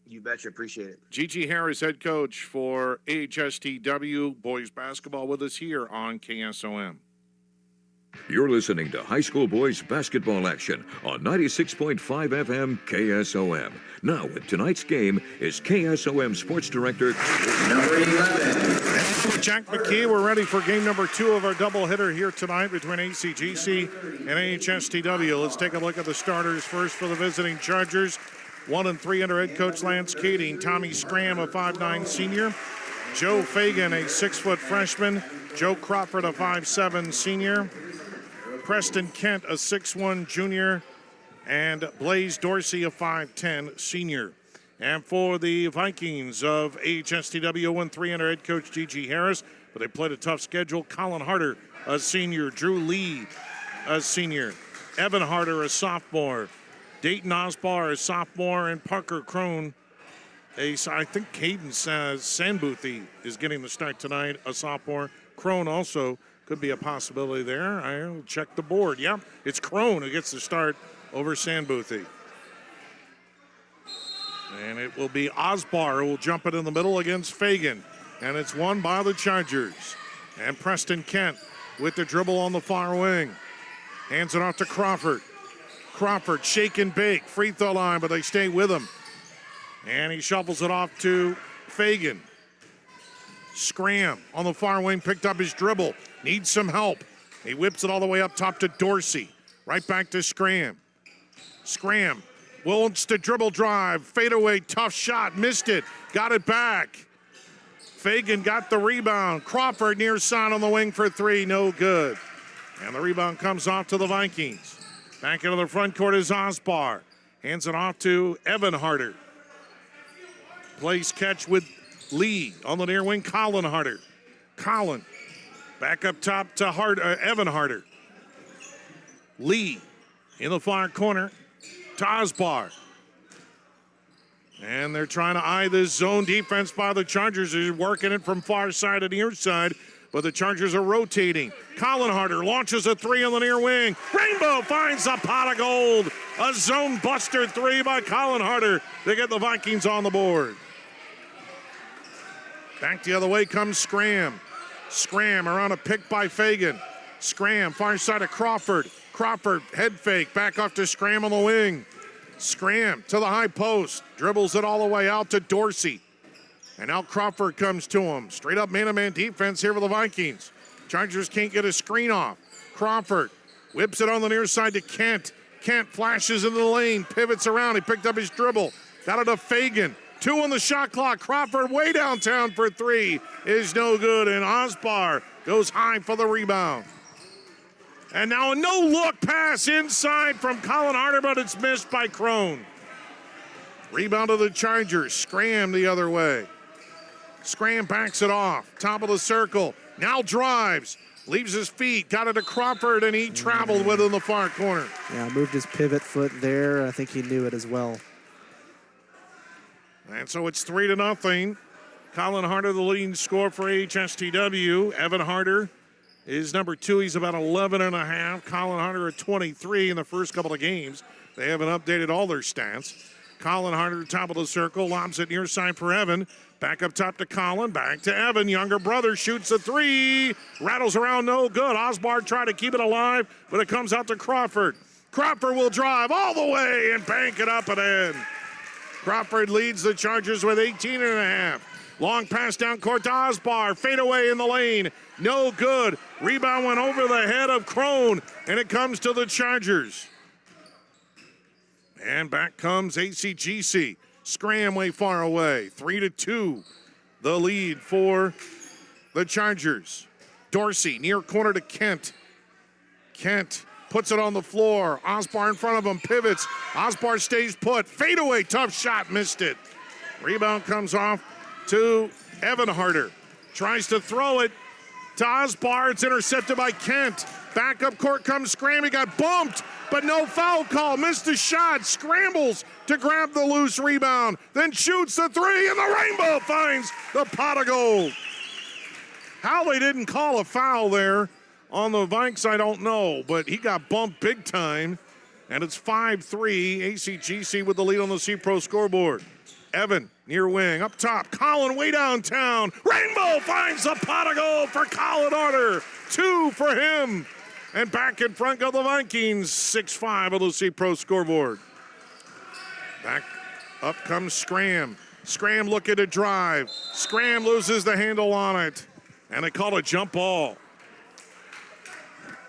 You betcha. Appreciate it. Gigi Harris, head coach for AHSTW boys basketball, with us here on KSOM. You're listening to high school boys basketball action on 96.5 FM KSOM. Now, with tonight's game is KSOM Sports Director number 11. Jack McKee, we're ready for game number 2 of our doubleheader here tonight between ACGC and AHSTW. Let's take a look at the starters first for the visiting Chargers. 1-3 under head coach Lance Kading. Tommy Scram, a 5'9 senior. Joe Fagan, a 6-foot freshman. Joe Crawford, a 5'7 senior. Preston Kent, a 6'1 junior, and Blaze Dorsey, a 5'10 senior. And for the Vikings of AHSTW, 1-3 under head coach Gigi Harris, but they played a tough schedule. Colin Harder, a senior. Drew Lee, a senior. Evan Harder, a sophomore. Dayton Osbar, a sophomore, and Parker Crone, I think Caden Sandboothie is getting the start tonight, a sophomore. Crone also could be a possibility there. I'll check the board. Yeah, it's Crone who gets the start over Sandboothie. And it will be Osbar who will jump it in the middle against Fagan. And it's won by the Chargers. And Preston Kent with the dribble on the far wing. Hands it off to Crawford. Crawford, shake and bake, free throw line, but they stay with him. And he shuffles it off to Fagan. Scram on the far wing, picked up his dribble. Needs some help. He whips it all the way up top to Dorsey. Right back to Scram. Scram wants to dribble drive. Fadeaway, tough shot. Missed it. Got it back. Fagan got the rebound. Crawford near side on the wing for 3. No good. And the rebound comes off to the Vikings. Back into the front court is Osbar. Hands it off to Evan Harder. Plays catch with Lee on the near wing. Colin Harder. Colin back up top to Evan Harder. Lee in the far corner to Osbar. And they're trying to eye this zone defense by the Chargers. They're working it from far side to near side, but the Chargers are rotating. Colin Harder launches a 3 on the near wing. Rainbow finds a pot of gold. A zone buster 3 by Colin Harder to get the Vikings on the board. Back the other way comes Scram. Scram around a pick by Fagan. Scram, far side of Crawford. Crawford, head fake, back off to Scram on the wing. Scram to the high post. Dribbles it all the way out to Dorsey. And now Crawford comes to him. Straight up man-to-man defense here for the Vikings. Chargers can't get a screen off. Crawford whips it on the near side to Kent. Kent flashes into the lane, pivots around. He picked up his dribble. Got it to Fagan. 2 on the shot clock. Crawford way downtown for 3 is no good, and Osbar goes high for the rebound. And now a no-look pass inside from Colin Harder, but it's missed by Crone. Rebound of the Chargers. Scram the other way. Scram backs it off. Top of the circle. Now drives. Leaves his feet. Got it to Crawford, and he traveled with it in the far corner. Yeah, moved his pivot foot there. I think he knew it as well. And so it's 3-0. Colin Harder, the leading scorer for AHSTW. Evan Harder is number 2. He's about 11.5. Colin Harder at 23 in the first couple of games. They haven't updated all their stats. Colin Harder, top of the circle, lobs it near side for Evan. Back up top to Colin, back to Evan. Younger brother shoots a 3. Rattles around, no good. Osbar tried to keep it alive, but it comes out to Crawford. Crawford will drive all the way and bank it up and in. Crawford leads the Chargers with 18.5. Long pass down court to Osbar. Fade away in the lane. No good. Rebound went over the head of Crone, and it comes to the Chargers. And back comes ACGC. Scram way far away. 3-2. The lead for the Chargers. Dorsey near corner to Kent. Kent puts it on the floor. Osbar in front of him. Pivots. Osbar stays put. Fade away. Tough shot. Missed it. Rebound comes off to Evan Harder. Tries to throw it to Osbar. It's intercepted by Kent. Back up court comes Scram. He got bumped, but no foul call. Missed a shot. Scrambles to grab the loose rebound. Then shoots the 3, and the Rainbow finds the pot of gold. How they didn't call a foul there on the Vikes, I don't know, but he got bumped big time, and it's 5-3. ACGC with the lead on the C-Pro scoreboard. Evan near wing, up top. Colin way downtown. Rainbow finds the pot of gold for Colin Harder. 2 for him. And back in front go the Vikings. 6-5 on the C-Pro scoreboard. Back up comes Scram. Scram looking to drive. Scram loses the handle on it. And they call a jump ball.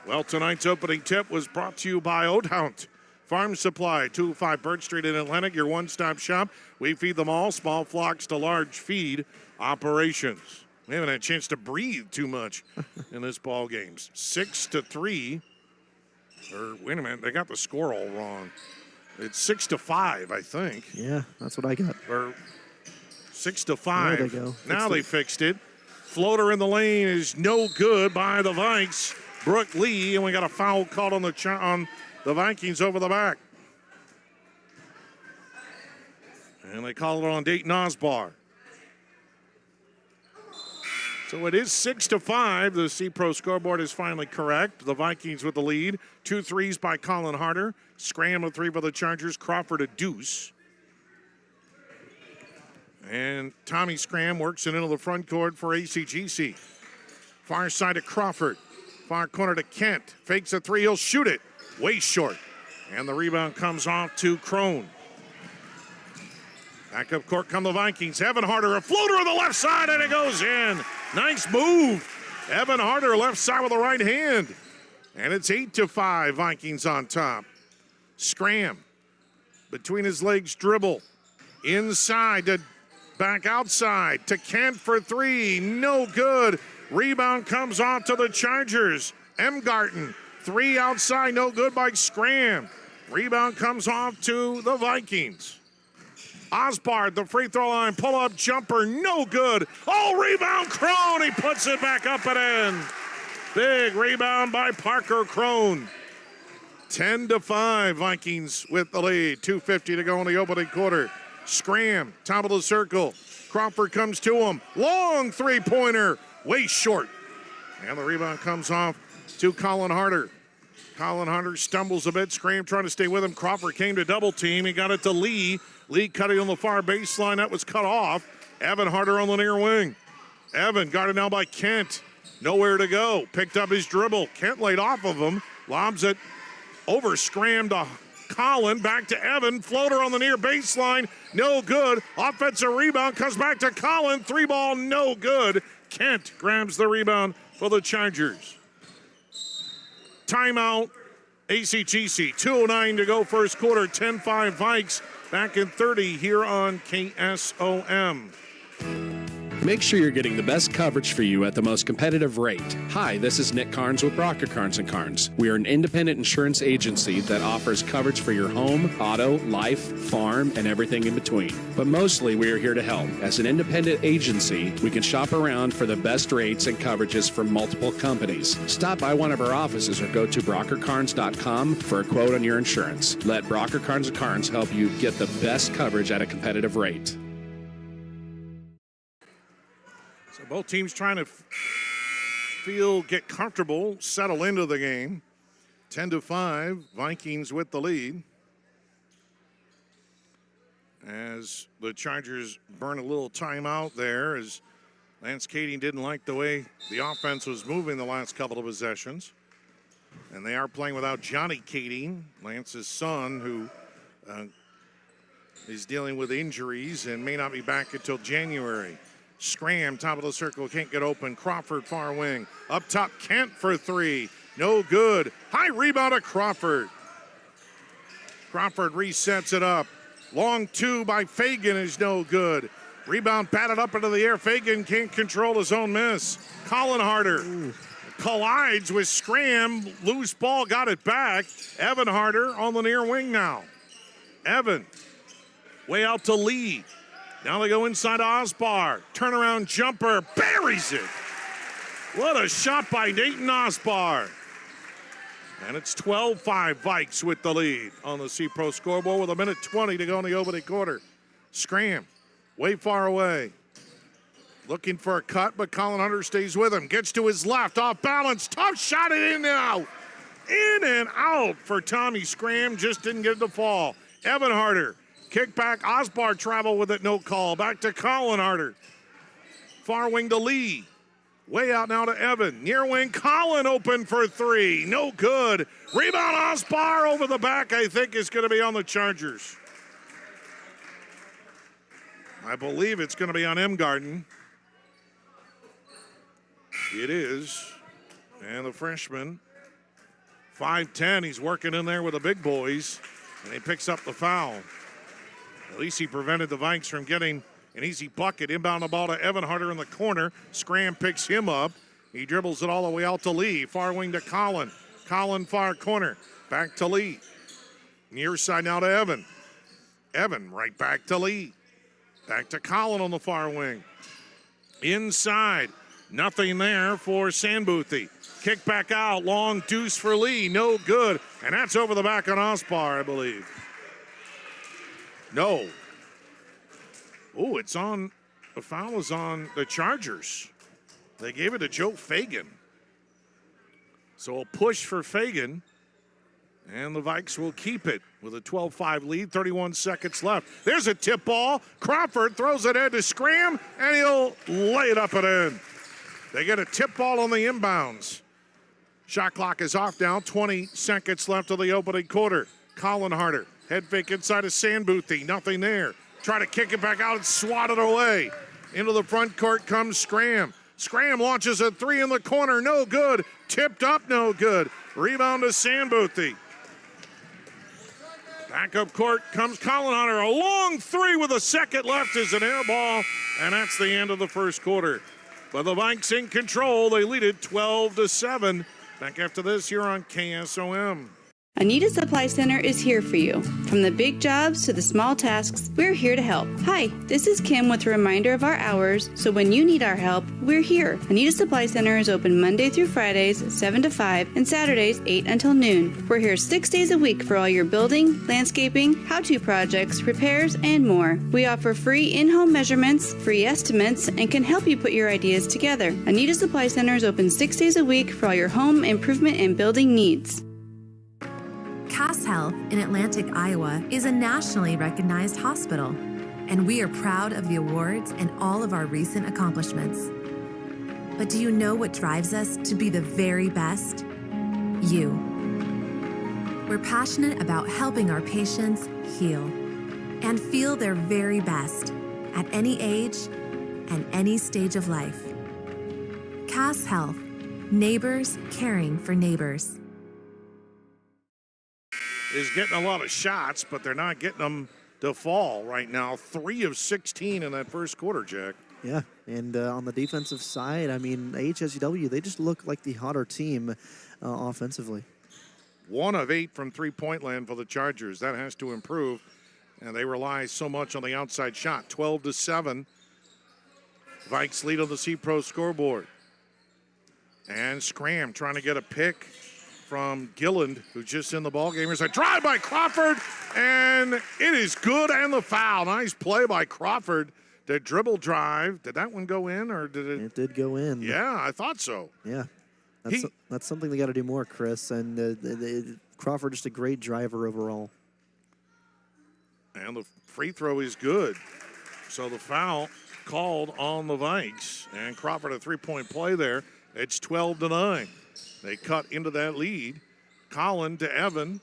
Well, tonight's opening tip was brought to you by Oathound Farm Supply, 205 Birch Street in Atlantic, your one-stop shop. We feed them all, small flocks to large feed operations. We haven't had a chance to breathe too much in this ball game. 6-3. Or wait a minute, they got the score all wrong. It's 6-5, I think. Yeah, that's what I got. Or 6-5. There they go. Now they fixed it. Floater in the lane is no good by the Vikes. Brooke Lee, and we got a foul called on the Vikings over the back. And they call it on Dayton Osbar. So it is 6-5. The C-Pro scoreboard is finally correct. The Vikings with the lead. 2 threes by Colin Harder. Scram a 3 for the Chargers. Crawford a deuce. And Tommy Scram works it into the front court for ACGC. Far side to Crawford. Far corner to Kent. Fakes a 3. He'll shoot it. Way short. And the rebound comes off to Crone. Back up court come the Vikings. Evan Harder, a floater on the left side, and it goes in. Nice move. Evan Harder, left side with the right hand. And it's 8-5, Vikings on top. Scram. Between his legs, dribble. Inside to back outside to Kent for 3. No good. Rebound comes off to the Chargers. Emgarten. 3 outside, no good by Scram. Rebound comes off to the Vikings. Osbard, the free throw line, pull-up jumper, no good. Oh, rebound, Crone, he puts it back up and in. Big rebound by Parker Crone. 10-5, Vikings with the lead. 2:50 to go in the opening quarter. Scram, top of the circle. Crawford comes to him. Long three-pointer, way short. And the rebound comes off to Colin Harder. Colin Harder stumbles a bit. Scram trying to stay with him. Crawford came to double team. He got it to Lee. Lee cutting on the far baseline. That was cut off. Evan Harder on the near wing. Evan guarded now by Kent. Nowhere to go. Picked up his dribble. Kent laid off of him. Lobs it over Scram to Colin. Back to Evan. Floater on the near baseline. No good. Offensive rebound comes back to Colin. 3-ball, no good. Kent grabs the rebound for the Chargers. Timeout, ACGC. 2:09 to go first quarter. 10-5 Vikes. back in 30 here on KSOM. Make sure you're getting the best coverage for you at the most competitive rate. Hi, this is Nick Carnes with Brocker Carnes & Carnes. We are an independent insurance agency that offers coverage for your home, auto, life, farm, and everything in between. But mostly we are here to help. As an independent agency, we can shop around for the best rates and coverages from multiple companies. Stop by one of our offices or go to brockercarnes.com for a quote on your insurance. Let Brocker Carnes & Carnes help you get the best coverage at a competitive rate. Both teams trying to get comfortable, settle into the game. 10-5, Vikings with the lead. As the Chargers burn a little timeout there, as Lance Kading didn't like the way the offense was moving the last couple of possessions. And they are playing without Johnny Kading, Lance's son, who is dealing with injuries and may not be back until January. Scram, top of the circle, can't get open. Crawford, far wing. Up top, Kent for three. No good. High rebound of Crawford. Crawford resets it up. Long two by Fagan is no good. Rebound batted up into the air. Fagan can't control his own miss. Colin Harder collides with Scram. Loose ball, got it back. Evan Harder on the near wing now. Evan, way out to Lee. Now they go inside Osbar. Turnaround jumper, buries it. What a shot by Dayton Osbar. And it's 12-5 Vikes with the lead on the C-Pro scoreboard with 1:20 to go in the opening quarter. Scram, way far away. Looking for a cut, but Colin Hunter stays with him. Gets to his left, off balance. Tough shot, in and out. In and out for Tommy Scram. Just didn't get it to fall. Evan Harder. Kick back, Osbar travel with it, no call. Back to Colin Harder. Far wing to Lee. Way out now to Evan. Near wing, Colin open for three. No good. Rebound, Osbar over the back, I think is going to be on the Chargers. I believe it's going to be on M. Garden. It is. And the freshman, 5'10", he's working in there with the big boys, and he picks up the foul. At least he prevented the Vikes from getting an easy bucket. Inbound the ball to Evan Harder in the corner. Scram picks him up. He dribbles it all the way out to Lee. Far wing to Colin. Colin far corner. Back to Lee. Near side now to Evan. Evan right back to Lee. Back to Colin on the far wing. Inside. Nothing there for Sandboothy. Kick back out. Long deuce for Lee. No good. And that's over the back on Osbar, I believe. No. Oh, it's on. The foul is on the Chargers. They gave it to Joe Fagan. So a push for Fagan. And the Vikes will keep it with a 12-5 lead, 31 seconds left. There's a tip ball. Crawford throws it in to Scram, and he'll lay it up and in. They get a tip ball on the inbounds. Shot clock is off now. 20 seconds left of the opening quarter. Colin Harder. Head fake inside of Sandboothy. Nothing there. Try to kick it back out and swat it away. Into the front court comes Scram. Scram launches a three in the corner. No good. Tipped up. No good. Rebound to Sandboothy. Back up court comes Colin Hunter. A long three with a second left is an air ball. And that's the end of the first quarter. But the Vikes in control. They lead it 12-7. Back after this here on KSOM. Anita Supply Center is here for you. From the big jobs to the small tasks, we're here to help. Hi, this is Kim with a reminder of our hours, so when you need our help, we're here. Anita Supply Center is open Monday through Fridays, 7 to 5, and Saturdays, 8 until noon. We're here 6 days a week for all your building, landscaping, how-to projects, repairs, and more. We offer free in-home measurements, free estimates, and can help you put your ideas together. Anita Supply Center is open 6 days a week for all your home improvement and building needs. Cass Health in Atlantic, Iowa is a nationally recognized hospital, and we are proud of the awards and all of our recent accomplishments. But do you know what drives us to be the very best? You. We're passionate about helping our patients heal and feel their very best at any age and any stage of life. Cass Health, neighbors caring for neighbors. Is getting a lot of shots, but they're not getting them to fall right now. 3 of 16 in that first quarter, Jack. Yeah, and on the defensive side, I mean, AHSTW, they just look like the hotter team offensively. 1 of 8 from three-point land for the Chargers. That has to improve, and they rely so much on the outside shot. 12-7. Vikes lead on the C-Pro scoreboard. And Scram trying to get a pick from Gilland, who's just in the ballgame. Here's a drive by Crawford, and it is good, and the foul. Nice play by Crawford. The dribble drive. Did that one go in, or did it? It did go in. Yeah, I thought so. Yeah. That's something they got to do more, Chris. And Crawford, just a great driver overall. And the free throw is good. So the foul called on the Vikes. And Crawford, a three-point play there. It's 12-9. They cut into that lead. Collin to Evan.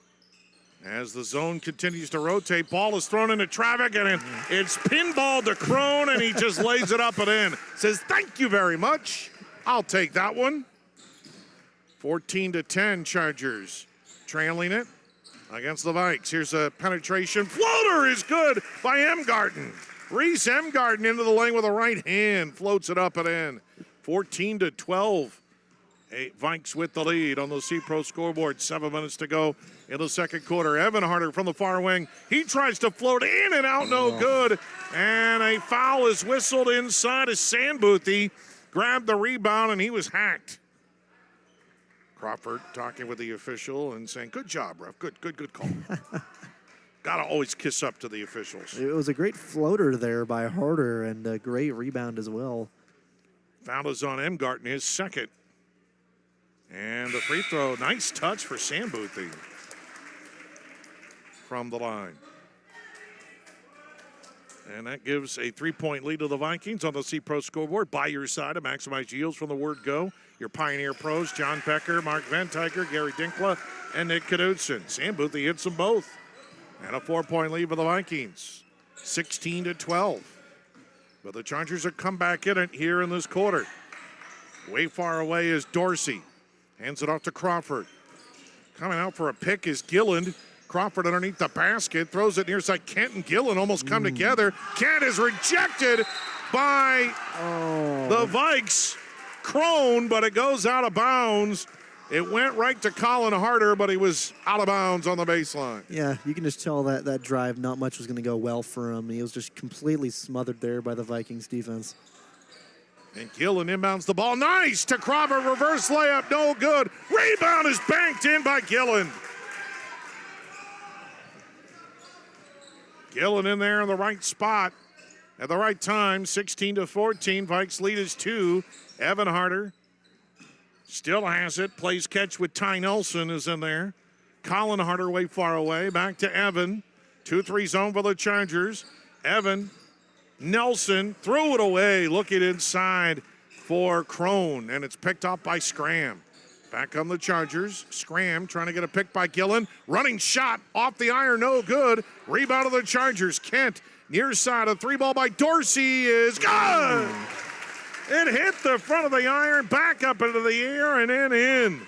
As the zone continues to rotate, ball is thrown into traffic, and it's pinball to Crone, and he just lays it up and in. Says, thank you very much. I'll take that one. 14-10 Chargers trailing it against the Vikes. Here's a penetration. Floater is good by Emgarten. Reese Emgarten into the lane with a right hand. Floats it up and in. 14-12. Vikes with the lead on the C-Pro scoreboard. 7 minutes to go in the second quarter. Evan Harder from the far wing. He tries to float in and out, no good. And a foul is whistled inside as Sandboothie grabbed the rebound, and he was hacked. Crawford talking with the official and saying, good job, ref. Good call. Got to always kiss up to the officials. It was a great floater there by Harder and a great rebound as well. Foul is on Emgarten, his second. And the free throw, nice touch for Sandboothie from the line. And that gives a 3-point lead to the Vikings on the C-Pro scoreboard. By your side to maximize yields from the word go. Your Pioneer pros, John Becker, Mark Van Tyker, Gary Dinkla, and Nick Knudsen. Sandboothie hits them both. And a 4-point lead for the Vikings. 16-12. But the Chargers have come back in it here in this quarter. Way far away is Dorsey. Hands it off to Crawford. Coming out for a pick is Gilland. Crawford underneath the basket. Throws it near side. Kent and Gilland almost come together. Kent is rejected by the Vikes. Crone, but it goes out of bounds. It went right to Colin Harder, but he was out of bounds on the baseline. Yeah, you can just tell that drive, not much was going to go well for him. He was just completely smothered there by the Vikings defense. And Gillen inbounds the ball. Nice to Crawford. Reverse layup. No good. Rebound is banked in by Gillen. Gillen in there in the right spot at the right time. 16-14. Vikes lead is 2. Evan Harder still has it. Plays catch with Ty Nelson is in there. Colin Harder way far away. Back to Evan. 2-3 zone for the Chargers. Evan. Nelson threw it away, looking inside for Crone, and it's picked up by Scram. Back on the Chargers. Scram trying to get a pick by Gillen. Running shot off the iron, no good. Rebound of the Chargers. Kent near side, a 3-ball by Dorsey is good. It hit the front of the iron, back up into the air, and then in.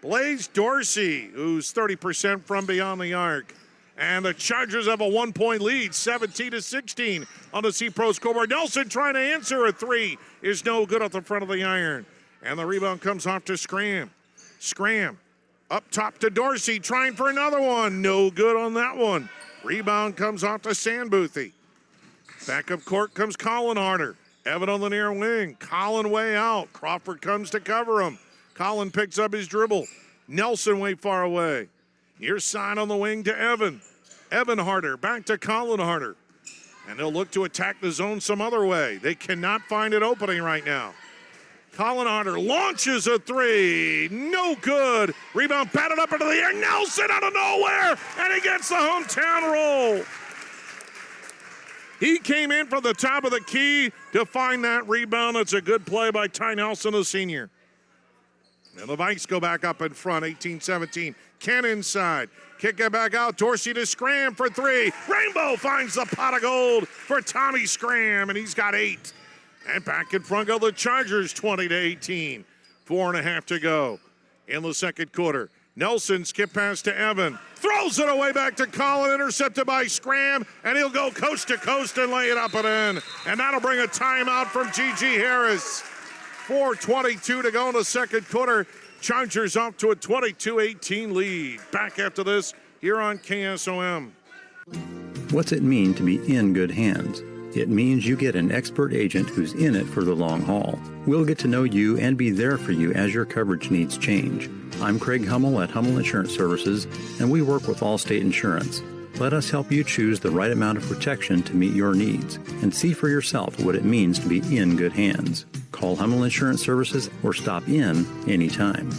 Blaze Dorsey, who's 30% from beyond the arc. And the Chargers have a 1-point lead, 17-16 on the C-Pro scoreboard. Nelson trying to answer a 3 is no good at the front of the iron. And the rebound comes off to Scram. Scram up top to Dorsey, trying for another one. No good on that one. Rebound comes off to Sandboothie. Back up court comes Colin Harder. Evan on the near wing. Colin way out. Crawford comes to cover him. Colin picks up his dribble. Nelson way far away. Near side on the wing to Evan. Evan Harder back to Colin Harder. And they'll look to attack the zone some other way. They cannot find an opening right now. Colin Harder launches a 3. No good. Rebound batted up into the air. Nelson out of nowhere. And he gets the hometown roll. He came in from the top of the key to find that rebound. It's a good play by Ty Nelson, the senior. And the Vikes go back up in front, 18-17. Ken inside. Kick it back out. Dorsey to Scram for 3. Rainbow finds the pot of gold for Tommy Scram, and he's got 8. And back in front go the Chargers, 20-18. 4.5 to go in the second quarter. Nelson skip pass to Evan. Throws it away back to Colin, intercepted by Scram, and he'll go coast to coast and lay it up and in. And that'll bring a timeout from G.G. Harris. 4:22 to go in the second quarter. Chargers off to a 22-18 lead. Back after this here on KSOM. What's it mean to be in good hands? It means you get an expert agent who's in it for the long haul. We'll get to know you and be there for you as your coverage needs change. I'm Craig Hummel at Hummel Insurance Services, and we work with Allstate Insurance. Let us help you choose the right amount of protection to meet your needs and see for yourself what it means to be in good hands. Call Hummel Insurance Services or stop in anytime.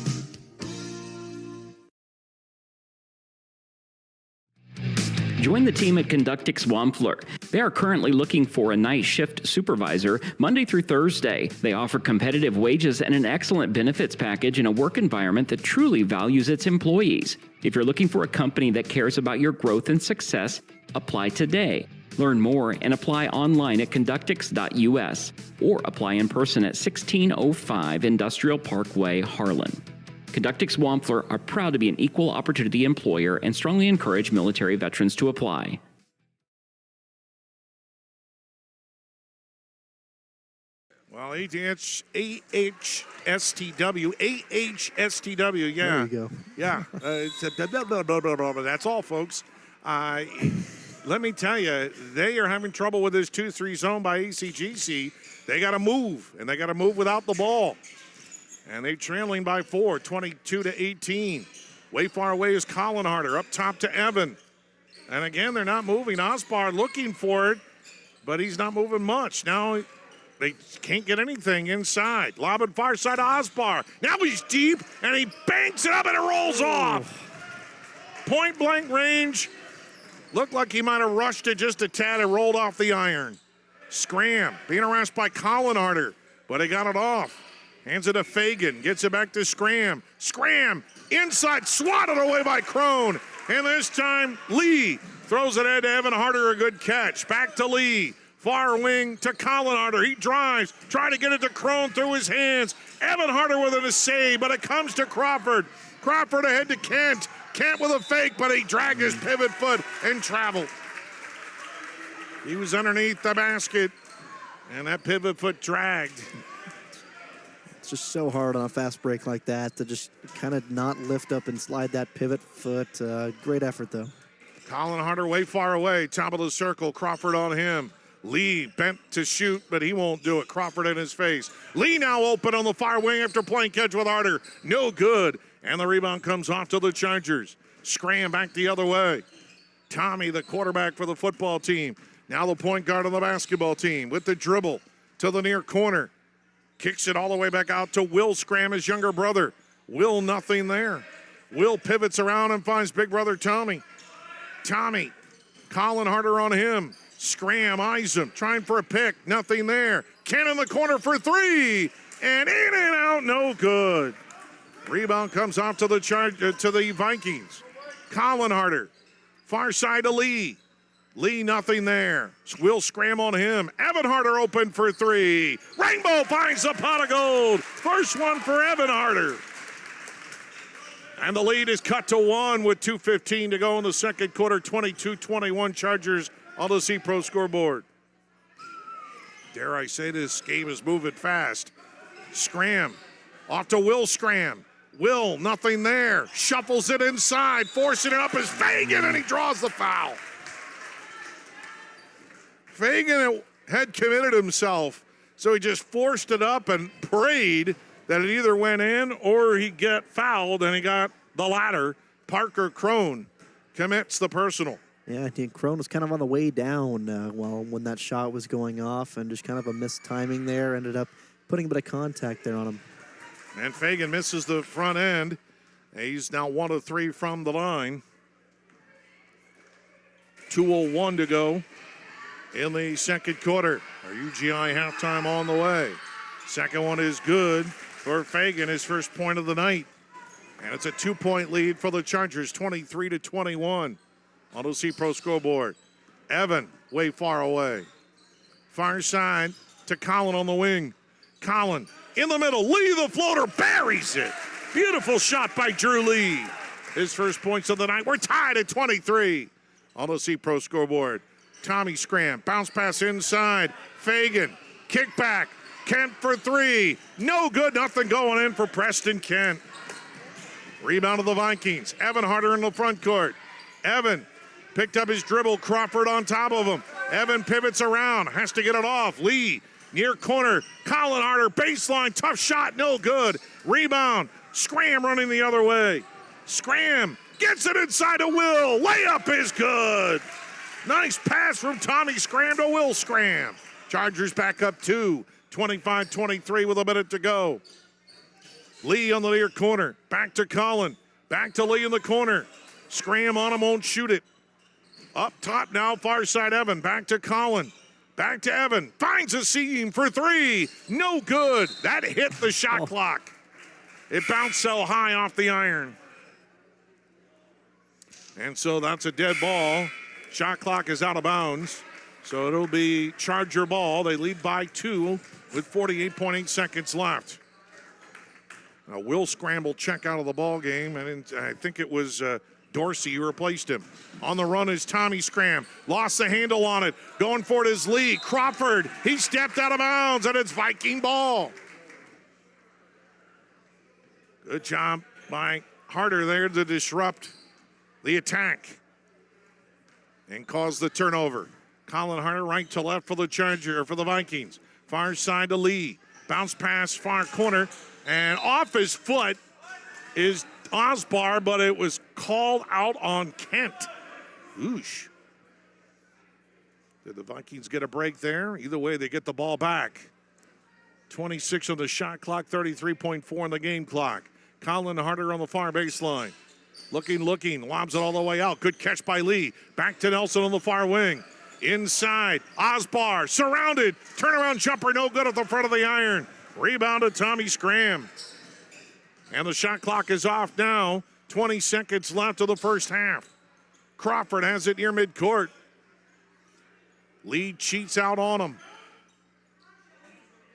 Join the team at Conductix Wampler. They are currently looking for a night shift supervisor Monday through Thursday. They offer competitive wages and an excellent benefits package in a work environment that truly values its employees. If you're looking for a company that cares about your growth and success, apply today. Learn more and apply online at conductix.us or apply in person at 1605 Industrial Parkway, Harlan. Conductix Wampler are proud to be an equal opportunity employer and strongly encourage military veterans to apply. Well, AHSTW, yeah. There you go. Yeah, that's all, folks. Let me tell you, they are having trouble with this 2-3 zone by ACGC. They got to move, and they got to move without the ball. And they're trailing by 4, 22-18. Way far away is Colin Harder, up top to Evan. And again, they're not moving. Osbar looking for it, but he's not moving much. Now they can't get anything inside. Lob and far side to Osbar. Now he's deep, and he banks it up, and it rolls off. Point blank range. Looked like he might have rushed it just a tad and rolled off the iron. Scram, being harassed by Colin Harder, but he got it off. Hands it to Fagan, gets it back to Scram. Scram, inside, swatted away by Crone. And this time, Lee throws it in to Evan Harder, a good catch. Back to Lee, far wing to Colin Harder. He drives, trying to get it to Crone through his hands. Evan Harder with a save, but it comes to Crawford. Crawford ahead to Kent. Kent with a fake, but he dragged his pivot foot and traveled. He was underneath the basket, and that pivot foot dragged. It's just so hard on a fast break like that to just kind of not lift up and slide that pivot foot. Great effort, though. Colin Harder way far away, top of the circle. Crawford on him. Lee bent to shoot, but he won't do it. Crawford in his face. Lee now open on the far wing after playing catch with Harder. No good. And the rebound comes off to the Chargers. Scram back the other way. Tommy, the quarterback for the football team. Now the point guard on the basketball team with the dribble to the near corner. Kicks it all the way back out to Will Scram, his younger brother. Will, nothing there. Will pivots around and finds big brother Tommy. Tommy, Colin Harder on him. Scram eyes him, trying for a pick. Nothing there. Ken in the corner for three. And in and out, no good. Rebound comes off to the Vikings. Colin Harder, far side to Lee. Lee, nothing there. Will Scram on him. Evan Harder open for three. Rainbow finds the pot of gold. First one for Evan Harder. And the lead is cut to 1 with 2:15 to go in the second quarter. 22-21 Chargers on the C-Pro scoreboard. Dare I say this game is moving fast. Scram off to Will Scram. Will, nothing there. Shuffles it inside. Forcing it up is Fagan, and he draws the foul. Fagan had committed himself, so he just forced it up and prayed that it either went in or he get fouled, and he got the latter. Parker Crone commits the personal. Yeah, I think Crone was kind of on the way down when that shot was going off, and just kind of a missed timing there. Ended up putting a bit of contact there on him. And Fagan misses the front end. He's now 1 of 3 from the line. 2:01 to go in the second quarter. Our UGI halftime on the way. Second one is good for Fagan, his first point of the night. And it's a 2-point lead for the Chargers, 23-21 on the C-Pro scoreboard. Evan, way far away. Far side to Colin on the wing. Colin in the middle. Lee, the floater, buries it. Beautiful shot by Drew Lee. his first points of the night. We're tied at 23 on the C-Pro scoreboard. Tommy Scram, bounce pass inside. Fagan, kick back. Kent for three. No good, nothing going in for Preston Kent. Rebound of the Vikings. Evan Harder in the front court. Evan picked up his dribble. Crawford on top of him. Evan pivots around, has to get it off. Lee, near corner. Colin Harder, baseline, tough shot, no good. Rebound. Scram running the other way. Scram gets it inside to Will. Layup is good. Nice pass from Tommy Scram to Will Scram. Chargers back up 2, 25-23 with a minute to go. Lee on the near corner. Back to Colin. Back to Lee in the corner. Scram on him, won't shoot it. Up top now, far side Evan. Back to Colin. Back to Evan. Finds a seam for three. No good. That hit the shot clock. It bounced so high off the iron. And so that's a dead ball. Shot clock is out of bounds. So it'll be Charger ball. They lead by 2 with 48.8 seconds left. Now Will Scramble check out of the ball game, and I think it was Dorsey who replaced him. On the run is Tommy Scram. Lost the handle on it. Going for it is Lee. Crawford, he stepped out of bounds, and it's Viking ball. Good job by Harder there to disrupt the attack and cause the turnover. Colin Harder right to left for the Charger, for the Vikings. Far side to Lee. Bounce pass, far corner, and off his foot is Osbar, but it was called out on Kent. Oosh. Did the Vikings get a break there? Either way, they get the ball back. 26 on the shot clock, 33.4 on the game clock. Colin Harder on the far baseline. Looking, lobs it all the way out. Good catch by Lee. Back to Nelson on the far wing. Inside, Osbar, surrounded. Turnaround jumper, no good at the front of the iron. Rebounded Tommy Scram. And the shot clock is off now. 20 seconds left of the first half. Crawford has it near midcourt. Lee cheats out on him.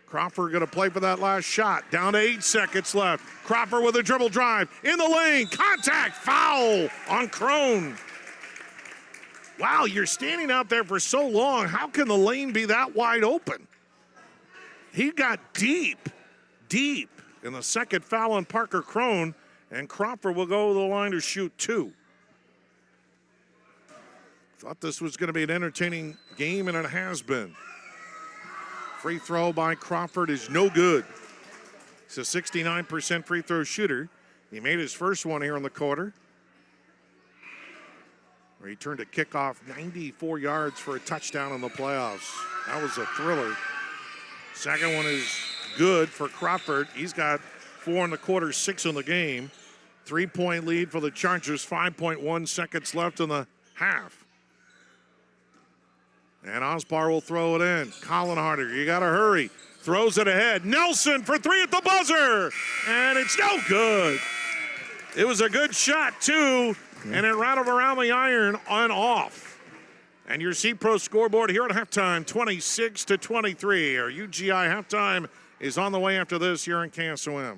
Crawford going to play for that last shot. Down to 8 seconds left. Crawford with a dribble drive. In the lane. Contact. Foul on Crone. Wow, you're standing out there for so long. How can the lane be that wide open? He got deep. In the second foul on Parker Crone. And Crawford will go to the line to shoot 2. Thought this was going to be an entertaining game, and it has been. Free throw by Crawford is no good. He's a 69% free throw shooter. He made his first one here in the quarter, where he turned a kickoff 94 yards for a touchdown in the playoffs. That was a thriller. Second one is good for Crawford. He's got 4 in the quarter, 6 in the game. 3-point lead for the Chargers, 5.1 seconds left in the half. And Osbar will throw it in. Colin Harder, you got to hurry. Throws it ahead. Nelson for 3 at the buzzer. And it's no good. It was a good shot, too. And it rattled around the iron on off. And your C-Pro scoreboard here at halftime, 26-23. Our UGI halftime is on the way after this here in KSOM.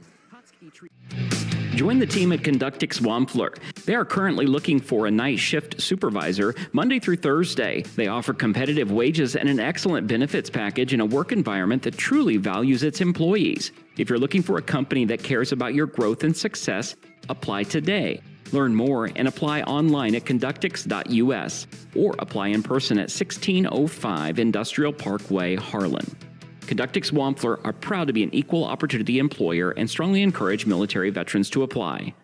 Join the team at Conductix Wampler. They are currently looking for a night shift supervisor Monday through Thursday. They offer competitive wages and an excellent benefits package in a work environment that truly values its employees. If you're looking for a company that cares about your growth and success, apply today. Learn more and apply online at conductix.us or apply in person at 1605 Industrial Parkway, Harlan. Conductix Wampler are proud to be an equal opportunity employer and strongly encourage military veterans to apply.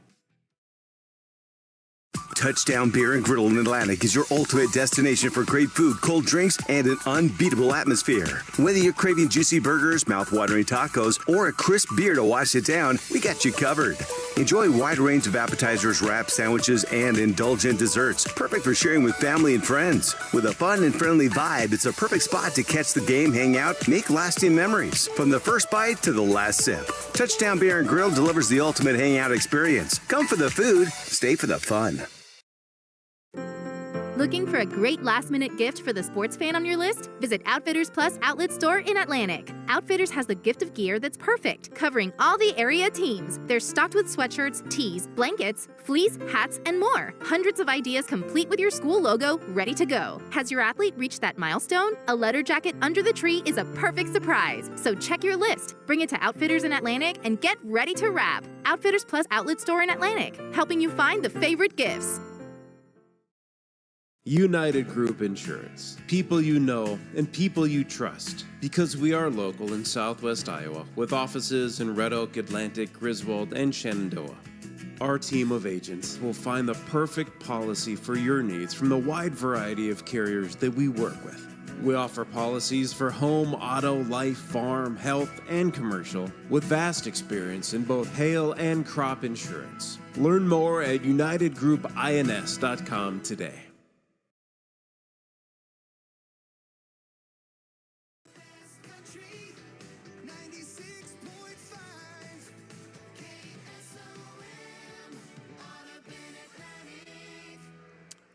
Touchdown Beer and Griddle in Atlantic is your ultimate destination for great food, cold drinks, and an unbeatable atmosphere. Whether you're craving juicy burgers, mouth-watering tacos, or a crisp beer to wash it down, we got you covered. Enjoy a wide range of appetizers, wraps, sandwiches, and indulgent desserts, perfect for sharing with family and friends. With a fun and friendly vibe, it's a perfect spot to catch the game, hang out, make lasting memories. From the first bite to the last sip, Touchdown Beer and Grill delivers the ultimate hangout experience. Come for the food, stay for the fun. Looking for a great last-minute gift for the sports fan on your list? Visit Outfitters Plus Outlet Store in Atlantic. Outfitters has the gift of gear that's perfect, covering all the area teams. They're stocked with sweatshirts, tees, blankets, fleece, hats, and more. Hundreds of ideas complete with your school logo, ready to go. Has your athlete reached that milestone? A letter jacket under the tree is a perfect surprise. So check your list, bring it to Outfitters in Atlantic, and get ready to wrap. Outfitters Plus Outlet Store in Atlantic, helping you find the favorite gifts. United Group Insurance. People you know and people you trust. Because we are local in Southwest Iowa with offices in Red Oak, Atlantic, Griswold, and Shenandoah. Our team of agents will find the perfect policy for your needs from the wide variety of carriers that we work with. We offer policies for home, auto, life, farm, health, and commercial with vast experience in both hail and crop insurance. Learn more at unitedgroupins.com today.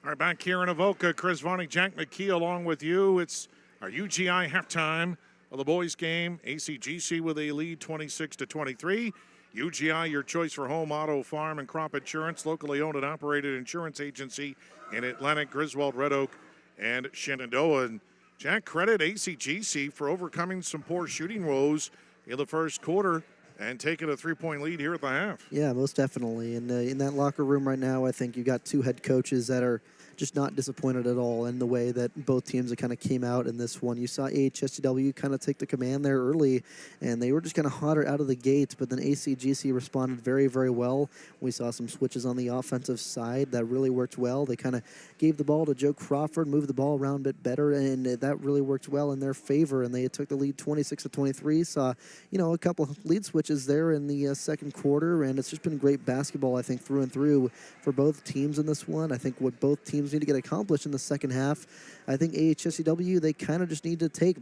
All right, back here in Avoca, Chris Varney, Jack McKee along with you. It's our UGI halftime of the boys' game. ACGC with a lead 26-23. UGI, your choice for home, auto, farm, and crop insurance. Locally owned and operated insurance agency in Atlantic, Griswold, Red Oak, and Shenandoah. And Jack, credit ACGC for overcoming some poor shooting woes in the first quarter and taking a 3-point lead here at the half. Yeah, most definitely. And in that locker room right now, I think you've got two head coaches that are just not disappointed at all in the way that both teams kind of came out in this one. You saw AHSTW kind of take the command there early, and they were just kind of hotter out of the gates, but then ACGC responded very, very well. We saw some switches on the offensive side that really worked well. They kind of gave the ball to Joe Crawford, moved the ball around a bit better, and that really worked well in their favor, and they took the lead 26-23. Saw, a couple of lead switches there in the second quarter, and it's just been great basketball, I think, through and through for both teams in this one. I think what both teams need to get accomplished in the second half, I think AHSTW, they kind of just need to take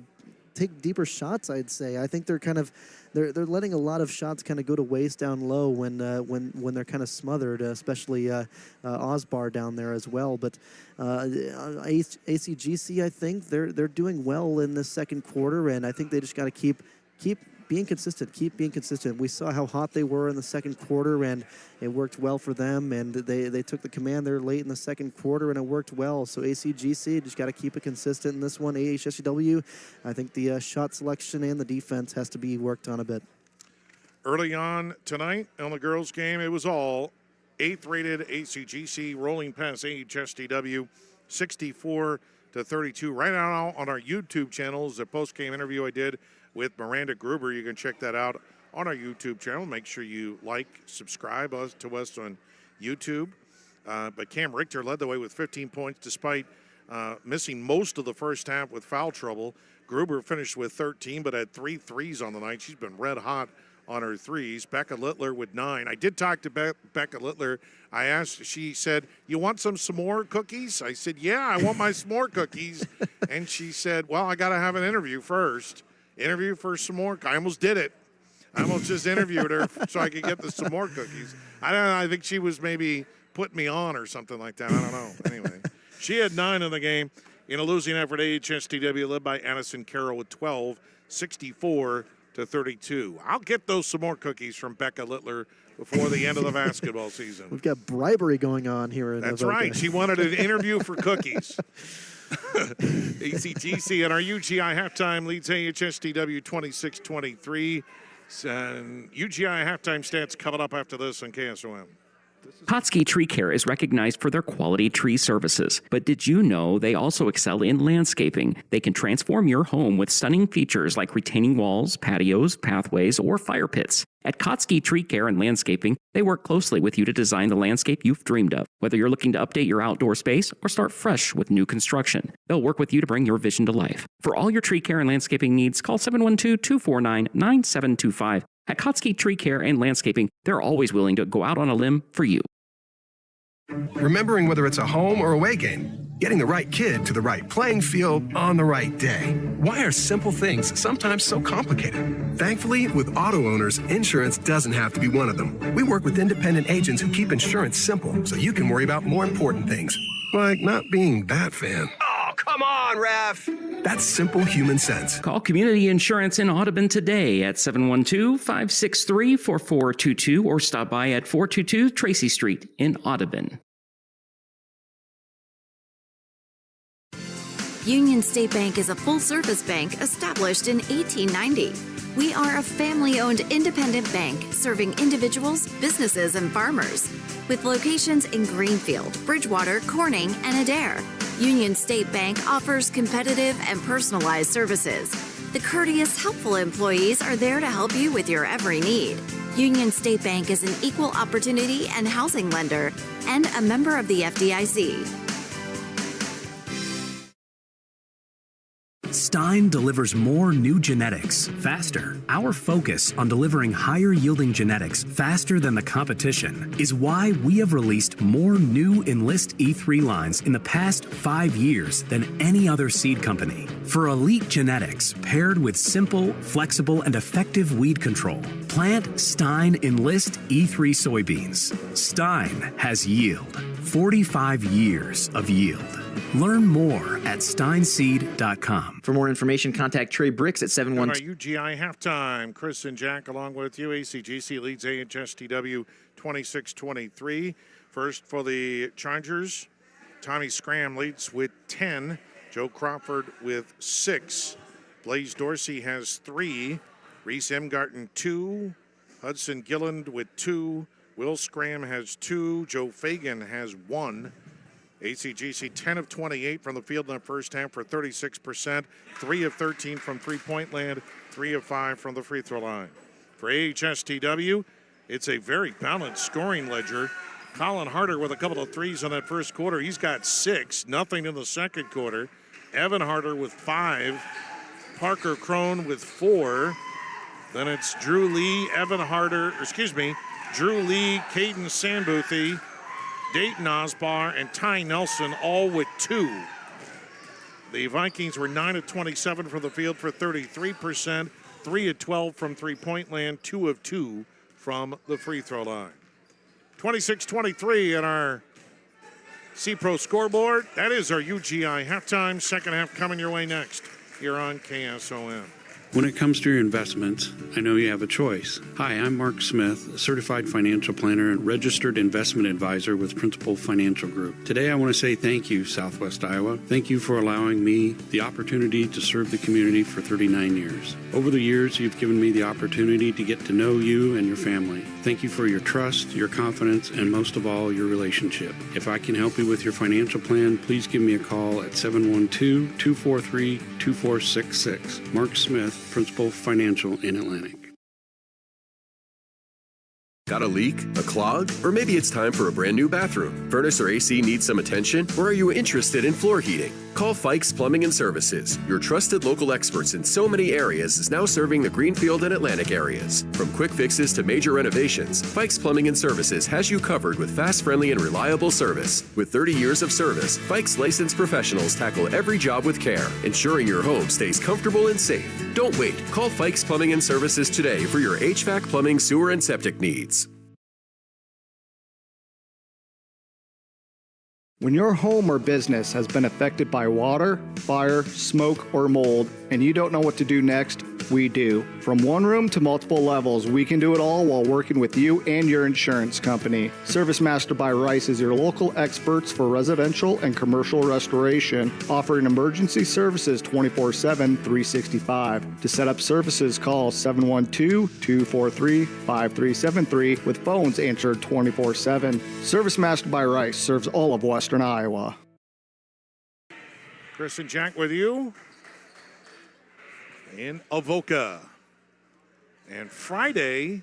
deeper shots, I'd say. I think they're letting a lot of shots kind of go to waste down low when they're kind of smothered, especially Osbar down there as well. But ACGC, I think they're doing well in the second quarter, and I think they just got to keep being consistent. We saw how hot they were in the second quarter, and it worked well for them, and they took the command there late in the second quarter, and it worked well. So ACGC just got to keep it consistent in this one. AHSTW, I think the shot selection and the defense has to be worked on a bit. Early on tonight on the girls' game, it was all 8th-rated ACGC rolling past AHSTW 64-32. Right now on our YouTube channel is a post-game interview I did with Miranda Gruber. You can check that out on our YouTube channel. Make sure you subscribe to us on YouTube. But Cam Richter led the way with 15 points despite missing most of the first half with foul trouble. Gruber finished with 13 but had 3 threes on the night. She's been red hot on her threes. Becca Littler with 9. I did talk to Becca Littler. I asked, she said, "You want some s'more cookies?" I said, "Yeah, I want my s'more cookies." And she said, "Well, I got to have an interview first." Interview for some more. I almost did it. I almost just interviewed her so I could get the some more cookies. I don't know. I think she was maybe putting me on or something like that. I don't know. Anyway, she had 9 in the game. In a losing effort, AHSTW led by Addison Carroll with 12, 64-32. I'll get those some more cookies from Becca Littler before the end of the basketball season. We've got bribery going on here in That's Avoca. right. She wanted an interview for cookies. ACGC and our UGI halftime leads AHSTW 26-23. UGI halftime stats coming up after this on KSOM. Kotsky Tree Care is recognized for their quality tree services. But did you know they also excel in landscaping? They can transform your home with stunning features like retaining walls, patios, pathways, or fire pits. At Kotsky Tree Care and Landscaping, they work closely with you to design the landscape you've dreamed of. Whether you're looking to update your outdoor space or start fresh with new construction, they'll work with you to bring your vision to life. For all your tree care and landscaping needs, call 712-249-9725. At Kotsky Tree Care and Landscaping, they're always willing to go out on a limb for you. Remembering whether it's a home or away game, getting the right kid to the right playing field on the right day. Why are simple things sometimes so complicated? Thankfully, with auto owners, insurance doesn't have to be one of them. We work with independent agents who keep insurance simple so you can worry about more important things, Like not being that fan. Oh, come on, ref! That's simple human sense. Call Community Insurance in Audubon today at 712-563-4422 or stop by at 422 Tracy Street in Audubon. Union State Bank is a full-service bank established in 1890. We are a family-owned independent bank serving individuals, businesses, and farmers. With locations in Greenfield, Bridgewater, Corning, and Adair, Union State Bank offers competitive and personalized services. The courteous, helpful employees are there to help you with your every need. Union State Bank is an equal opportunity and housing lender and a member of the FDIC. Stein delivers more new genetics faster. Our focus on delivering higher yielding genetics faster than the competition is why we have released more new Enlist E3 lines in the past 5 years than any other seed company. For elite genetics paired with simple, flexible, and effective weed control, plant Stein Enlist E3 soybeans. Stein has yield. 45 years of yield. Learn more at steinseed.com. For more information, contact Trey Bricks at 712. UGI halftime. Chris and Jack along with you. ACGC leads AHSTW 26-23. First for the Chargers, Tommy Scram leads with 10. Joe Crawford with 6. Blaze Dorsey has 3. Reese Emgarten 2. Hudson Gilland with 2. Will Scram has 2. Joe Fagan has 1. ACGC 10 of 28 from the field in the first half for 36%, 3 of 13 from three-point land, 3 of 5 from the free throw line. For AHSTW, it's a very balanced scoring ledger. Colin Harder with a couple of threes in that first quarter. He's got 6, nothing in the second quarter. Evan Harder with 5, Parker Crone with 4. Then it's Drew Lee, Drew Lee, Caden Sandboothy, Dayton Osbar, and Ty Nelson, all with 2. The Vikings were 9 of 27 from the field for 33%, 3 of 12 from three-point land, 2 of 2 from the free throw line. 26-23 in our C-Pro scoreboard. That is our UGI halftime. Second half coming your way next here on KSOM. When it comes to your investments, I know you have a choice. Hi, I'm Mark Smith, a certified financial planner and registered investment advisor with Principal Financial Group. Today, I want to say thank you, Southwest Iowa. Thank you for allowing me the opportunity to serve the community for 39 years. Over the years, you've given me the opportunity to get to know you and your family. Thank you for your trust, your confidence, and most of all, your relationship. If I can help you with your financial plan, please give me a call at 712-243-2466. Mark Smith, Principal Financial in Atlantic. Got a leak? A clog? Or maybe it's time for a brand new bathroom. Furnace or AC needs some attention? Or are you interested in floor heating? Call Fikes Plumbing and Services. Your trusted local experts in so many areas is now serving the Greenfield and Atlantic areas. From quick fixes to major renovations, Fikes Plumbing and Services has you covered with fast, friendly, and reliable service. With 30 years of service, Fikes licensed professionals tackle every job with care, ensuring your home stays comfortable and safe. Don't wait. Call Fikes Plumbing and Services today for your HVAC, plumbing, sewer, and septic needs. When your home or business has been affected by water, fire, smoke, or mold, and you don't know what to do next, we do. From one room to multiple levels, we can do it all while working with you and your insurance company. Service Master by Rice is your local experts for residential and commercial restoration, offering emergency services 24/7, 365. To set up services, call 712-243-5373 with phones answered 24/7. Service Master by Rice serves all of Western Iowa. Chris and Jack with you in Avoca. And Friday,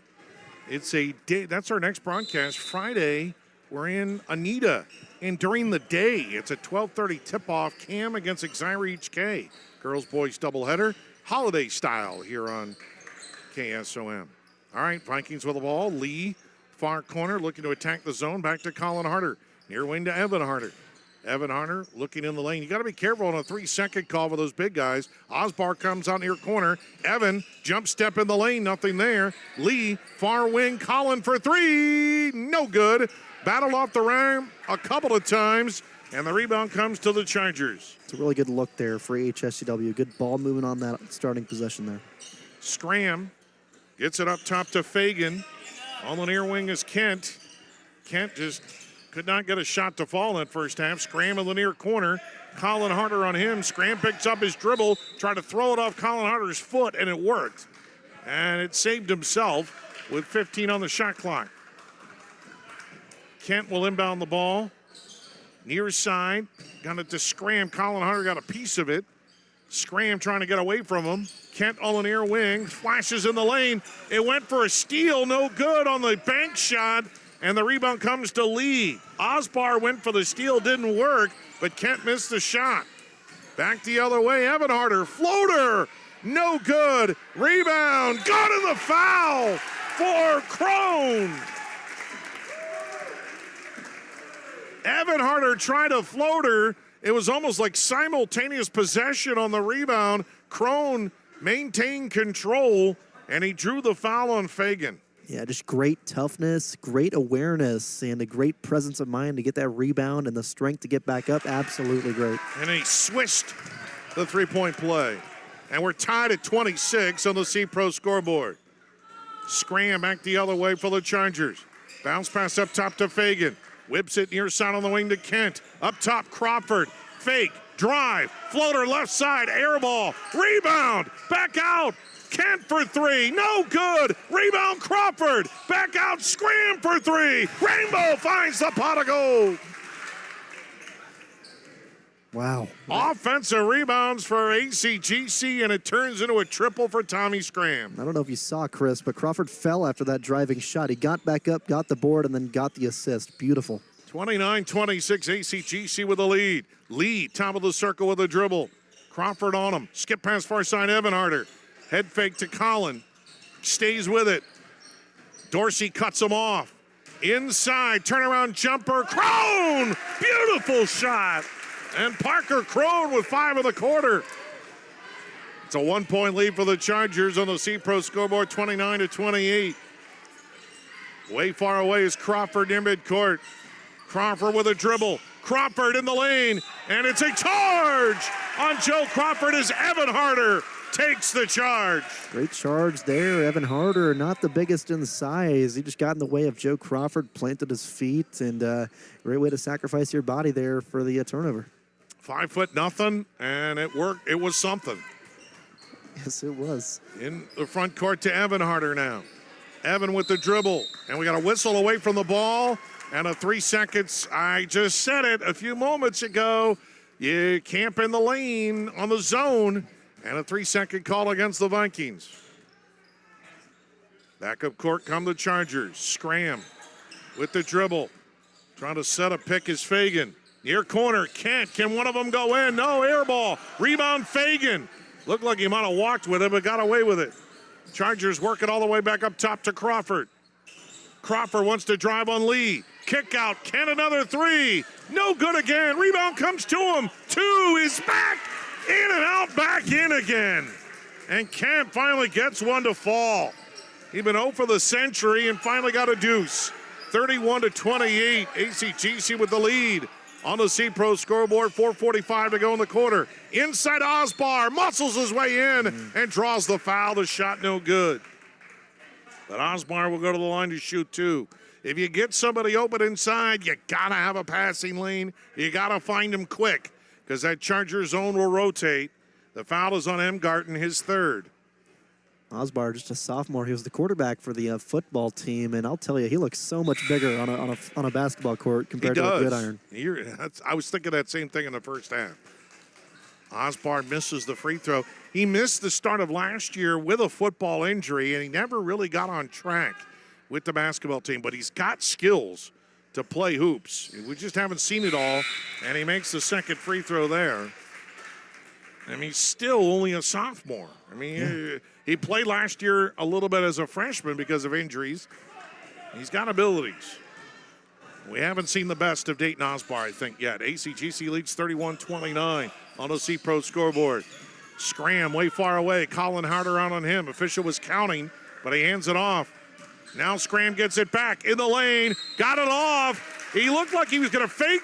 it's a day. That's our next broadcast. Friday, we're in Anita. And during the day, it's a 12:30 tip-off. Cam against Exira HK. Girls, boys doubleheader. Holiday style here on KSOM. All right, Vikings with the ball. Lee, far corner, looking to attack the zone. Back to Colin Harder. Near wing to Evan Harder. Evan Harder looking in the lane. You got to be careful on a 3-second call with those big guys. Osbar comes out near corner. Evan, jump step in the lane. Nothing there. Lee, far wing. Colin for 3. No good. Battled off the rim a couple of times. and the rebound comes to the Chargers. It's a really good look there for AHSTW. Good ball movement on that starting possession there. Scram gets it up top to Fagan. On the near wing is Kent. Kent just could not get a shot to fall in that first half. Scram in the near corner. Colin Harder on him. Scram picks up his dribble, tried to throw it off Colin Harder's foot, and it worked. And it saved himself with 15 on the shot clock. Kent will inbound the ball. Near side. Got it to Scram. Colin Harder got a piece of it. Scram trying to get away from him. Kent on the near wing. Flashes in the lane. It went for a steal. No good on the bank shot. And the rebound comes to Lee. Osbar went for the steal. Didn't work. But Kent missed the shot. Back the other way. Evan Harder. Floater. No good. Rebound. Got in the foul for Crone. Evan Harder tried a floater. It was almost like simultaneous possession on the rebound. Crone maintained control, and he drew the foul on Fagan. Yeah, just great toughness, great awareness, and a great presence of mind to get that rebound and the strength to get back up. Absolutely great. And he swished the three-point play. And we're tied at 26 on the C-Pro scoreboard. Scram back the other way for the Chargers. Bounce pass up top to Fagan. Whips it near side on the wing to Kent. Up top, Crawford. Fake, drive, floater left side, air ball, rebound, back out. Kent for three, no good. Rebound, Crawford. Back out, Scram for three. Rainbow finds the pot of gold. Wow. Offensive rebounds for ACGC, and it turns into a triple for Tommy Scram. I don't know if you saw, Chris, but Crawford fell after that driving shot. He got back up, got the board, and then got the assist. Beautiful. 29-26, ACGC with the lead. Lee, top of the circle with a dribble. Crawford on him. Skip pass far side, Evan Harder. Head fake to Collin. Stays with it. Dorsey cuts him off. Inside, turnaround jumper. Crone! Beautiful shot. And Parker Crone with 5 in the quarter. It's a 1-point lead for the Chargers on the C-Pro scoreboard, 29-28. Way far away is Crawford near midcourt. Crawford with a dribble. Crawford in the lane, and it's a charge on Joe Crawford as Evan Harder takes the charge. Great charge there. Evan Harder, not the biggest in size. He just got in the way of Joe Crawford, planted his feet, and great way to sacrifice your body there for the turnover. 5'0", and it worked. It was something. Yes, it was. In the front court to Evan Harder now. Evan with the dribble, and we got a whistle away from the ball, and a 3 seconds. I just said it a few moments ago. You camp in the lane on the zone, and a 3-second call against the Vikings. Back up court come the Chargers. Scram with the dribble. Trying to set a pick is Fagan. Near corner, Kent. Can one of them go in? No, air ball. Rebound, Fagan. Looked like he might have walked with it, but got away with it. Chargers working all the way back up top to Crawford. Crawford wants to drive on Lee. Kick out. Kent another three. No good again. Rebound comes to him. 2 is back. In and out, back in again. And Kent finally gets one to fall. He'd been 0 for the century and finally got a deuce. 31-28. ACGC with the lead. On the C-Pro scoreboard, 4:45 to go in the quarter. Inside Osbar, muscles his way in and draws the foul. The shot no good. But Osbar will go to the line to shoot 2. If you get somebody open inside, you gotta have a passing lane. You gotta find him quick because that Charger zone will rotate. The foul is on Emgarten, his 3rd. Osbar, just a sophomore. He was the quarterback for the football team, and I'll tell you, he looks so much bigger on a basketball court compared to a gridiron. I was thinking that same thing in the first half. Osbar misses the free throw. He missed the start of last year with a football injury, and he never really got on track with the basketball team. But he's got skills to play hoops. We just haven't seen it all, and he makes the 2nd free throw there. I mean, he's still only a sophomore. I mean, he played last year a little bit as a freshman because of injuries. He's got abilities. We haven't seen the best of Dayton Osbar, I think, yet. ACGC leads 31-29 on the C-Pro scoreboard. Scram way far away. Colin Harder out on him. Official was counting, but he hands it off. Now Scram gets it back in the lane. Got it off. He looked like he was going to fake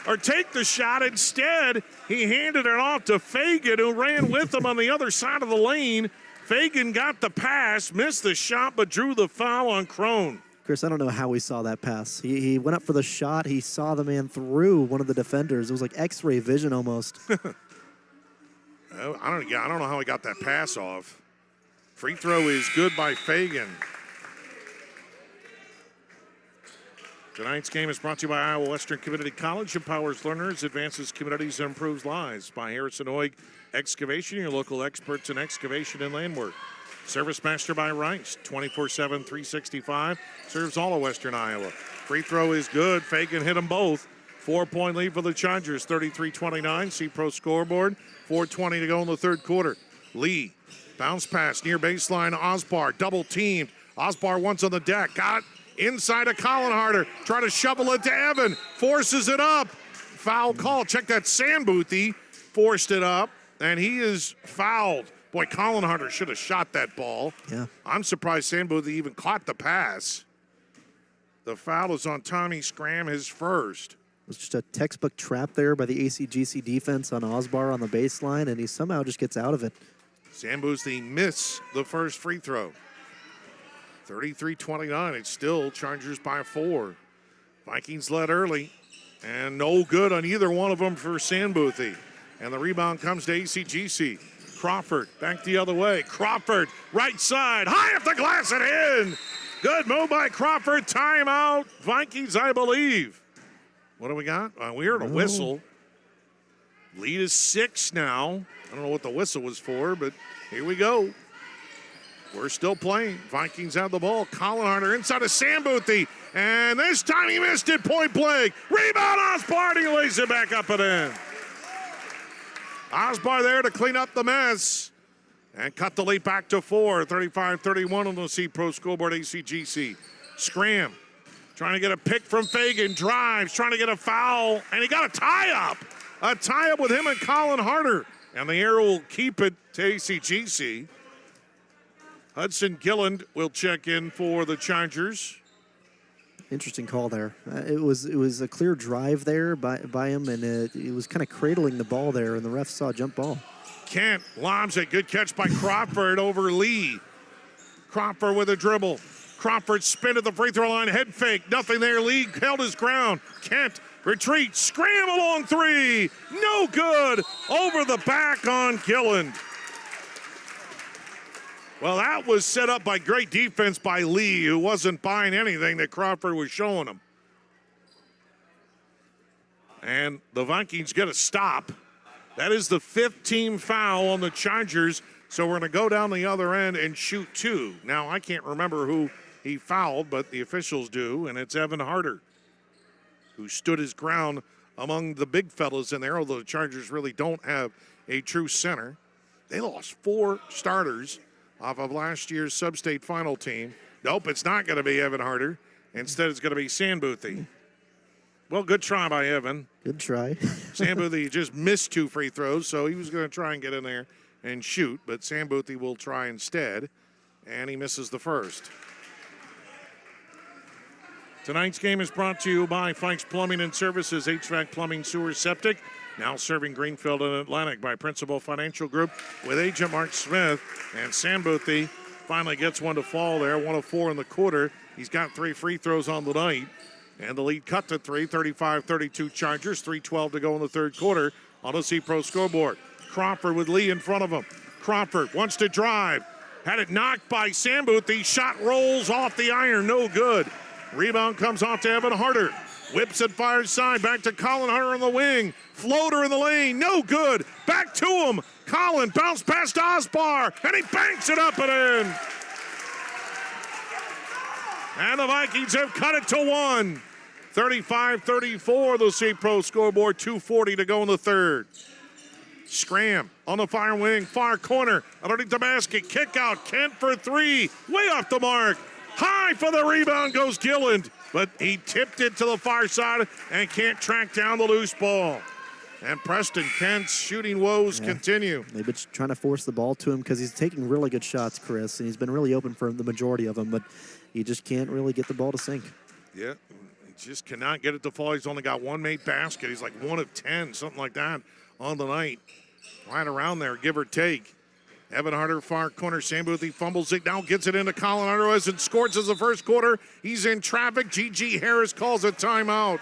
or take the shot. Instead, he handed it off to Fagan, who ran with him on the other side of the lane. Fagan got the pass, missed the shot, but drew the foul on Crone. Chris, I don't know how he saw that pass. He went up for the shot. He saw the man through one of the defenders. It was like X-ray vision almost. I don't know how he got that pass off. Free throw is good by Fagan. Tonight's game is brought to you by Iowa Western Community College. Empowers learners, advances communities, and improves lives. By Harrison Oig Excavation, your local experts in excavation and land work. Service Master by Rice, 24/7, 365. Serves all of Western Iowa. Free throw is good. Fagan hit them both. 4-point lead for the Chargers, 33-29. See Pro scoreboard. 4:20 to go in the third quarter. Lee, bounce pass near baseline. Osbar double teamed. Osbar once on the deck. Got inside of Collenharder. Try to shovel it to Evan. Forces it up. Foul call. Check that. Sandboothie forced it up, and he is fouled. Boy, Collenharder should have shot that ball. Yeah. I'm surprised Sandboothie even caught the pass. The foul is on Tommy Scram, his first. It was just a textbook trap there by the ACGC defense on Osbar on the baseline, and he somehow just gets out of it. Sandboothie missed the first free throw. 33-29. It's still Chargers by 4. Vikings led early, and no good on either one of them for Sandboothie. And the rebound comes to ACGC. Crawford back the other way. Crawford, right side, high up the glass and in. Good move by Crawford. Timeout. Vikings, I believe. What do we got? We heard a whistle. Lead is 6 now. I don't know what the whistle was for, but here we go. We're still playing. Vikings have the ball. Collenharder inside of Sandboothie. And this time he missed it point blank. Rebound Osbar. He lays it back up and in. Osbar there to clean up the mess and cut the lead back to 4. 35-31 on the C Pro scoreboard. ACGC. Scram. Trying to get a pick from Fagan. Drives. Trying to get a foul. And he got a tie-up. A tie-up with him and Collenharder. And the air will keep it to ACGC. Hudson Gilland will check in for the Chargers. Interesting call there. It was a clear drive there by him, and it was kind of cradling the ball there, and the ref saw a jump ball. Kent lobs it. Good catch by Crawford over Lee. Crawford with a dribble. Crawford spin at the free throw line. Head fake. Nothing there. Lee held his ground. Kent retreats. Scramble on 3. No good. Over the back on Gilland. Well, that was set up by great defense by Lee, who wasn't buying anything that Crawford was showing him. And the Vikings get a stop. That is the 5th team foul on the Chargers, so we're going to go down the other end and shoot 2. Now, I can't remember who he fouled, but the officials do, and it's Evan Harder, who stood his ground among the big fellas in there, although the Chargers really don't have a true center. They lost 4 starters off of last year's sub-state final team. Nope, it's not going to be Evan Harder. Instead, it's going to be Sandboothie. Well, good try by Evan. Good try. Sandboothie just missed 2 free throws, so he was going to try and get in there and shoot, but Sandboothie will try instead, and he misses the first. Tonight's game is brought to you by Fikes Plumbing and Services, HVAC, Plumbing, Sewer, Septic. Now serving Greenfield and Atlantic by Principal Financial Group with agent Mark Smith. And Sandboothie finally gets one to fall there, 1 of 4 in the quarter. He's got 3 free throws on the night. And the lead cut to 3, 35-32 Chargers, 3:12 to go in the third quarter on the C Pro scoreboard. Crawford with Lee in front of him. Crawford wants to drive. Had it knocked by Sandboothie. Shot rolls off the iron, no good. Rebound comes off to Evan Harder. Whips it far side, back to Collenharder on the wing. Floater in the lane, no good. Back to him. Colin bounced past Osbar, and he banks it up and in. And the Vikings have cut it to 1. 35-34, the C Pro scoreboard, 2:40 to go in the third. Scram on the far wing, far corner, underneath the basket, kick out, Kent for 3, way off the mark. High for the rebound goes Gilland, but he tipped it to the far side and can't track down the loose ball. And Preston Kent's shooting woes continue. They've been trying to force the ball to him because he's taking really good shots, Chris, and he's been really open for the majority of them, but he just can't really get the ball to sink. Yeah, just cannot get it to fall. He's only got one made basket. He's like 1 of 10, something like that on the night. Right around there, give or take. Evan Harder, far corner. Sandbooth, he fumbles it, now gets it into Colin Harder, as it scores as the first quarter. He's in traffic. G.G. Harris calls a timeout.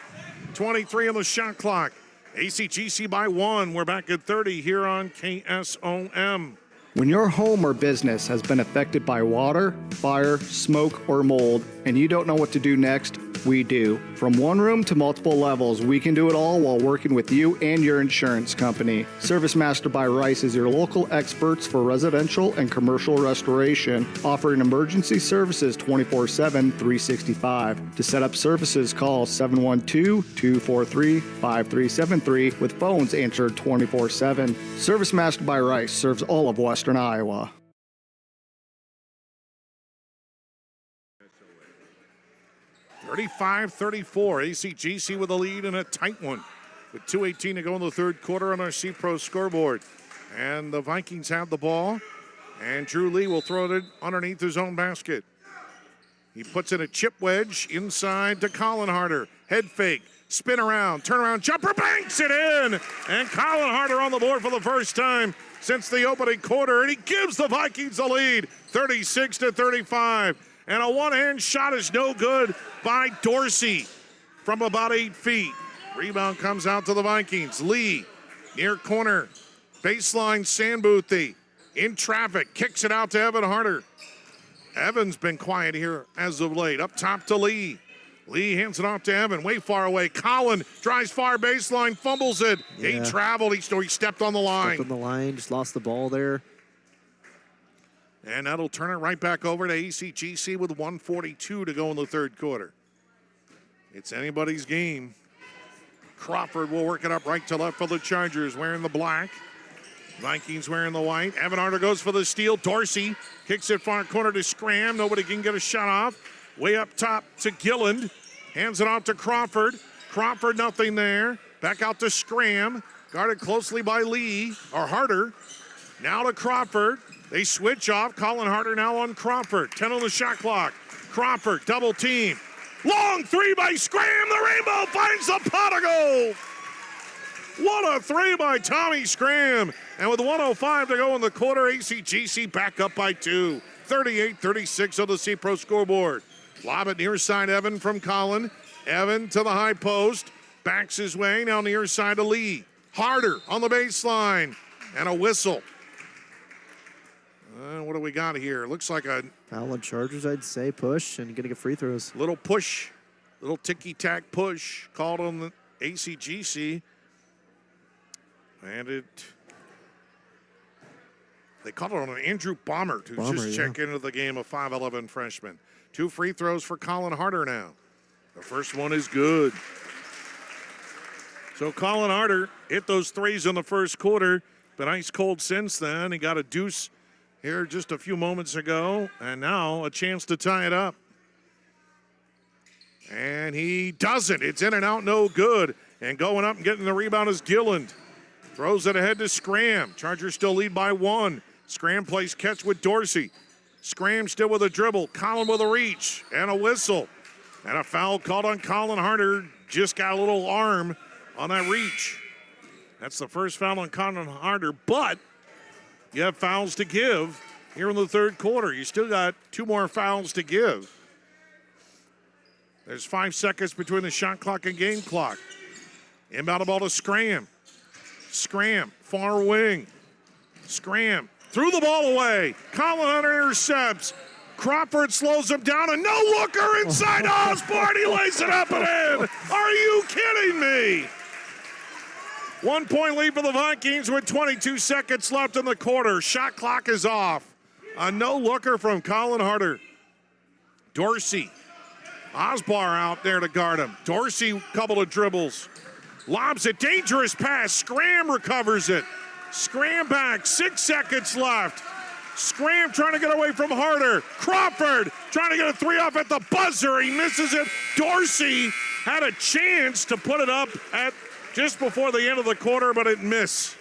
23 on the shot clock. ACGC by 1. We're back at 30 here on KSOM. When your home or business has been affected by water, fire, smoke, or mold, and you don't know what to do next, we do. From one room to multiple levels, we can do it all while working with you and your insurance company. Service Master by Rice is your local experts for residential and commercial restoration, offering emergency services 24/7, 365. To set up services, call 712-243-5373 with phones answered 24/7. Service Master by Rice serves all of Western Iowa. 35-34, ACGC with a lead and a tight one with 2:18 to go in the third quarter on our C-Pro scoreboard. And the Vikings have the ball, and Drew Lee will throw it underneath his own basket. He puts in a chip wedge inside to Colin Harder. Head fake, spin around, turn around, jumper, banks it in! And Colin Harder on the board for the first time since the opening quarter, and he gives the Vikings the lead, 36-35. And a one-hand shot is no good by Dorsey from about 8 feet. Rebound comes out to the Vikings. Lee, near corner, baseline Sandbooth, in traffic, kicks it out to Evan Harder. Evan's been quiet here as of late. Up top to Lee. Lee hands it off to Evan, way far away. Colin drives far baseline, fumbles it. He traveled, he stepped on the line. Stepped on the line, just lost the ball there. And that'll turn it right back over to ACGC with 1:42 to go in the third quarter. It's anybody's game. Crawford will work it up right to left for the Chargers, wearing the black. Vikings wearing the white. Evan Harder goes for the steal. Dorsey kicks it far corner to Scram. Nobody can get a shot off. Way up top to Gilland. Hands it off to Crawford. Crawford, nothing there. Back out to Scram. Guarded closely by Lee, or Harder. Now to Crawford. They switch off. Colin Harder now on Crawford. 10 on the shot clock. Crawford, double team. Long three by Scram. The Rainbow finds the pot of gold. What a three by Tommy Scram. And with 1:05 to go in the quarter, ACGC back up by 2. 38-36 on the C-Pro scoreboard. Lob it near side Evan from Colin. Evan to the high post. Backs his way. Now near side to Lee. Harder on the baseline. And a whistle. What do we got here? Looks like a foul on Chargers, I'd say. Push and getting a free throws. Little push, little ticky-tack push called on the ACGC. And they called it on an Andrew Baumert, who's just checked into the game, a 5'11 freshman. 2 free throws for Colin Harder now. The first one is good. So Colin Harder hit those threes in the first quarter, been ice cold since then. He got a deuce here just a few moments ago, and now a chance to tie it up. And he doesn't. It's in and out, no good. And going up and getting the rebound is Gilland. Throws it ahead to Scram. Chargers still lead by 1. Scram plays catch with Dorsey. Scram still with a dribble. Colin with a reach and a whistle. And a foul called on Colin Harder. Just got a little arm on that reach. That's the first foul on Colin Harder, but you have fouls to give here in the third quarter. You still got 2 more fouls to give. There's 5 seconds between the shot clock and game clock. Inbound the ball to Scram. Scram, far wing. Scram, threw the ball away. Colin Hunter intercepts. Crawford slows him down. A no-looker inside Osborne. He lays it up and in. Are you kidding me? 1 point lead for the Vikings with 22 seconds left in the quarter. Shot clock is off. A no-looker from Colin Harder. Dorsey. Osbar out there to guard him. Dorsey, couple of dribbles. Lobs it, dangerous pass. Scram recovers it. Scram back, 6 seconds left. Scram trying to get away from Harder. Crawford trying to get a 3 off at the buzzer. He misses it. Dorsey had a chance to put it up at just before the end of the quarter, but it missed.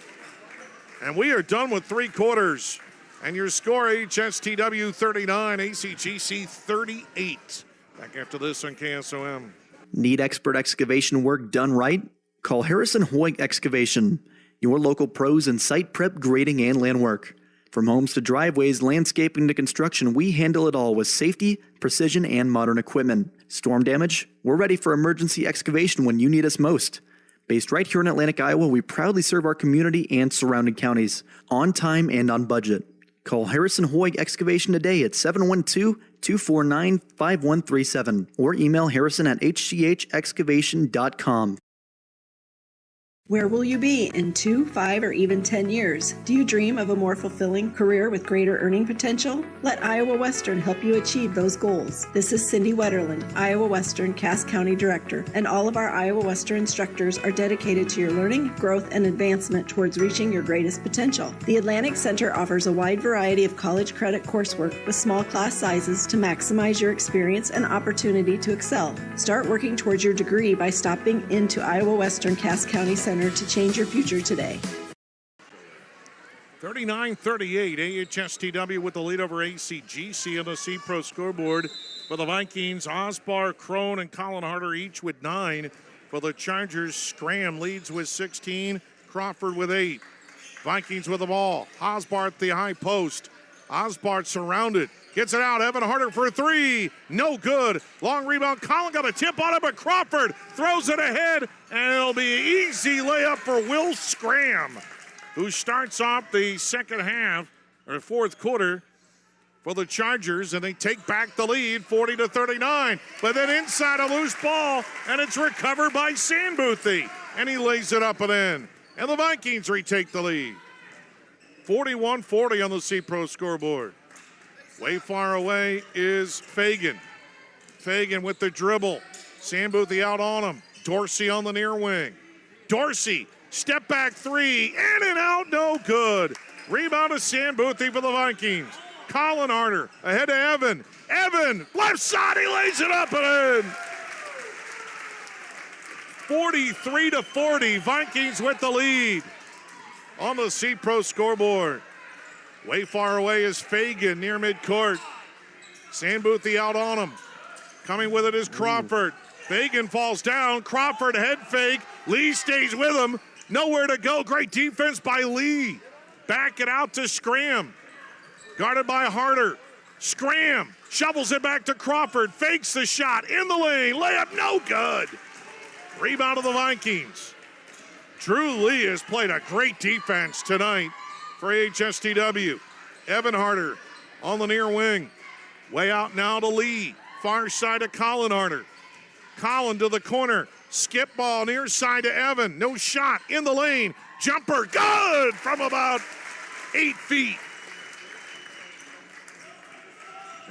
And we are done with 3 quarters. And your score, AHSTW 39, ACGC 38. Back after this on KSOM. Need expert excavation work done right? Call Harrison Hoyt Excavation, your local pros in site prep, grading, and land work. From homes to driveways, landscaping to construction, we handle it all with safety, precision, and modern equipment. Storm damage? We're ready for emergency excavation when you need us most. Based right here in Atlantic, Iowa, we proudly serve our community and surrounding counties, on time and on budget. Call Harrison Hoyt Excavation today at 712-249-5137 or email harrison@hchexcavation.com. Where will you be in 2, 5, or even 10 years? Do you dream of a more fulfilling career with greater earning potential? Let Iowa Western help you achieve those goals. This is Cindy Wetterland, Iowa Western Cass County Director, and all of our Iowa Western instructors are dedicated to your learning, growth, and advancement towards reaching your greatest potential. The Atlantic Center offers a wide variety of college credit coursework with small class sizes to maximize your experience and opportunity to excel. Start working towards your degree by stopping into Iowa Western Cass County Center to change your future today. 39-38, AHSTW with the lead over ACGC on the C-Pro scoreboard. For the Vikings, Osbar, Crone, and Colin Harder each with 9. For the Chargers, Scram leads with 16, Crawford with 8. Vikings with the ball. Osbar at the high post. Osbar surrounded. Gets it out. Evan Harder for 3. No good. Long rebound. Colin got a tip on it, but Crawford throws it ahead, and it'll be an easy layup for Will Scram, who starts off the second half, or fourth quarter, for the Chargers, and they take back the lead 40-39. But then inside a loose ball, and it's recovered by Sandboothie, and he lays it up and in. And the Vikings retake the lead. 41-40 on the C-Pro scoreboard. Way far away is Fagan. Fagan with the dribble. Sandboothie out on him. Dorsey on the near wing. Dorsey, step back 3, in and out, no good. Rebound to Sandboothie for the Vikings. Colin Harder ahead to Evan. Evan, left side, he lays it up and in. 43-40, Vikings with the lead on the C-Pro scoreboard. Way far away is Fagan near midcourt. Sandboothie out on him. Coming with it is Crawford. Fagan falls down. Crawford head fake. Lee stays with him. Nowhere to go. Great defense by Lee. Back it out to Scram. Guarded by Harder. Scram shovels it back to Crawford. Fakes the shot in the lane. Layup no good. Rebound of the Vikings. Drew Lee has played a great defense tonight for AHSTW. Evan Harder on the near wing. Way out now to Lee. Far side to Colin Harder. Colin to the corner. Skip ball near side to Evan. No shot in the lane. Jumper good from about 8 feet.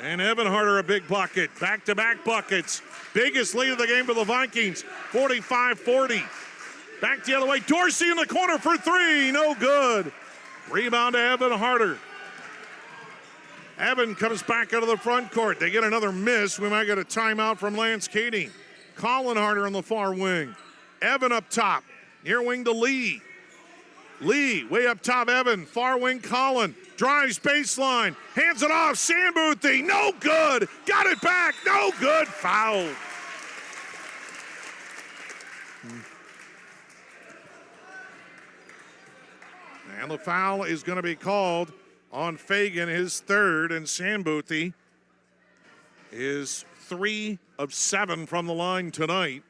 And Evan Harder a big bucket. Back-to-back buckets. Biggest lead of the game for the Vikings. 45-40. Back the other way. Dorsey in the corner for 3. No good. Rebound to Evan Harder. Evan comes back out of the front court. They get another miss. We might get a timeout from Lance Kading. Colin Harder on the far wing. Evan up top. Near wing to Lee. Lee way up top. Evan. Far wing Colin. Drives baseline. Hands it off. Sandboothie. No good. Got it back. No good. Foul. And the foul is going to be called on Fagan, his third, and Sandboothie is 3 of 7 from the line tonight,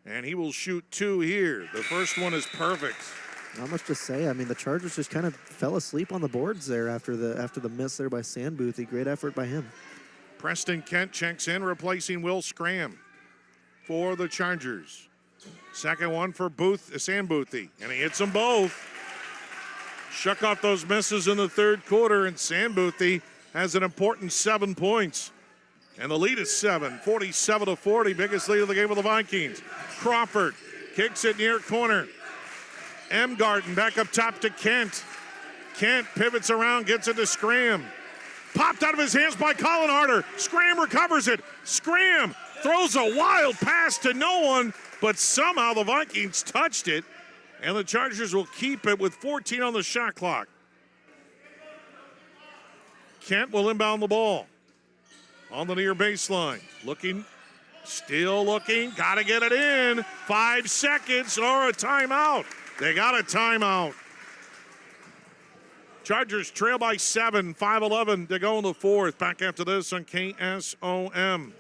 and he will shoot 2 here. The first one is perfect. Not much to say. I mean, the Chargers just kind of fell asleep on the boards there after the miss there by Sandboothie. Great effort by him. Preston Kent checks in, replacing Will Scram for the Chargers. Second one for Sandboothie, and he hits them both. Shook off those misses in the third quarter, and Sandboothie has an important 7 points. And the lead is 7, 47-40, biggest lead of the game of the Vikings. Crawford kicks it near corner. Garden back up top to Kent. Kent pivots around, gets it to Scram. Popped out of his hands by Colin Harder. Scram recovers it. Scram throws a wild pass to no one, but somehow the Vikings touched it. And the Chargers will keep it with 14 on the shot clock. Kent will inbound the ball on the near baseline. Looking Still looking, got to get it in. 5 seconds or a timeout. They got a timeout. Chargers trail by 7, 5:11 to go in the fourth. Back after this on KSOM.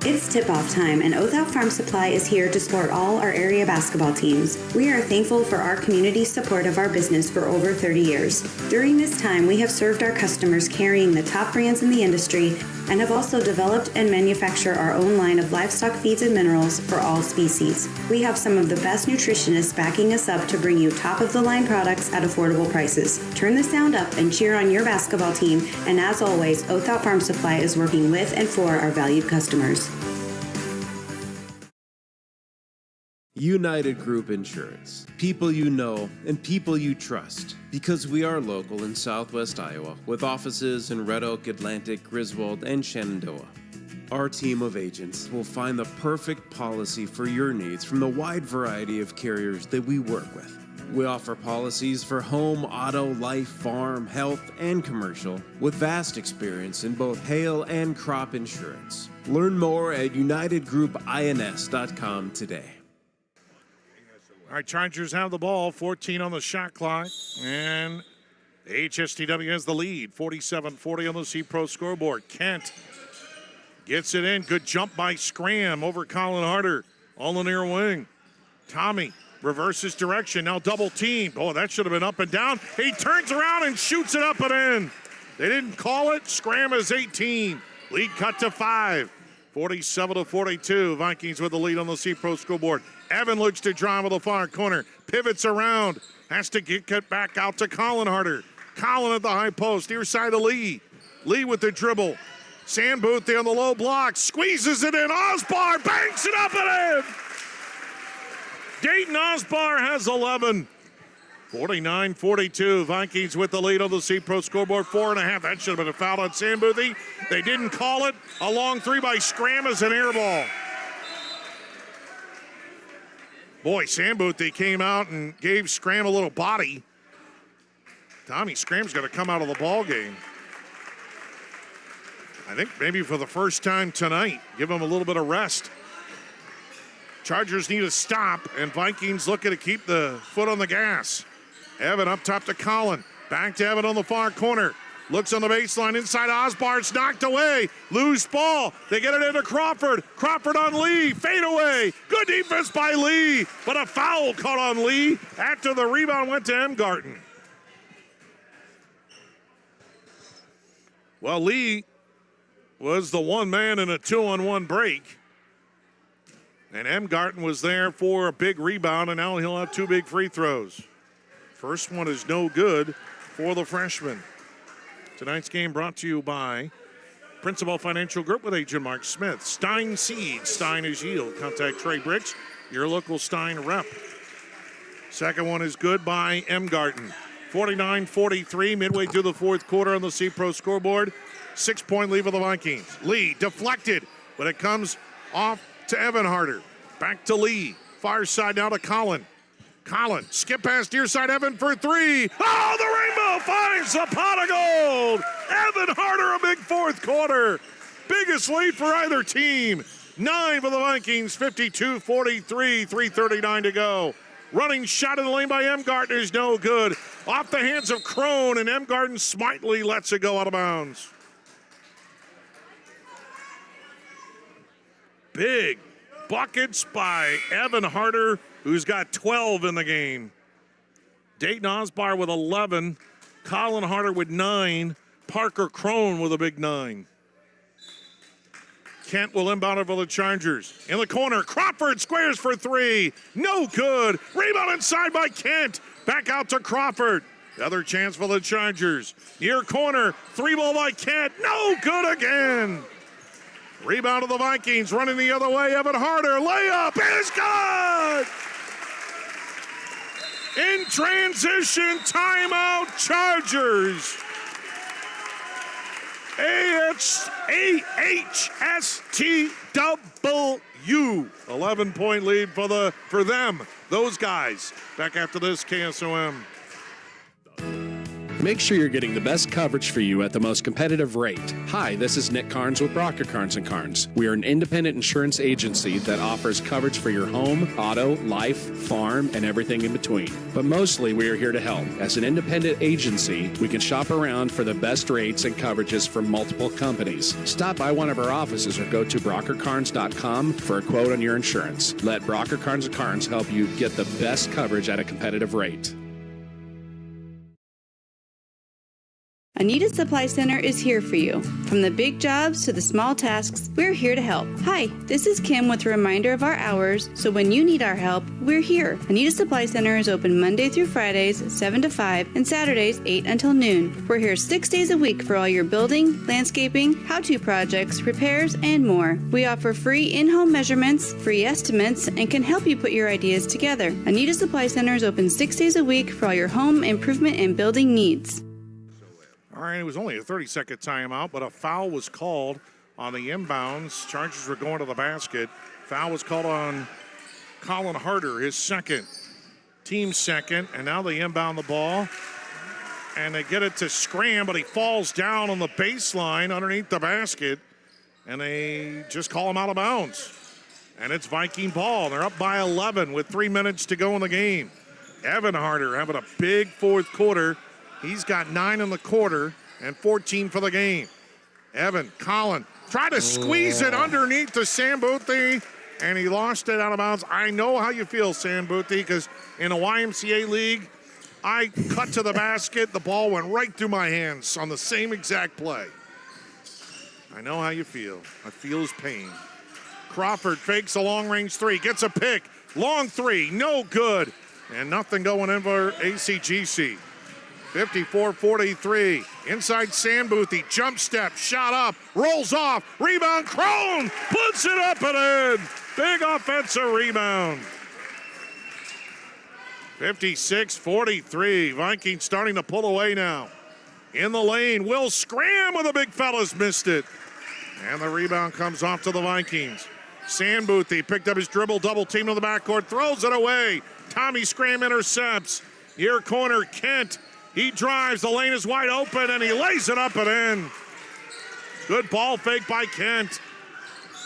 It's tip-off time, and Othell Farm Supply is here to support all our area basketball teams. We are thankful for our community's support of our business for over 30 years. During this time, we have served our customers carrying the top brands in the industry and have also developed and manufactured our own line of livestock feeds and minerals for all species. We have some of the best nutritionists backing us up to bring you top-of-the-line products at affordable prices. Turn the sound up and cheer on your basketball team, and as always, Othell Farm Supply is working with and for our valued customers. United Group Insurance. People you know and people you trust. Because we are local in Southwest Iowa with offices in Red Oak, Atlantic, Griswold, and Shenandoah. Our team of agents will find the perfect policy for your needs from the wide variety of carriers that we work with. We offer policies for home, auto, life, farm, health, and commercial with vast experience in both hail and crop insurance. Learn more at unitedgroupins.com today. All right, Chargers have the ball, 14 on the shot clock, and AHSTW has the lead, 47-40 on the C-Pro scoreboard. Kent gets it in. Good jump by Scram over Colin Harder on the near wing. Tommy reverses direction, now double team. Oh, that should have been up and down. He turns around and shoots it up and in. They didn't call it. Scram is 18. Lead cut to 5. 47-42. Vikings with the lead on the C-Pro scoreboard. Evan looks to drive with the far corner. Pivots around. Has to get cut back out to Colin Harder. Colin at the high post. Near side of Lee. Lee with the dribble. Sandbooth there on the low block. Squeezes it in. Osbar banks it up and in. Dayton Osbar has 11. 49-42. Vikings with the lead on the C-Pro scoreboard. 4.5. That should have been a foul on Sandboothy. They didn't call it. A long three by Scram as an air ball. Boy, Sandboothy came out and gave Scram a little body. Tommy Scram's going to come out of the ball game. I think maybe for the first time tonight, give him a little bit of rest. Chargers need a stop, and Vikings looking to keep the foot on the gas. Evan up top to Colin. Back to Evan on the far corner. Looks on the baseline inside Osbar. It's knocked away. Loose ball. They get it into Crawford. Crawford on Lee. Fade away. Good defense by Lee. But a foul caught on Lee after the rebound went to M. Garten. Well, Lee was the one man in a 2-on-1 break. And M. Garten was there for a big rebound, and now he'll have 2 big free throws. First one is no good for the freshman. Tonight's game brought to you by Principal Financial Group with Agent Mark Smith. Stein Seed, Stein is yield. Contact Trey Bricks, your local Stein rep. Second one is good by M. Garten. 49-43, midway through the fourth quarter on the C-Pro scoreboard. 6-point lead for the Vikings. Lee deflected, but it comes off to Evan Harder. Back to Lee. Far side now to Colin. Colin, skip past near side Evan for 3. Oh, the Rainbow finds the pot of gold. Evan Harder, a big fourth quarter. Biggest lead for either team. 9 for the Vikings, 52-43, 3:39 to go. Running shot in the lane by M. Garten is no good. Off the hands of Crone, and M. Garten smartly lets it go out of bounds. Big buckets by Evan Harder, who's got 12 in the game. Dayton Osbar with 11. Colin Harder with 9. Parker Crone with a big 9. Kent will inbound it for the Chargers. In the corner, Crawford squares for 3. No good. Rebound inside by Kent. Back out to Crawford. Another chance for the Chargers. Near corner, 3-ball by Kent. No good again. Rebound of the Vikings, running the other way. Evan Harder, layup is good! In transition, timeout, Chargers. AHSTW. 11-point lead for them, those guys. Back after this, KSOM. Make sure you're getting the best coverage for you at the most competitive rate. Hi, this is Nick Carnes with Brocker Carnes & Carnes. We are an independent insurance agency that offers coverage for your home, auto, life, farm, and everything in between. But mostly we are here to help. As an independent agency, we can shop around for the best rates and coverages from multiple companies. Stop by one of our offices or go to brockercarnes.com for a quote on your insurance. Let Brocker Carnes & Carnes help you get the best coverage at a competitive rate. Anita Supply Center is here for you. From the big jobs to the small tasks, we're here to help. Hi, this is Kim with a reminder of our hours, so when you need our help, we're here. Anita Supply Center is open Monday through Fridays, 7 to 5, and Saturdays, 8 until noon. We're here 6 days a week for all your building, landscaping, how-to projects, repairs, and more. We offer free in-home measurements, free estimates, and can help you put your ideas together. Anita Supply Center is open 6 days a week for all your home improvement and building needs. All right, it was only a 30-second timeout, but a foul was called on the inbounds. Chargers were going to the basket. Foul was called on Colin Harder, his second, team second, and now they inbound the ball. And they get it to Scram, but he falls down on the baseline underneath the basket, and they just call him out of bounds. And it's Viking ball. They're up by 11 with 3 minutes to go in the game. Evan Harder having a big fourth quarter. He's got 9 in the quarter and 14 for the game. Evan, Colin, try to squeeze it underneath to Sambuthi, and he lost it out of bounds. I know how you feel, Sambuthi, because in a YMCA league, I cut to the basket. The ball went right through my hands on the same exact play. I know how you feel. I feel his pain. Crawford fakes a long-range three, gets a pick. Long three, no good. And nothing going in for ACGC. 54-43. Inside Sambuthi, jump step, shot up, rolls off, rebound, Crone puts it up and in. Big offensive rebound. 56-43. Vikings starting to pull away now. In the lane, Will Scram with the big fellas missed it. And the rebound comes off to the Vikings. Sambuthi picked up his dribble, double team to the backcourt, throws it away. Tommy Scram intercepts. Near corner, Kent. He drives, the lane is wide open, and he lays it up and in. Good ball fake by Kent.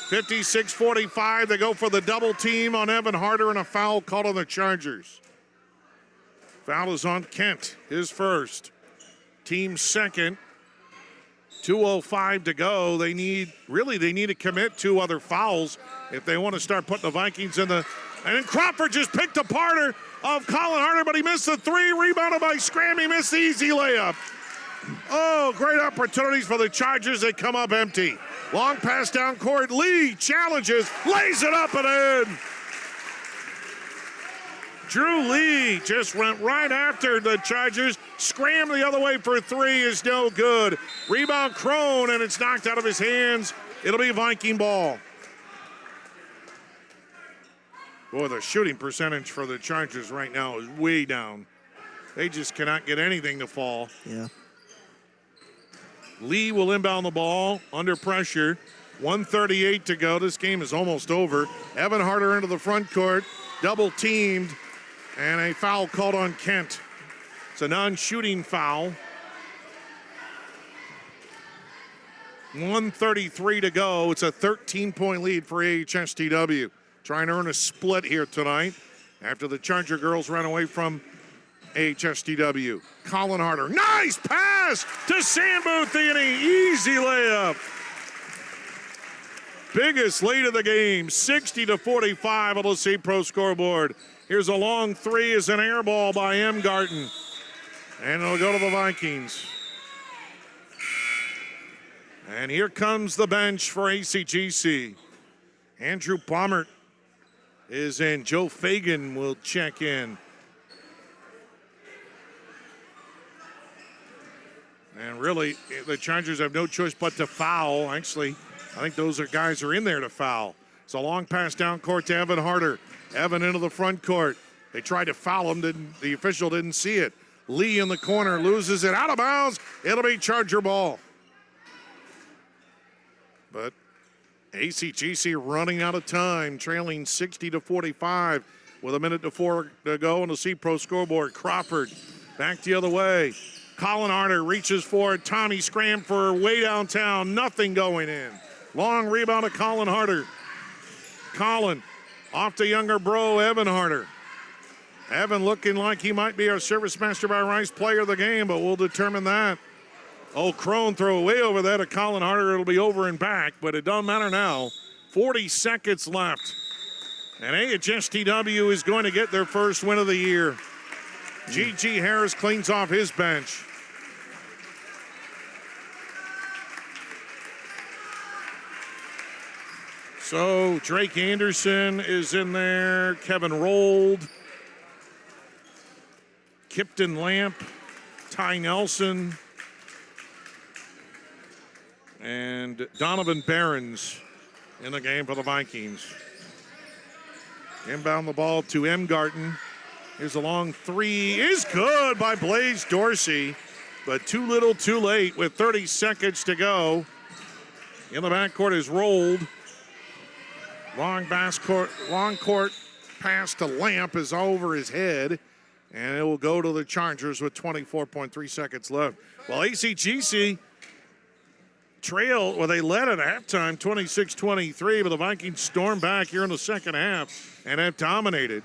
56-45, they go for the double team on Evan Harder, and a foul called on the Chargers. Foul is on Kent, his first. Team second. 2:05 to go. They need to commit 2 other fouls if they want to start putting the Vikings in the. And then Crawford just picked apart of Colin Harder, but he missed the three. Rebounded by Scram. He missed the easy layup. Oh, great opportunities for the Chargers. They come up empty. Long pass down court. Lee challenges, lays it up and in. Drew Lee just went right after the Chargers. Scram the other way for three is no good. Rebound Crone, and it's knocked out of his hands. It'll be Viking ball. Boy, the shooting percentage for the Chargers right now is way down. They just cannot get anything to fall. Yeah. Lee will inbound the ball under pressure. 1:38 to go. This game is almost over. Evan Harder into the front court. Double teamed. And a foul called on Kent. It's a non-shooting foul. 1:33 to go. It's a 13-point lead for AHSTW. Trying to earn a split here tonight after the Charger girls ran away from AHSTW. Colin Harder, nice pass to Sambuthi, and an easy layup. Biggest lead of the game, 60-45 on the C Pro scoreboard. Here's a long three, is an air ball by M. Garten. And it'll go to the Vikings. And here comes the bench for ACGC. Andrew Palmert is in. Joe Fagan will check in. And really, the Chargers have no choice but to foul. Actually, I think those guys are in there to foul. It's a long pass down court to Evan Harder. Evan into the front court. They tried to foul him. The official didn't see it. Lee in the corner loses it out of bounds. It'll be Charger ball. But ACGC running out of time, trailing 60-45 with a minute to 4 to go on the C Pro scoreboard. Crawford back the other way. Colin Harder reaches for it. Tommy Scram for way downtown. Nothing going in. Long rebound to Colin Harder. Colin off to younger bro, Evan Harder. Evan looking like he might be our Service Master by Rice player of the game, but we'll determine that. Oh, Crone throw way over there to Colin Harder. It'll be over and back, but it doesn't matter now. 40 seconds left. And AHSTW is going to get their first win of the year. G.G. Harris cleans off his bench. So Drake Anderson is in there. Kevin Rold. Kipton Lamp. Ty Nelson. And Donovan Behrens in the game for the Vikings. Inbound the ball to M. Garten. Here's a long three. Is good by Blaze Dorsey, but too little too late with 30 seconds to go. In the backcourt is Rolled. Long court pass to Lamp is over his head, and it will go to the Chargers with 24.3 seconds left. Well, ACGC they led at halftime 26-23, but the Vikings stormed back here in the second half and have dominated.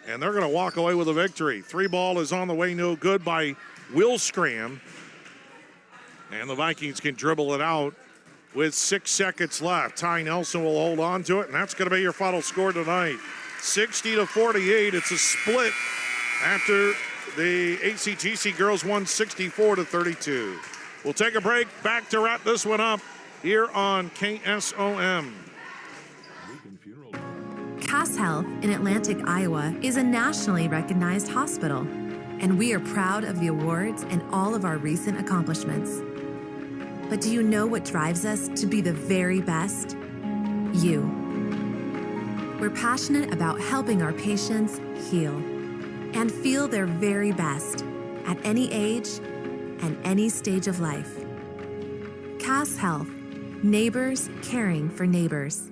And they're going to walk away with a victory. Three ball is on the way, no good by Will Scram. And the Vikings can dribble it out with 6 seconds left. Ty Nelson will hold on to it, and that's going to be your final score tonight. 60-48. It's a split after the ACGC girls won 64-32. We'll take a break. Back to wrap this one up here on KSOM. Cass Health in Atlantic, Iowa is a nationally recognized hospital, and we are proud of the awards and all of our recent accomplishments. But do you know what drives us to be the very best? You. We're passionate about helping our patients heal and feel their very best at any age and any stage of life. Cass Health, neighbors caring for neighbors.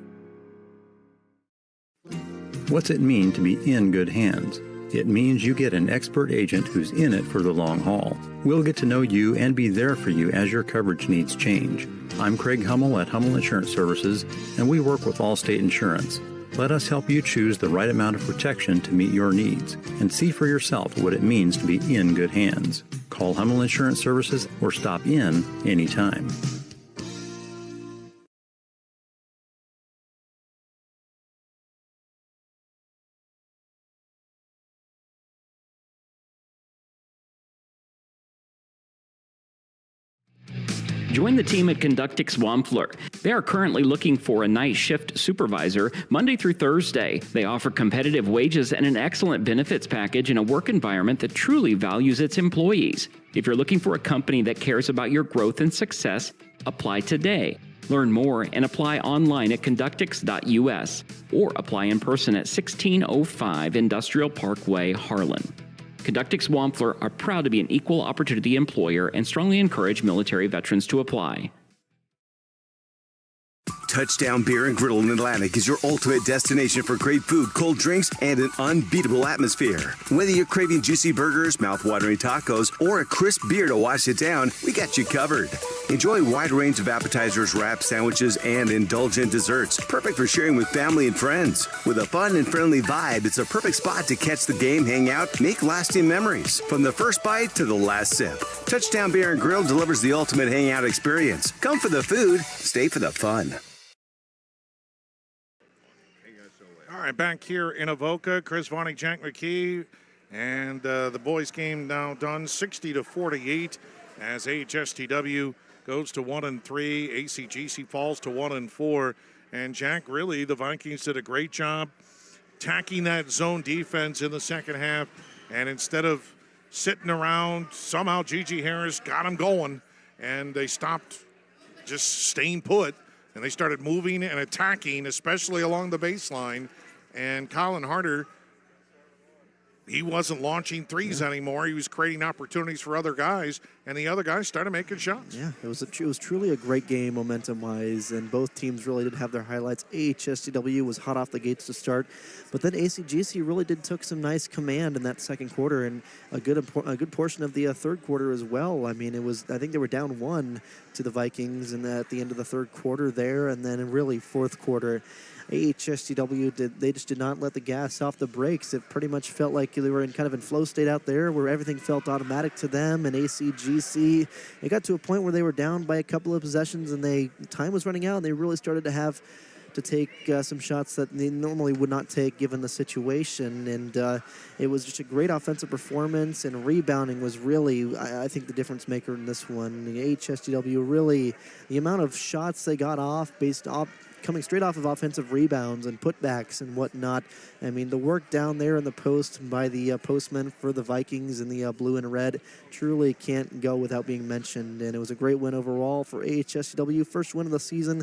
What's it mean to be in good hands? It means you get an expert agent who's in it for the long haul. We'll get to know you and be there for you as your coverage needs change. I'm Craig Hummel at Hummel Insurance Services, and we work with Allstate Insurance. Let us help you choose the right amount of protection to meet your needs and see for yourself what it means to be in good hands. Call Hummel Insurance Services or stop in anytime. Join the team at Conductix Wampler. They are currently looking for a night shift supervisor Monday through Thursday. They offer competitive wages and an excellent benefits package in a work environment that truly values its employees. If you're looking for a company that cares about your growth and success, apply today. Learn more and apply online at conductix.us or apply in person at 1605 Industrial Parkway, Harlan. Conductix Wampler are proud to be an equal opportunity employer and strongly encourage military veterans to apply. Touchdown Beer and Griddle in Atlantic is your ultimate destination for great food, cold drinks, and an unbeatable atmosphere. Whether you're craving juicy burgers, mouth-watering tacos, or a crisp beer to wash it down, we got you covered. Enjoy a wide range of appetizers, wraps, sandwiches, and indulgent desserts, perfect for sharing with family and friends. With a fun and friendly vibe, it's a perfect spot to catch the game, hang out, make lasting memories. From the first bite to the last sip, Touchdown Beer and Grill delivers the ultimate hangout experience. Come for the food, stay for the fun. All right, back here in Avoca, Chris Varney, Jack McKee, and the boys' game now done 60-48 as AHSTW goes to 1-3. ACGC falls to 1-4. And Jack, really, the Vikings did a great job attacking that zone defense in the second half. And instead of sitting around, somehow G.G. Harris got them going, and they stopped just staying put, and they started moving and attacking, especially along the baseline. And Colin Harder, he wasn't launching threes anymore. He was creating opportunities for other guys. and the other guys started making shots. Yeah, it was truly a great game momentum-wise, and both teams really did have their highlights. AHSTW was hot off the gates to start, but then ACGC really took some nice command in that second quarter, and a good portion of the third quarter as well. I mean, I think they were down 1 to the Vikings at the end of the third quarter there, and then really fourth quarter, AHSTW they just did not let the gas off the brakes. It pretty much felt like they were in kind of in flow state out there where everything felt automatic to them. And ACGC, it got to a point where they were down by a couple of possessions and time was running out, and they really started to have to take some shots that they normally would not take given the situation. And it was just a great offensive performance, and rebounding was really, I think, the difference maker in this one. The AHSTW really, the amount of shots they got off coming straight off of offensive rebounds and putbacks and whatnot. I mean, the work down there in the post by the postmen for the Vikings in the blue and red truly can't go without being mentioned. And it was a great win overall for AHSTW. First win of the season.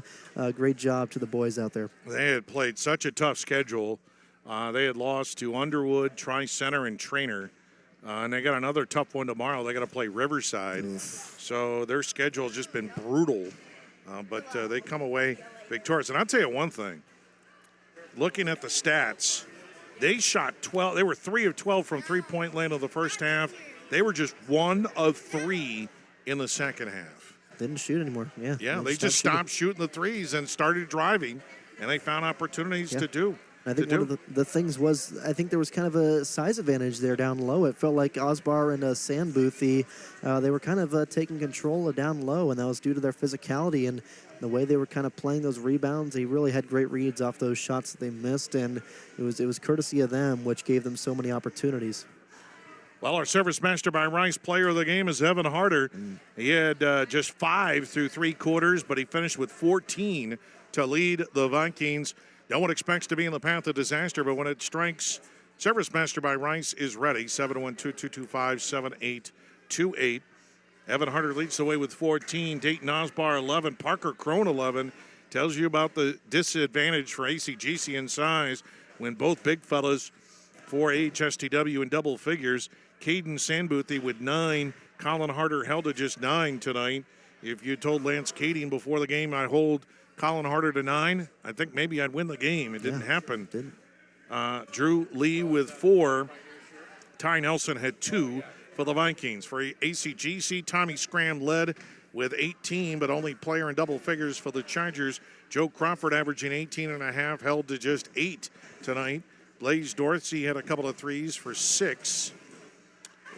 Great job to the boys out there. They had played such a tough schedule. They had lost to Underwood, Tri-Center, and Trainer. And they got another tough one tomorrow. They got to play Riverside. So their schedule has just been brutal. But they come away victorious. And I'll tell you one thing. Looking at the stats, they shot 12. They were 3 of 12 from three-point land of the first half. They were just 1 of 3 in the second half. Didn't shoot anymore. Yeah. Yeah, they just stopped shooting the threes and started driving, and they found opportunities to do. I think one of the things was, I think there was kind of a size advantage there down low. It felt like Osbar and Sandbooth, they were kind of taking control down low, and that was due to their physicality and the way they were kind of playing those rebounds. They really had great reads off those shots that they missed, and it was courtesy of them, which gave them so many opportunities. Well, our Service Master by Rice player of the game is Evan Harder. He had just 5 through 3 quarters, but he finished with 14 to lead the Vikings. No one expects to be in the path of disaster, but when it strikes, Service Master by Rice is ready. 712-225-7828. Evan Harder leads the way with 14. Dayton Osbar 11. Parker Crone 11. Tells you about the disadvantage for ACGC in size when both big fellas for AHSTW in double figures. Caden Sandbooth with 9. Colin Harder held to just 9 tonight. If you told Lance Kading before the game I hold Colin Harder to 9, I think maybe I'd win the game. It didn't happen. Drew Lee with 4. Ty Nelson had 2 for the Vikings. For ACGC, Tommy Scram led with 18, but only player in double figures for the Chargers. Joe Crawford averaging 18.5, held to just 8 tonight. Blaze Dorsey had a couple of threes for 6.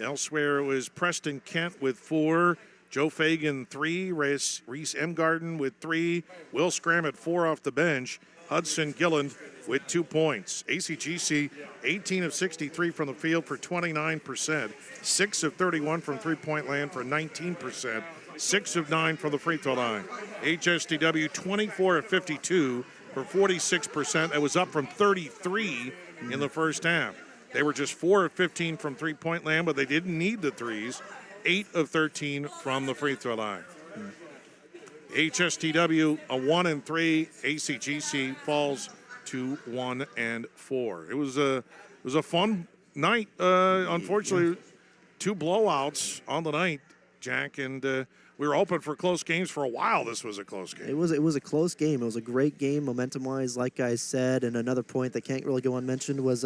Elsewhere, it was Preston Kent with 4. Joe Fagan, 3. Reese Emgarden with 3. Will Scram at 4 off the bench. Hudson Gilland with 2 points. ACGC, 18 of 63 from the field for 29%. 6 of 31 from three-point land for 19%. 6 of 9 from the free throw line. HSTW, 24 of 52 for 46%. That was up from 33 in the first half. They were just 4 of 15 from three-point land, but they didn't need the threes. 8 of 13 from the free throw line. HSTW, a 1-3. ACGC falls to 1-4. It was a fun night. Unfortunately, 2 blowouts on the night, Jack, and we were hoping for close games for a while. This was a close game. It was a close game. It was a great game momentum-wise, like I said. And another point that can't really go unmentioned was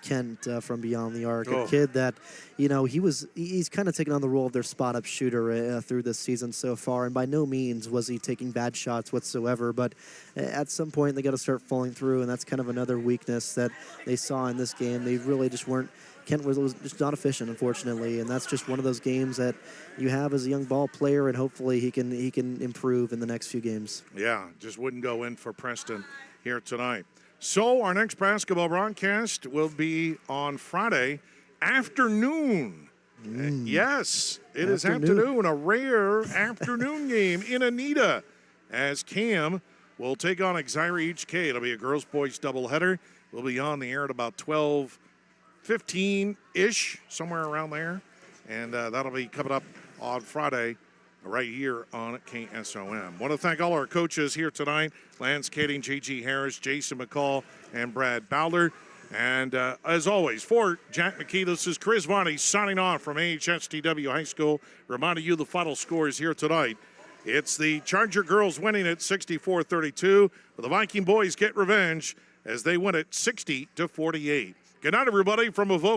Kent from Beyond the Arc, a kid that, he's kind of taken on the role of their spot-up shooter through this season so far. And by no means was he taking bad shots whatsoever. But at some point, they got to start falling through, and that's kind of another weakness that they saw in this game. They really just weren't. Kent was just not efficient, unfortunately, and that's just one of those games that you have as a young ball player, and hopefully he can improve in the next few games. Yeah, just wouldn't go in for Preston here tonight. So our next basketball broadcast will be on Friday afternoon. Yes, it is afternoon, a rare afternoon game in Anita, as Cam will take on Exira HK. It'll be a girls-boys doubleheader. We'll be on the air at about 12:15-ish, somewhere around there. And that'll be coming up on Friday right here on KSOM. Want to thank all our coaches here tonight, Lance Kading, J.G. Harris, Jason McCall, and Brad Bowler. And as always, for Jack McKee, this is Chris Varney signing off from AHSTW High School, reminding you the final scores here tonight. It's the Charger girls winning at 64-32, but the Viking boys get revenge as they win at 60-48. Good night, everybody, from Avoca.